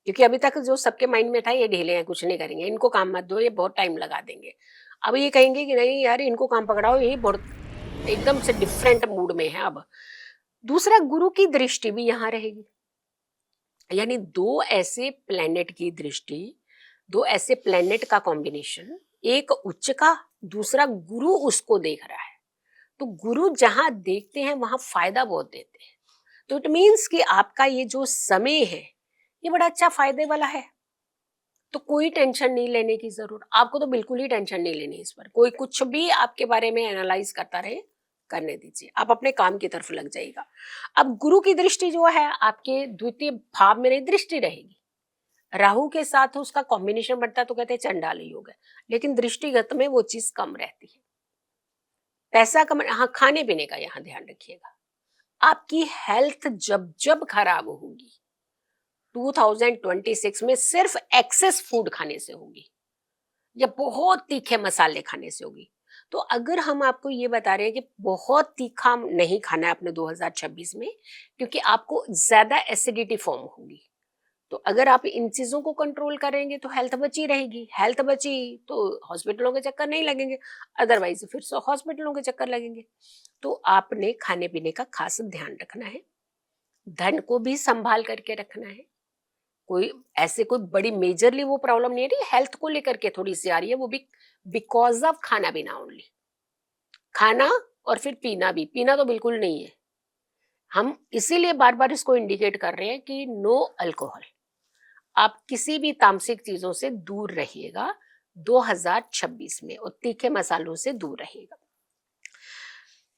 क्योंकि अभी तक जो सबके माइंड में था ये ढीले हैं, कुछ नहीं करेंगे, इनको काम मत दो, ये बहुत टाइम लगा देंगे। अब ये कहेंगे कि नहीं यार इनको काम पकड़ाओ, ये बहुत एकदम से डिफरेंट मूड में है। अब दूसरा, गुरु की दृष्टि भी यहाँ रहेगी, यानी दो ऐसे प्लेनेट की दृष्टि, दो ऐसे प्लेनेट का कॉम्बिनेशन, एक उच्च का, दूसरा गुरु उसको देख रहा है। तो गुरु जहां देखते हैं वहां फायदा बहुत देते हैं। तो इट मीन्स कि आपका ये जो समय है ये बड़ा अच्छा फायदे वाला है। तो कोई टेंशन नहीं लेने की जरूरत, आपको तो बिल्कुल ही टेंशन नहीं लेनी इस पर। कोई कुछ भी आपके बारे में एनालाइज करता रहे, करने दीजिए, आप अपने काम की तरफ लग जाइएगा। अब गुरु की दृष्टि जो है आपके द्वितीय भाव में दृष्टि रहेगी, राहु के साथ उसका कॉम्बिनेशन बनता है तो कहते हैं चंडाल योग है, लेकिन दृष्टिगत में वो चीज कम रहती है। पैसा कम, हाँ खाने पीने का यहाँ ध्यान रखिएगा। आपकी हेल्थ जब जब खराब होगी 2026 में सिर्फ एक्सेस फूड खाने से होगी या बहुत तीखे मसाले खाने से होगी। तो अगर हम आपको ये बता रहे हैं कि बहुत तीखा नहीं खाना है अपने 2026 में, क्योंकि आपको ज्यादा एसिडिटी फॉर्म होगी, तो अगर आप इन चीजों को कंट्रोल करेंगे तो हेल्थ बची रहेगी। हेल्थ बची तो हॉस्पिटलों के चक्कर नहीं लगेंगे, अदरवाइज फिर हॉस्पिटलों के चक्कर लगेंगे। तो आपने खाने पीने का खास ध्यान रखना है, धन को भी संभाल करके रखना है। कोई ऐसे कोई बड़ी मेजरली वो प्रॉब्लम नहीं आ रही, हेल्थ को लेकर के थोड़ी सी आ रही है, वो भी बिकॉज ऑफ खाना पीना ओनली। खाना और फिर पीना भी, पीना तो बिल्कुल नहीं है। हम इसीलिए बार बार इसको इंडिकेट कर रहे हैं कि नो अल्कोहल। आप किसी भी तामसिक चीजों से दूर रहिएगा 2026 में, और तीखे मसालों से दूर रहिएगा।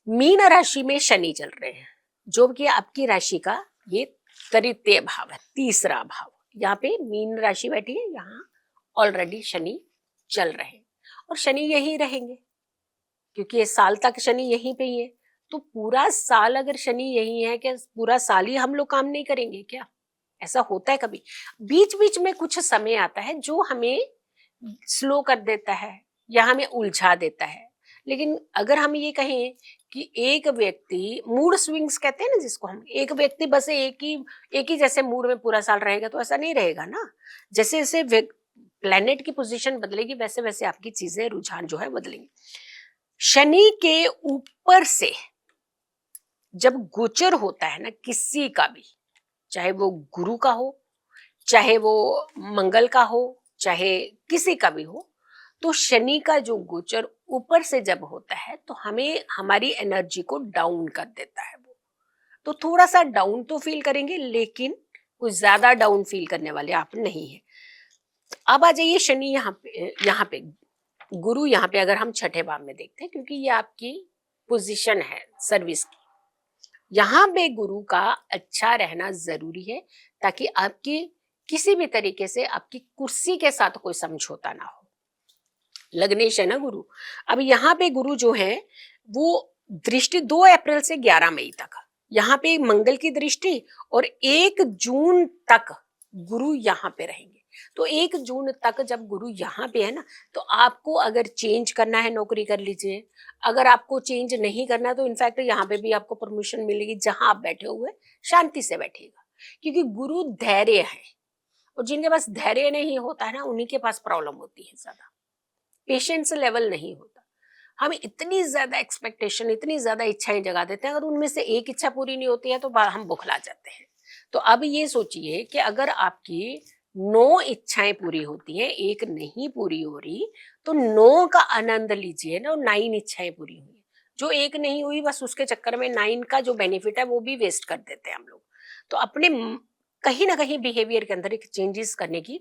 मीन राशि में शनि चल रहे हैं, जो कि आपकी राशि का ये तृतीय भाव है, तीसरा भाव। यहाँ पे मीन राशि बैठी है, यहाँ ऑलरेडी शनि चल रहे हैं और शनि यही रहेंगे, क्योंकि ये साल तक शनि यहीं पे ही है। तो पूरा साल अगर शनि यही है, क्या पूरा साल ही हम लोग काम नहीं करेंगे क्या? ऐसा होता है कभी? बीच बीच में कुछ समय आता है जो हमें स्लो कर देता है या हमें उलझा देता है। लेकिन अगर हम ये कहें कि एक व्यक्ति, मूड स्विंग्स कहते हैं ना जिसको हम, एक व्यक्ति बस एक ही जैसे मूड में पूरा साल रहेगा, तो ऐसा नहीं रहेगा ना। जैसे जैसे प्लेनेट की पोजीशन बदलेगी वैसे वैसे आपकी चीजें, रुझान जो है बदलेंगे। शनि के ऊपर से जब गोचर होता है ना किसी का भी, चाहे वो गुरु का हो, चाहे वो मंगल का हो, चाहे किसी का भी हो, तो शनि का जो गोचर ऊपर से जब होता है तो हमें हमारी एनर्जी को डाउन कर देता है वो। तो थोड़ा सा डाउन तो फील करेंगे, लेकिन कुछ ज्यादा डाउन फील करने वाले आप नहीं है। अब आ जाइए शनि यहाँ पे गुरु यहाँ पे अगर हम छठे भाव में देखते हैं, क्योंकि ये आपकी पोजीशन है सर्विस की, यहाँ पे गुरु का अच्छा रहना जरूरी है, ताकि आपकी किसी भी तरीके से आपकी कुर्सी के साथ कोई समझौता ना हो। लग्नेश है ना गुरु। अब यहाँ पे गुरु जो है वो दृष्टि 2 अप्रैल से 11 मई तक, यहाँ पे मंगल की दृष्टि, और 1 जून तक गुरु यहाँ पे रहेंगे। तो 1 जून तक जब गुरु यहाँ पे है ना, तो आपको अगर चेंज करना है नौकरी कर लीजिए, अगर आपको चेंज नहीं करना तो इनफैक्ट यहाँ पे भी आपको परमिशन मिलेगी, जहां आप बैठे हुए शांति से बैठिएगा, क्योंकि गुरु धैर्य है, और जिनके पास धैर्य नहीं होता है ना उन्हीं के पास प्रॉब्लम होती है, ज्यादा पेशेंस लेवल नहीं होता। हम इतनी ज्यादा एक्सपेक्टेशन, इतनी ज्यादा इच्छाएं जगा देते हैं, अगर उनमें से एक इच्छा पूरी नहीं होती है तो हम बुखला जाते हैं। तो अब ये सोचिए कि अगर आपकी 9 इच्छाएं पूरी होती हैं, एक नहीं पूरी हो रही, तो 9 का आनंद लीजिए ना, 9 इच्छाएं पूरी हुई। जो एक नहीं हुई बस उसके चक्कर में 9 का जो बेनिफिट है वो भी वेस्ट कर देते हैं हम लोग। तो अपने कहीं ना कहीं बिहेवियर के अंदर एक चेंजेस करने की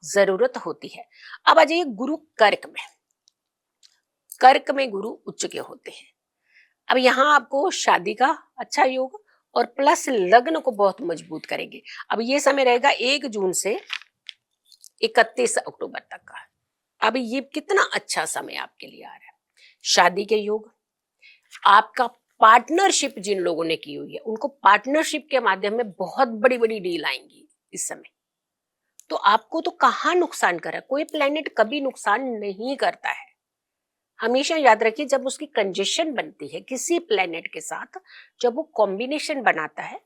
जरूरत होती है। अब आ जाइए गुरु कर्क में। कर्क में गुरु उच्च के होते हैं। अब यहाँ आपको शादी का अच्छा योग और प्लस लग्न को बहुत मजबूत करेंगे। अब ये समय रहेगा 1 जून से 31 अक्टूबर तक का। अब ये कितना अच्छा समय आपके लिए आ रहा है। शादी के योग, आपका पार्टनरशिप जिन लोगों ने की हुई है उनको पार्टनरशिप के माध्यम में बहुत बड़ी बड़ी डील आएंगी इस समय। तो आपको तो कहाँ नुकसान कर रहा है, कोई प्लेनेट कभी नुकसान नहीं करता है। हमेशा याद रखिए, जब उसकी कंजेशन बनती है किसी प्लेनेट के साथ, जब वो कॉम्बिनेशन बनाता है,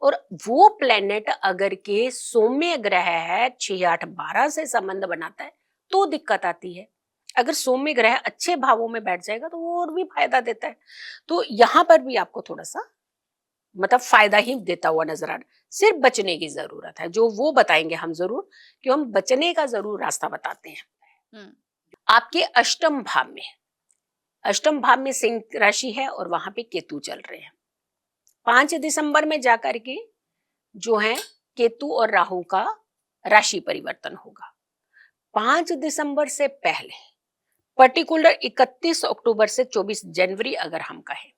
और वो प्लेनेट अगर के सौम्य ग्रह है 6, 8, 12 से संबंध बनाता है तो दिक्कत आती है। अगर सौम्य ग्रह अच्छे भावों में बैठ जाएगा तो वो और भी फायदा देता है। तो यहाँ पर भी आपको थोड़ा सा मतलब फायदा ही देता हुआ नजर आ रहा है। सिर्फ बचने की जरूरत है, जो वो बताएंगे हम जरूर, कि हम बचने का जरूर रास्ता बताते हैं। हम्म। आपके अष्टम भाव में सिंह राशि है और वहां पे केतु चल रहे हैं। 5 दिसंबर में जाकर के जो है केतु और राहु का राशि परिवर्तन होगा। 5 दिसंबर से पहले पर्टिकुलर 31 अक्टूबर से 24 जनवरी अगर हम कहें,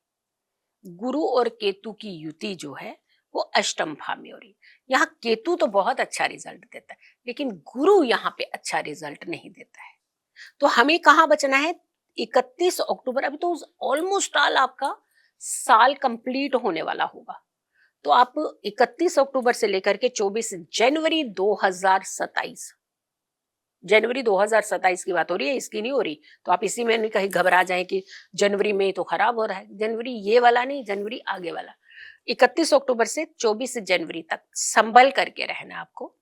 गुरु और केतु की युति जो है वो अष्टम भाव में हो रही। यहाँ केतु तो बहुत अच्छा रिजल्ट देता है, लेकिन गुरु यहाँ पे अच्छा रिजल्ट नहीं देता है। तो हमें कहाँ बचना है? 31 अक्टूबर, अभी तो ऑलमोस्ट ऑल आपका साल कंप्लीट होने वाला होगा। तो आप 31 अक्टूबर से लेकर के 24 जनवरी 2027, जनवरी 2027 की बात हो रही है, इसकी नहीं हो रही। तो आप इसी में नहीं कहीं घबरा जाए कि जनवरी में तो खराब हो रहा है। जनवरी ये वाला नहीं, जनवरी आगे वाला। 31 अक्टूबर से 24 जनवरी तक संभल करके रहना आपको।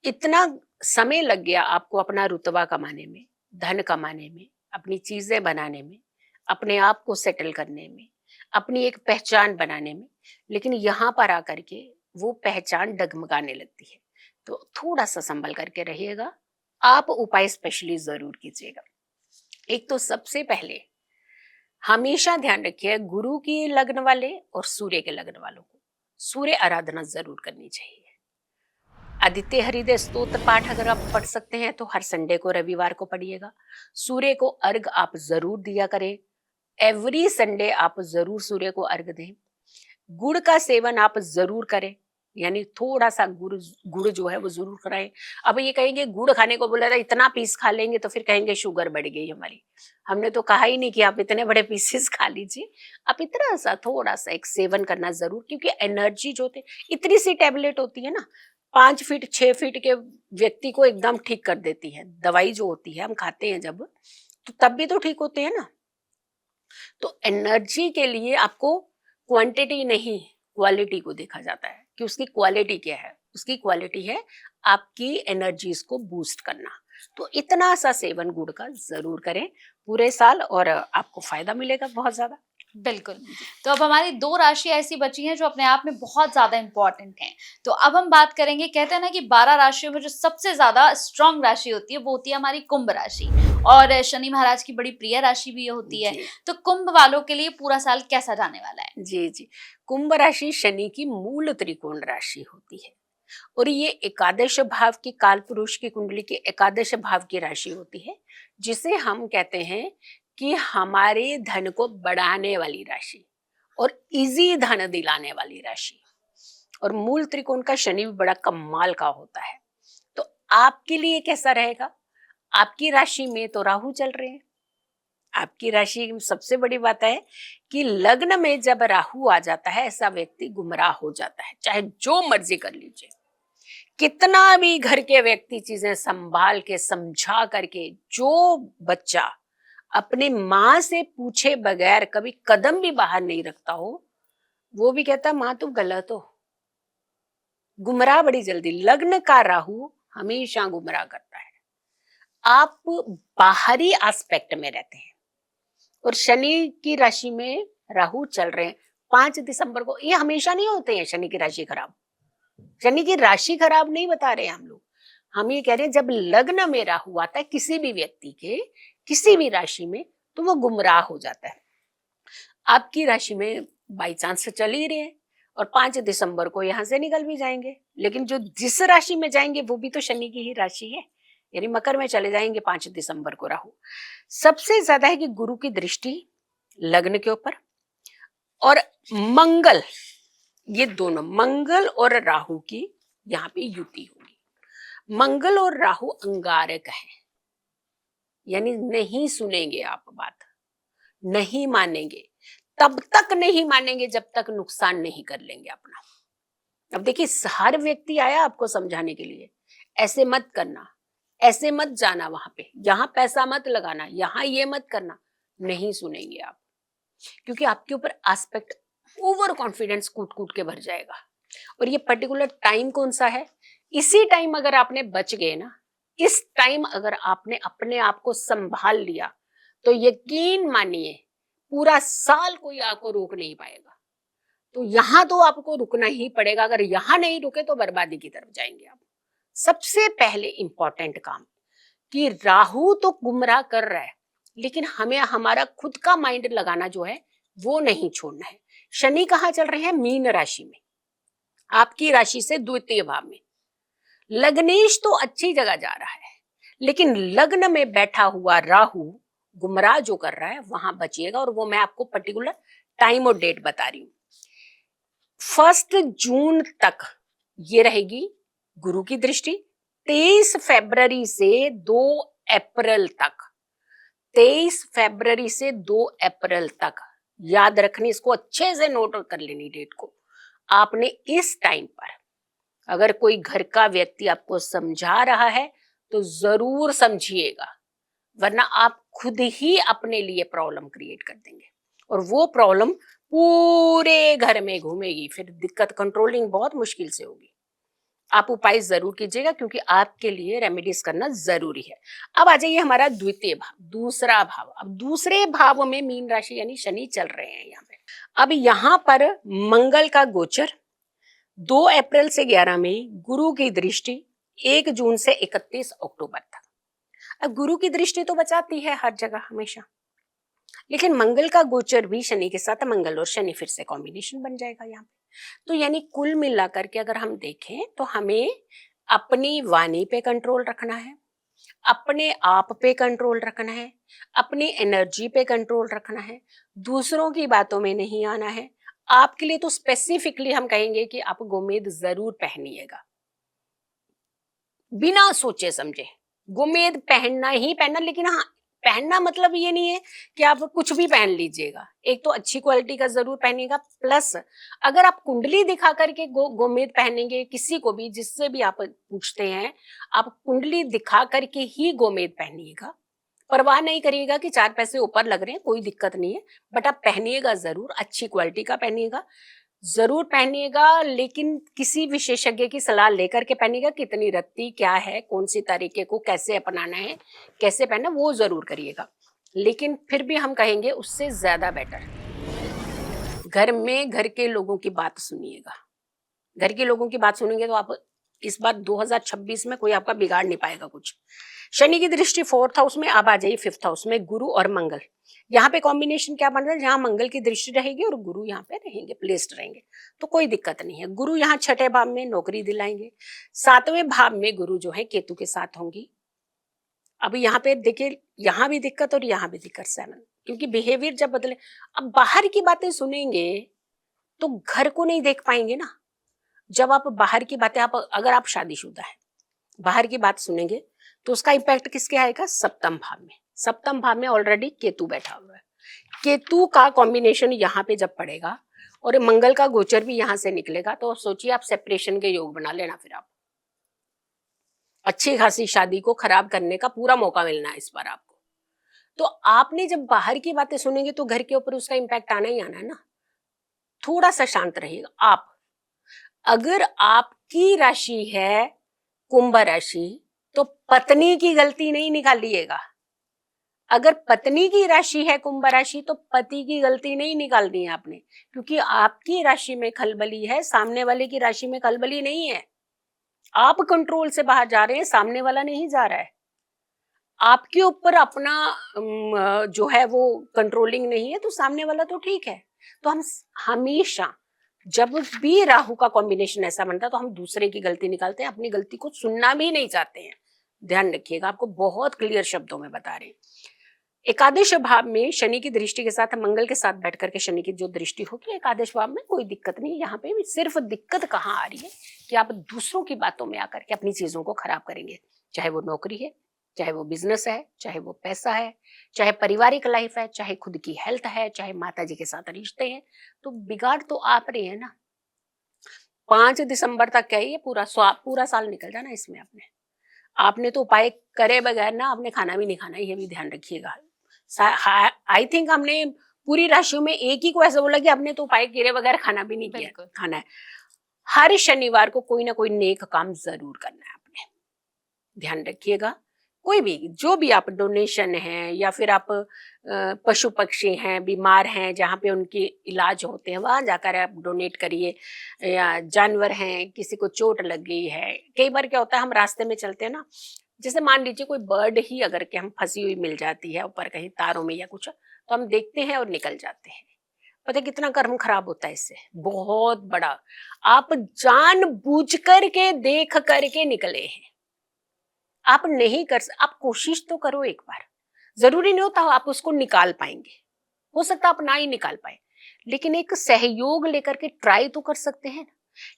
इतना समय लग गया आपको अपना रुतबा कमाने में, धन कमाने में, अपनी चीजें बनाने में, अपने आप को सेटल करने में, अपनी एक पहचान बनाने में, लेकिन यहाँ पर आकर के वो पहचान डगमगाने लगती है। तो थोड़ा सा संभल करके रहिएगा। आप उपाय स्पेशली जरूर कीजिएगा। एक तो सबसे पहले हमेशा ध्यान रखिए, गुरु की लग्न वाले और सूर्य के लग्न वालों को सूर्य आराधना जरूर करनी चाहिए। आदित्य हृदय स्तोत्र पाठ अगर आप पढ़ सकते हैं तो हर संडे को, रविवार को पढ़िएगा। सूर्य को अर्घ आप जरूर दिया करें। एवरी संडे आप जरूर सूर्य को अर्घ दें। गुड़ का सेवन आप जरूर करें, यानी थोड़ा सा गुड़ गुड़ जो है वो जरूर कराएं। अब ये कहेंगे गुड़ खाने को बोला था, इतना पीस खा लेंगे तो फिर कहेंगे शुगर बढ़ गई हमारी। हमने तो कहा ही नहीं कि आप इतने बड़े पीसेस खा लीजिए। आप इतना सा थोड़ा सा एक सेवन करना जरूर, क्योंकि एनर्जी जो होती है, इतनी सी टेबलेट होती है ना, 5 फीट 6 फीट के व्यक्ति को एकदम ठीक कर देती है। दवाई जो होती है हम खाते हैं जब, तो तब भी तो ठीक होते हैं ना। तो एनर्जी के लिए आपको क्वांटिटी नहीं, क्वालिटी को देखा जाता है कि उसकी क्वालिटी क्या है। उसकी क्वालिटी है आपकी एनर्जीज को बूस्ट करना। तो इतना सा सेवन गुड़ का जरूर करें पूरे साल, और आपको फायदा मिलेगा बहुत ज्यादा। बिल्कुल। तो अब हमारी 2 राशि ऐसी बची हैं जो अपने आप में बहुत ज्यादा इंपॉर्टेंट हैं। तो अब हम बात करेंगे, कहते हैं ना कि 12 राशियों में जो सबसे ज्यादा स्ट्रांग राशि होती है वो होती है हमारी कुंभ राशि, और शनि महाराज की बड़ी प्रिय राशि भी ये होती है। जी तो कुंभ वालों के लिए पूरा साल कैसा जाने वाला है? जी, कुंभ राशि शनि की मूल त्रिकोण राशि होती है, और ये एकादश भाव की, काल पुरुष की कुंडली की एकादश भाव की राशि होती है, जिसे हम कहते हैं कि हमारे धन को बढ़ाने वाली राशि और इजी धन दिलाने वाली राशि। और मूल त्रिकोण का शनि भी बड़ा कमाल का होता है। तो आपके लिए कैसा रहेगा? आपकी राशि में तो राहु चल रहे हैं। आपकी राशि में सबसे बड़ी बात है कि लग्न में जब राहु आ जाता है, ऐसा व्यक्ति गुमराह हो जाता है, चाहे जो मर्जी कर लीजिए। कितना भी घर के व्यक्ति चीजें संभाल के समझा करके, जो बच्चा अपने माँ से पूछे बगैर कभी कदम भी बाहर नहीं रखता हो, वो भी कहता माँ तुम गलत हो। गुमराह बड़ी जल्दी, लग्न का राहु हमेशा गुमराह करता है। आप बाहरी एस्पेक्ट में रहते हैं, और शनि की राशि में राहु चल रहे हैं 5 दिसंबर को। ये हमेशा नहीं होते हैं शनि की राशि खराब। शनि की राशि खराब नहीं बता रहे हैं हम लोग, हम ये कह रहे हैं जब लग्न में राहु आता है किसी भी व्यक्ति के किसी भी राशि में, तो वो गुमराह हो जाता है। आपकी राशि में बाई चांस से चल ही रहे हैं और 5 दिसंबर को यहां से निकल भी जाएंगे, लेकिन जो जिस राशि में जाएंगे वो भी तो शनि की ही राशि है, यानी मकर में चले जाएंगे 5 दिसंबर को राहु। सबसे ज्यादा है कि गुरु की दृष्टि लग्न के ऊपर और मंगल, ये दोनों मंगल और राहु की यहाँ पे युति होगी। मंगल और राहु अंगारक है, यानी नहीं सुनेंगे आप बात, नहीं मानेंगे, तब तक नहीं मानेंगे जब तक नुकसान नहीं कर लेंगे अपना। अब देखिए हर व्यक्ति आया आपको समझाने के लिए, ऐसे मत करना, ऐसे मत जाना वहां पे, यहाँ पैसा मत लगाना, यहाँ ये मत करना, नहीं सुनेंगे आप, क्योंकि आपके ऊपर एस्पेक्ट ओवर कॉन्फिडेंस कूट कूट के भर जाएगा। और ये पर्टिकुलर टाइम कौन सा है, इसी टाइम अगर आपने बच गए ना, इस टाइम अगर आपने अपने आप को संभाल लिया, तो यकीन मानिए पूरा साल कोई आपको रोक नहीं पाएगा। तो यहां तो आपको रुकना ही पड़ेगा, अगर यहां नहीं रुके तो बर्बादी की तरफ जाएंगे आप। सबसे पहले इंपॉर्टेंट काम कि राहु तो गुमराह कर रहा है, लेकिन हमें हमारा खुद का माइंड लगाना जो है वो नहीं छोड़ना है। शनि कहाँ चल रहे हैं, मीन राशि में, आपकी राशि से द्वितीय भाव में। लग्नेश तो अच्छी जगह जा रहा है, लेकिन लग्न में बैठा हुआ राहु गुमराह जो कर रहा है वहां बचिएगा, और वो मैं आपको पर्टिकुलर टाइम और डेट बता रही हूं। 1 जून तक ये रहेगी गुरु की दृष्टि, 23 फरवरी से 2 अप्रैल तक, 23 फरवरी से 2 अप्रैल तक याद रखनी, इसको अच्छे से नोट कर लेनी डेट को। आपने इस टाइम पर अगर कोई घर का व्यक्ति आपको समझा रहा है तो जरूर समझिएगा, वरना आप खुद ही अपने लिए प्रॉब्लम क्रिएट कर देंगे और वो प्रॉब्लम पूरे घर में घूमेगी, फिर दिक्कत कंट्रोलिंग बहुत मुश्किल से होगी। आप उपाय जरूर कीजिएगा, क्योंकि आपके लिए रेमेडीज करना जरूरी है। अब आ जाइए हमारा द्वितीय भाव, दूसरा भाव। अब दूसरे भाव में मीन राशि यानी शनि चल रहे हैं यहाँ पे। अब यहाँ पर मंगल का गोचर 2 अप्रैल से 11 मई, गुरु की दृष्टि 1 जून से 31 अक्टूबर तक। अब गुरु की दृष्टि तो बचाती है हर जगह हमेशा, लेकिन मंगल का गोचर भी शनि के साथ, मंगल और शनि फिर से कॉम्बिनेशन बन जाएगा यहाँ पे। तो यानी कुल मिलाकर के अगर हम देखें तो हमें अपनी वाणी पे कंट्रोल रखना है, अपने आप पे कंट्रोल रखना है, अपनी एनर्जी पे कंट्रोल रखना है, दूसरों की बातों में नहीं आना है। आपके लिए तो स्पेसिफिकली हम कहेंगे कि आप गोमेद जरूर पहनिएगा, बिना सोचे समझे गोमेद पहनना ही पहनना। लेकिन हाँ, पहनना मतलब ये नहीं है कि आप कुछ भी पहन लीजिएगा, एक तो अच्छी क्वालिटी का जरूर पहनिएगा। प्लस अगर आप कुंडली दिखा करके गोमेद पहनेंगे, किसी को भी जिससे भी आप पूछते हैं, आप कुंडली दिखा करके ही गोमेद पहनिएगा। परवाह नहीं करिएगा कि 4 पैसे ऊपर लग रहे हैं, कोई दिक्कत नहीं है, बट आप पहनिएगा जरूर, अच्छी क्वालिटी का पहनिएगा, जरूर पहनिएगा। लेकिन किसी विशेषज्ञ की सलाह लेकर के पहनिएगा, कितनी रत्ती क्या है, कौन सी तरीके को कैसे अपनाना है, कैसे पहनना, वो जरूर करिएगा। लेकिन फिर भी हम कहेंगे उससे ज्यादा बेटर घर में घर के लोगों की बात सुनिएगा। घर के लोगों की बात सुनेंगे तो आप इस बार 2026 में कोई आपका बिगाड़ नहीं पाएगा कुछ। शनि की दृष्टि 4th हाउस में, अब आ जाइए 5th हाउस में, गुरु और मंगल। यहाँ पे कॉम्बिनेशन क्या बन रहा है, जहाँ मंगल की दृष्टि रहेगी और गुरु यहाँ पे रहेंगे, प्लेस्ड रहेंगे, तो कोई दिक्कत नहीं है। गुरु यहाँ 6ठे भाव में नौकरी दिलाएंगे, 7वें भाव में गुरु जो है केतु के साथ होंगी। अब यहाँ पे देखिए, यहाँ भी दिक्कत और यहाँ भी दिक्कत 7, क्योंकि बिहेवियर जब बदले, अब बाहर की बातें सुनेंगे तो घर को नहीं देख पाएंगे ना। जब आप बाहर की बातें, आप अगर आप शादीशुदा है, बाहर की बात सुनेंगे तो उसका इम्पैक्ट किसके आएगा, 7th भाव में। 7th भाव में ऑलरेडी केतु बैठा हुआ है, केतु का कॉम्बिनेशन यहाँ पे जब पड़ेगा और मंगल का गोचर भी यहाँ से निकलेगा, तो सोचिए आप सेपरेशन के योग बना लेना, फिर आप अच्छी खासी शादी को खराब करने का पूरा मौका मिलना है इस बार आपको। तो आपने जब बाहर की बातें सुनेंगे तो घर के ऊपर उसका इम्पैक्ट आना ही आना है ना। थोड़ा सा शांत रहिएगा आप। अगर आपकी राशि है कुंभ राशि, तो पत्नी की गलती नहीं निकालिएगा, अगर पत्नी की राशि है कुंभ राशि तो पति की गलती नहीं निकालनी है आपने, क्योंकि आपकी राशि में खलबली है, सामने वाले की राशि में खलबली नहीं है। आप कंट्रोल से बाहर जा रहे हैं, सामने वाला नहीं जा रहा है। आपके ऊपर अपना जो है वो कंट्रोलिंग नहीं है, तो सामने वाला तो ठीक है। तो हम हमेशा जब भी राहु का कॉम्बिनेशन ऐसा बनता है तो हम दूसरे की गलती निकालते हैं, अपनी गलती को सुनना भी नहीं चाहते हैं। ध्यान रखिएगा, आपको बहुत क्लियर शब्दों में बता रहे हैं। एकादश भाव में शनि की दृष्टि के साथ मंगल के साथ बैठ करके शनि की जो दृष्टि होगी एकादश भाव में, कोई दिक्कत नहीं। यहाँ पे भी सिर्फ दिक्कत कहाँ आ रही है कि आप दूसरों की बातों में आकर के अपनी चीजों को खराब करेंगे, चाहे वो नौकरी है, चाहे वो बिजनेस है, चाहे वो पैसा है, चाहे पारिवारिक लाइफ है, चाहे खुद की हेल्थ है, चाहे माता जी के साथ रिश्ते हैं। तो बिगाड़ तो आप रहे हैं ना। 5 दिसंबर तक क्या है, ये पूरा साल निकल जाना इसमें। आपने तो उपाय करे बगैर ना आपने खाना भी नहीं खाना, ये भी ध्यान रखिएगा। आई थिंक हमने पूरी राशियों में एक ही को ऐसा बोला कि आपने तो उपाय किए बगैर खाना भी नहीं किया। खाना है, हर शनिवार को कोई ना कोई नेक काम जरूर करना है आपने। ध्यान रखिएगा, कोई भी जो भी आप डोनेशन है या फिर आप पशु पक्षी हैं, बीमार हैं, जहाँ पे उनके इलाज होते हैं वहां जाकर आप डोनेट करिए। या जानवर हैं, किसी को चोट लग गई है, कई बार क्या होता है हम रास्ते में चलते हैं ना, जैसे मान लीजिए कोई बर्ड ही अगर के हम फंसी हुई मिल जाती है ऊपर कहीं तारों में या कुछ, तो हम देखते हैं और निकल जाते हैं। पता है कितना कर्म खराब होता है इससे, बहुत बड़ा। आप जानबूझ करके देख करके निकले हैं, आप नहीं आप कोशिश तो करो एक बार। जरूरी नहीं होता आप उसको निकाल पाएंगे, हो सकता आप ना ही निकाल पाए, लेकिन एक सहयोग लेकर के ट्राई तो कर सकते हैं,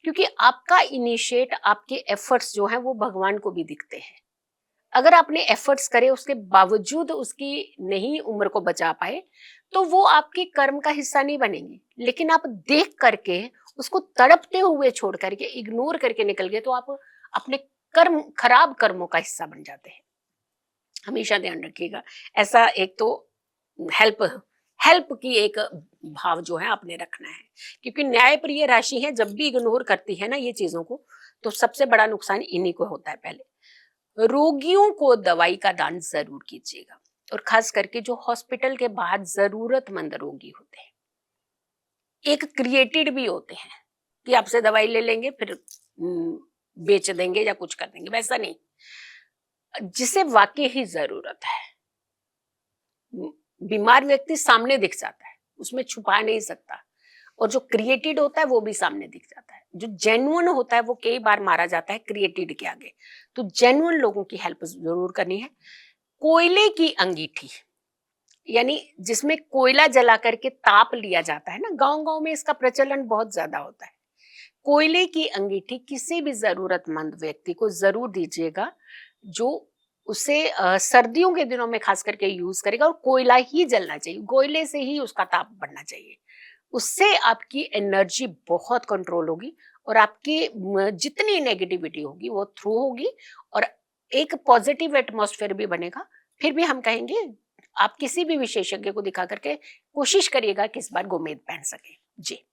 क्योंकि आपका इनिशिएट, आपके एफर्ट्स जो हैं वो भगवान को भी दिखते हैं। अगर आपने एफर्ट्स करे उसके बावजूद उसकी नहीं उम्र को बचा पाए तो वो आपके कर्म का हिस्सा नहीं बनेंगे। लेकिन आप देख करके उसको तड़पते हुए छोड़ करके इग्नोर करके निकल गए तो आप अपने खराब कर्मों का हिस्सा बन जाते हैं। हमेशा ध्यान रखिएगा। ऐसा एक तो हेल्प की एक भाव जो है आपने रखना है, क्योंकि न्यायप्रिय राशि है, जब भी इग्नोर करती है ना ये चीजों को तो सबसे बड़ा नुकसान इन्हीं को होता है। पहले रोगियों को दवाई का दान जरूर कीजिएगा, और खास करके जो हॉस्पिटल के बाद जरूरतमंद रोगी होते हैं, एक क्रिएटेड भी होते हैं कि आपसे दवाई ले लेंगे फिर बेच देंगे या कुछ कर देंगे, वैसा नहीं। जिसे वाकई ही जरूरत है, बीमार व्यक्ति सामने दिख जाता है, उसमें छुपा नहीं सकता, और जो क्रिएटेड होता है वो भी सामने दिख जाता है। जो जेन्युइन होता है वो कई बार मारा जाता है क्रिएटेड के आगे। तो जेन्युइन लोगों की हेल्प जरूर करनी है। कोयले की अंगीठी, यानी जिसमें कोयला जला करके ताप लिया जाता है ना, गांव गांव में इसका प्रचलन बहुत ज्यादा होता है। कोयले की अंगीठी किसी भी जरूरतमंद व्यक्ति को जरूर दीजिएगा, जो उसे सर्दियों के दिनों में खास करके यूज करेगा, और कोयला ही जलना चाहिए, कोयले से ही उसका ताप बढ़ना चाहिए। उससे आपकी एनर्जी बहुत कंट्रोल होगी, और आपकी जितनी नेगेटिविटी होगी वो थ्रू होगी, और एक पॉजिटिव एटमॉस्फेयर भी बनेगा। फिर भी हम कहेंगे आप किसी भी विशेषज्ञ को दिखा करके कोशिश करिएगा कि इस बार गोमेद पहन सके। जी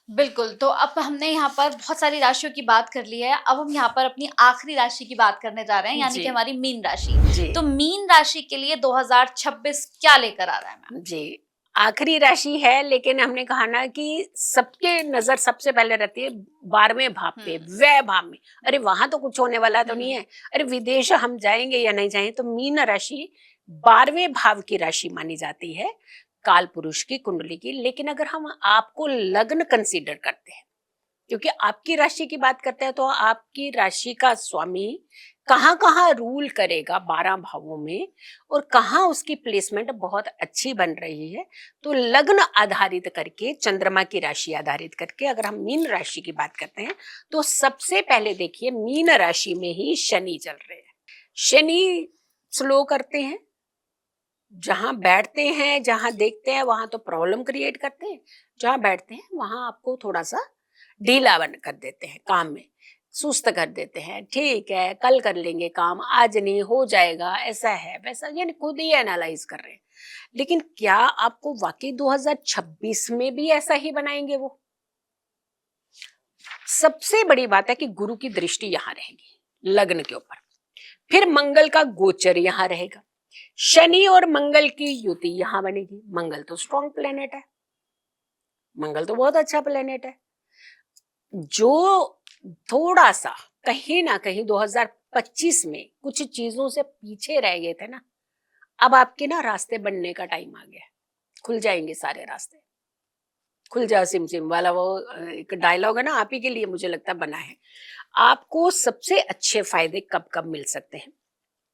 बिल्कुल। तो अब हमने यहाँ पर बहुत सारी राशियों की बात कर ली है, अब हम यहाँ पर अपनी आखिरी राशि की बात करने जा रहे हैं, यानी कि हमारी मीन राशि। तो मीन राशि के लिए 2026 क्या लेकर आ रहा है मैम? जी, आखिरी राशि है, लेकिन हमने कहा ना कि सबके नजर सबसे पहले रहती है 12वें भाव पे, व्यय भाव में। अरे वहां तो कुछ होने वाला तो नहीं है, अरे विदेश हम जाएंगे या नहीं जाएंगे। तो मीन राशि 12वें भाव की राशि मानी जाती है, काल पुरुष की कुंडली की। लेकिन अगर हम आपको लग्न कंसीडर करते हैं, क्योंकि आपकी राशि की बात करते हैं, तो आपकी राशि का स्वामी कहाँ कहाँ रूल करेगा 12 भावों में, और कहाँ उसकी प्लेसमेंट बहुत अच्छी बन रही है। तो लग्न आधारित करके, चंद्रमा की राशि आधारित करके अगर हम मीन राशि की बात करते हैं, तो सबसे पहले देखिए मीन राशि में ही शनि चल रहे हैं। शनि स्लो करते हैं, जहां बैठते हैं, जहां देखते हैं वहां तो प्रॉब्लम क्रिएट करते हैं, जहां बैठते हैं वहां आपको थोड़ा सा ढीला बन कर देते हैं, काम में सुस्त कर देते हैं। ठीक है, कल कर लेंगे काम, आज नहीं, हो जाएगा, ऐसा है वैसा, यानी खुद ही एनालाइज कर रहे हैं। लेकिन क्या आपको वाकई 2026 में भी ऐसा ही बनाएंगे वो? सबसे बड़ी बात है कि गुरु की दृष्टि यहां रहेगी लग्न के ऊपर, फिर मंगल का गोचर यहां रहेगा, शनि और मंगल की युति यहां बनेगी। मंगल तो स्ट्रॉन्ग प्लेनेट है, मंगल तो बहुत अच्छा प्लेनेट है। जो थोड़ा सा कहीं ना कहीं 2025 में कुछ चीजों से पीछे रह गए थे ना, अब आपके ना रास्ते बनने का टाइम आ गया। खुल जाएंगे सारे रास्ते। खुल जा सिम सिम वाला वो एक डायलॉग है ना, आप ही के लिए मुझे लगता है बना है। आपको सबसे अच्छे फायदे कब कब मिल सकते हैं?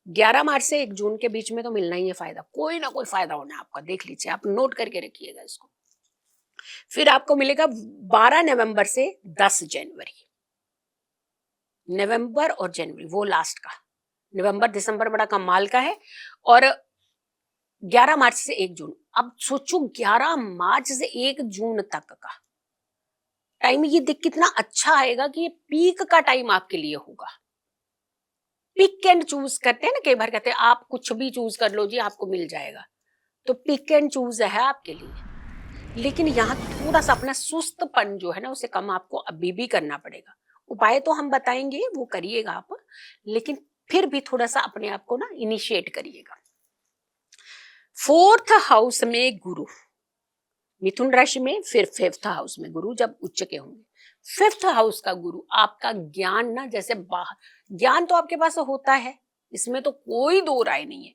11 मार्च से 1 जून के बीच में तो मिलना ही है फायदा, कोई ना कोई फायदा होना है आपका, देख लीजिए, आप नोट करके रखिएगा इसको। फिर आपको मिलेगा 12 नवंबर से 10 जनवरी। नवंबर और जनवरी वो लास्ट का, नवंबर दिसंबर बड़ा कमाल का है। और 11 मार्च से 1 जून, अब सोचो 11 मार्च से 1 जून तक का टाइम ये देख कितना अच्छा आएगा कि ये पीक का टाइम आपके लिए होगा। पिक एंड चूज करते हैं ना, कई बार कहते हैं आप कुछ भी चूज कर लो जी आपको मिल जाएगा, तो पिक एंड चूज है आपके लिए। लेकिन यहाँ थोड़ा सा अपना सुस्तपन जो है ना उसे कम आपको अभी भी करना पड़ेगा। उपाय तो हम बताएंगे, वो करिएगा आप, लेकिन फिर भी थोड़ा सा अपने आप को ना इनिशिएट करिएगा। 4th हाउस में गुरु, मिथुन राशि में, फिर 5th हाउस में गुरु जब उच्च के होंगे। 5th हाउस का गुरु आपका ज्ञान ना, जैसे बाहर ज्ञान तो आपके पास होता है, इसमें तो कोई दो राय नहीं है,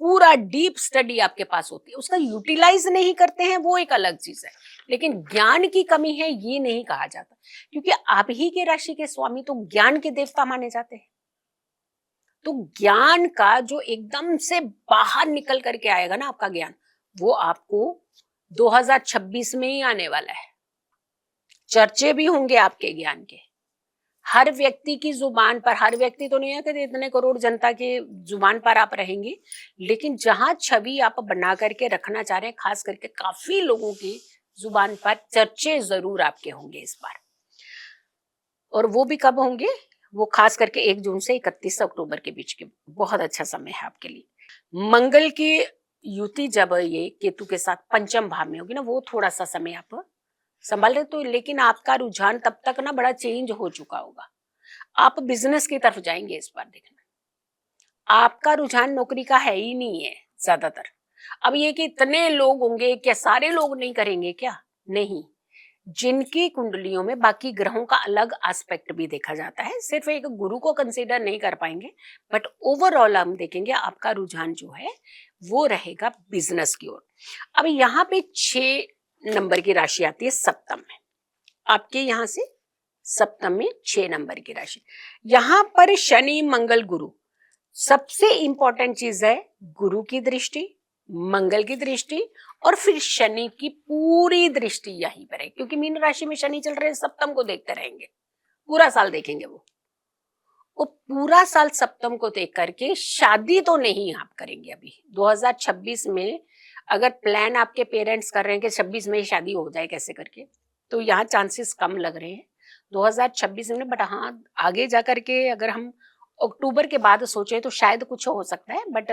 पूरा डीप स्टडी आपके पास होती है, उसका यूटिलाइज नहीं करते हैं वो एक अलग चीज है, लेकिन ज्ञान की कमी है ये नहीं कहा जाता, क्योंकि आप ही के राशि के स्वामी तो ज्ञान के देवता माने जाते हैं। तो ज्ञान का जो एकदम से बाहर निकल करके आएगा ना आपका ज्ञान, वो आपको 2026 में ही आने वाला है। चर्चे भी होंगे आपके ज्ञान के, हर व्यक्ति की जुबान पर, हर व्यक्ति तो नहीं है कि इतने करोड़ जनता के जुबान पर आप रहेंगे, लेकिन जहां छवि आप बना करके रखना चाह रहे हैं, खास करके काफी लोगों की जुबान पर चर्चे जरूर आपके होंगे इस बार। और वो भी कब होंगे? वो खास करके 1 जून से 31 अक्टूबर के बीच के, बहुत अच्छा समय है आपके लिए। मंगल की युति जब ये केतु के साथ पंचम भाव में होगी ना, वो थोड़ा सा समय आप संभाल रहे तो, लेकिन आपका रुझान तब तक ना बड़ा चेंज हो चुका होगा। आप बिजनेस की तरफ जाएंगे इस बार, देखना आपका रुझान नौकरी का है ही नहीं है ज्यादातर। अब ये कि इतने लोग होंगे, क्या सारे लोग नहीं करेंगे क्या? नहीं, जिनकी कुंडलियों में बाकी ग्रहों का अलग एस्पेक्ट भी देखा जाता है, सिर्फ एक गुरु को कंसीडर नहीं कर पाएंगे, बट ओवरऑल हम देखेंगे आपका रुझान जो है वो रहेगा बिजनेस की ओर। अब यहाँ पे 6 नंबर की राशि आती है सप्तम में, आपके यहाँ से सप्तम में 6 नंबर की राशि। यहाँ पर शनि मंगल गुरु, सबसे इंपॉर्टेंट चीज है गुरु की दृष्टि, मंगल की दृष्टि, और फिर शनि की पूरी दृष्टि यहीं पर है, क्योंकि मीन राशि में शनि चल रहे हैं, सप्तम को देखते रहेंगे, पूरा साल देखेंगे वो पूरा साल सप्तम को देख करके शादी तो नहीं आप करेंगे अभी 2026 में। अगर प्लान आपके पेरेंट्स कर रहे हैं कि 26 में ही शादी हो जाए कैसे करके, तो यहाँ चांसेस कम लग रहे हैं 2026 में। बट हाँ, आगे जा करके अगर हम अक्टूबर के बाद सोचें तो शायद कुछ हो सकता है, बट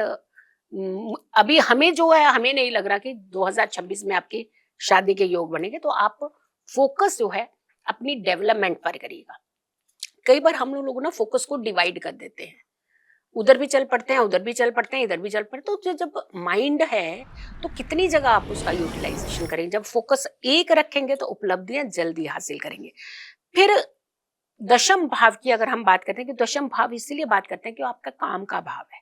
अभी हमें जो है, हमें नहीं लग रहा कि 2026 में आपकी शादी के योग बनेंगे। तो आप फोकस जो है अपनी डेवलपमेंट पर करिएगा। कई बार हम लोग ना फोकस को डिवाइड कर देते हैं, उधर भी चल पड़ते हैं, उधर भी चल पड़ते हैं, इधर भी चल पड़ते हैं। तो जब माइंड है तो कितनी जगह आप उसका यूटिलाइजेशन करेंगे। जब फोकस एक रखेंगे तो उपलब्धियां जल्दी हासिल करेंगे। फिर दशम भाव की अगर हम बात करते हैं, कि दशम भाव इसीलिए बात करते हैं कि आपका काम का भाव है,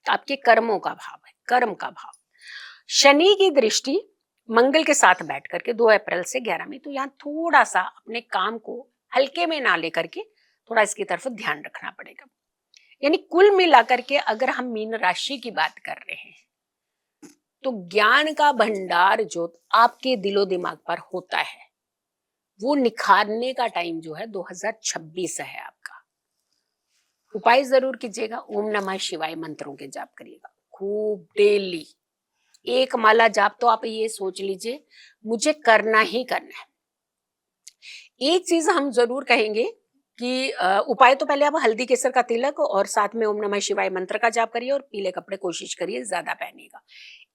आपके कर्मों का भाव है, कर्म का भाव। शनि की दृष्टि मंगल के साथ बैठ करके 2 अप्रैल से 11 में, तो यहाँ थोड़ा सा अपने काम को हल्के में ना लेकर के थोड़ा इसकी तरफ ध्यान रखना पड़ेगा। यानी कुल मिलाकर के अगर हम मीन राशि की बात कर रहे हैं तो ज्ञान का भंडार जो आपके दिलो दिमाग पर होता है वो निखारने का टाइम जो है 2026 है आपका। उपाय जरूर कीजिएगा, ओम नमः शिवाय मंत्रों के जाप करिएगा खूब, डेली 1 माला जाप तो आप ये सोच लीजिए मुझे करना ही करना है। एक चीज हम जरूर कहेंगे कि उपाय तो पहले आप हल्दी केसर का तिलक और साथ में ओम नमः शिवाय मंत्र का जाप करिए, और पीले कपड़े कोशिश करिए ज्यादा पहनिएगा।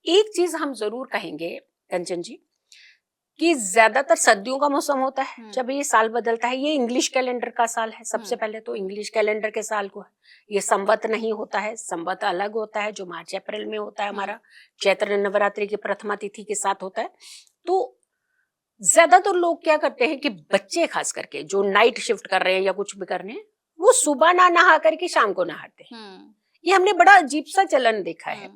एक चीज हम जरूर कहेंगे कंचन जी, कि ज्यादातर सर्दियों का मौसम होता है हम्म। जब ये साल बदलता है। ये इंग्लिश कैलेंडर का साल है, सबसे पहले तो इंग्लिश कैलेंडर के साल को है। ये संवत नहीं होता है, संवत अलग होता है जो मार्च अप्रैल में होता है हमारा, चैत्र नवरात्रि की प्रथमा तिथि के साथ होता है। तो ज्यादातर लोग क्या करते हैं कि बच्चे खास करके जो नाइट शिफ्ट कर रहे हैं या कुछ भी कर रहे हैं, वो सुबह ना नहा करके शाम को नहाते हैं। ये हमने बड़ा अजीब सा चलन देखा है।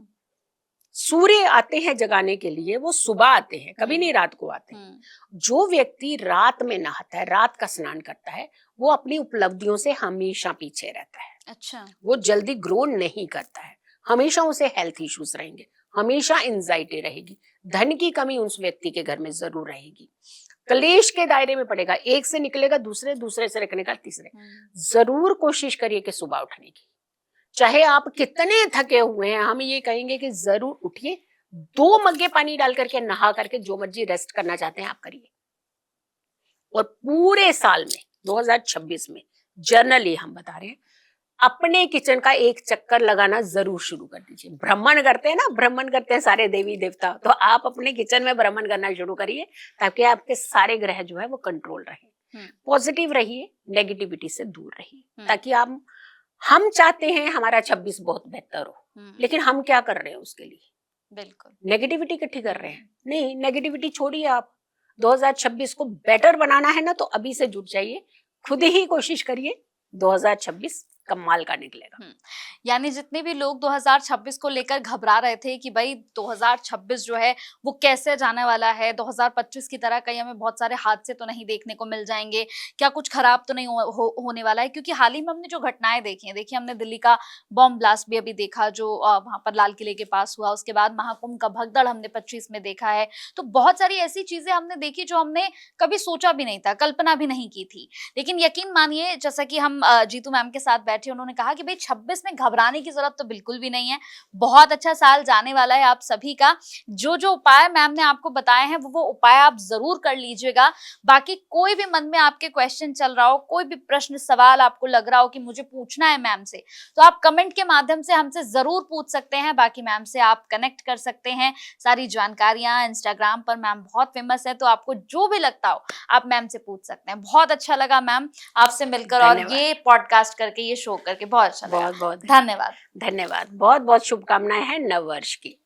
सूर्य आते हैं जगाने के लिए, वो सुबह आते हैं, कभी नहीं रात को आते हैं। जो व्यक्ति रात में नहाता है, रात का स्नान करता है, वो अपनी उपलब्धियों से हमेशा पीछे रहता है। अच्छा। वो जल्दी ग्रो नहीं करता है, हमेशा उसे हेल्थ इश्यूज रहेंगे, हमेशा एंजाइटी रहेगी, धन की कमी उस व्यक्ति के घर में जरूर रहेगी, क्लेश के दायरे में पड़ेगा, एक से निकलेगा दूसरे, दूसरे से निकलेगा तीसरे। जरूर कोशिश करिए कि सुबह उठने की, चाहे आप कितने थके हुए हैं, हम ये कहेंगे कि जरूर उठिए, 2 मग्गे पानी डाल करके नहा करके जो मर्जी रेस्ट करना चाहते हैं आप करिए। और पूरे साल में 2026 में जनरली हम बता रहे हैं, अपने किचन का एक चक्कर लगाना जरूर शुरू कर दीजिए। भ्रमण करते हैं ना, भ्रमण करते हैं सारे देवी देवता, तो आप अपने किचन में भ्रमण करना शुरू करिए ताकि आपके सारे ग्रह जो है वो कंट्रोल रहे। पॉजिटिव रहिए, नेगेटिविटी से दूर रहिए, ताकि हम चाहते हैं हमारा 26 बहुत बेहतर हो, लेकिन हम क्या कर रहे हैं उसके लिए? बिल्कुल नेगेटिविटी इकट्ठी कर रहे हैं। नहीं, नेगेटिविटी छोड़िए आप। 2026 को बेटर बनाना है ना, तो अभी से जुट जाइए, खुद ही कोशिश करिए, 2026 कमाल का निकलेगा। यानी जितने भी लोग 2026 को लेकर घबरा रहे थे कि भाई 2026 जो है वो कैसे जाने वाला है, 2025 की तरह कहीं हमें बहुत सारे हादसे तो नहीं देखने को मिल जाएंगे, क्या कुछ खराब तो नहीं होने वाला है, क्योंकि हाल ही में हमने जो घटनाएं देखी हैं, देखिए हमने दिल्ली का बॉम्ब ब्लास्ट भी अभी देखा जो वहां पर लाल किले के पास हुआ, उसके बाद महाकुंभ का भगदड़ हमने 25 में देखा है। तो बहुत सारी ऐसी चीजें हमने देखी जो हमने कभी सोचा भी नहीं था, कल्पना भी नहीं की थी। लेकिन यकीन मानिए, जैसा कि हम जीतू मैम के साथ बैठे, उन्होंने कहा कि भाई 26 में घबराने की जरूरत तो बिल्कुल भी नहीं है, बहुत अच्छा साल जाने वाला है आप सभी का। जो जो उपाय मैम ने आपको बताए हैं वो उपाय आप जरूर कर लीजिएगा। बाकी कोई भी मन में आपके क्वेश्चन चल रहा हो, कोई भी प्रश्न सवाल आपको लग रहा हो कि मुझे पूछना है मैम से, तो आप कमेंट के माध्यम से हमसे जरूर पूछ सकते हैं। बाकी मैम से आप कनेक्ट कर सकते हैं, सारी जानकारियां इंस्टाग्राम पर मैम बहुत फेमस है, तो आपको जो भी लगता हो आप मैम से पूछ सकते हैं। बहुत अच्छा लगा मैम आपसे मिलकर, और ये पॉडकास्ट करके, ये शो करके बहुत अच्छा लगा। बहुत बहुत धन्यवाद। धन्यवाद, बहुत बहुत शुभकामनाएं हैं नववर्ष की।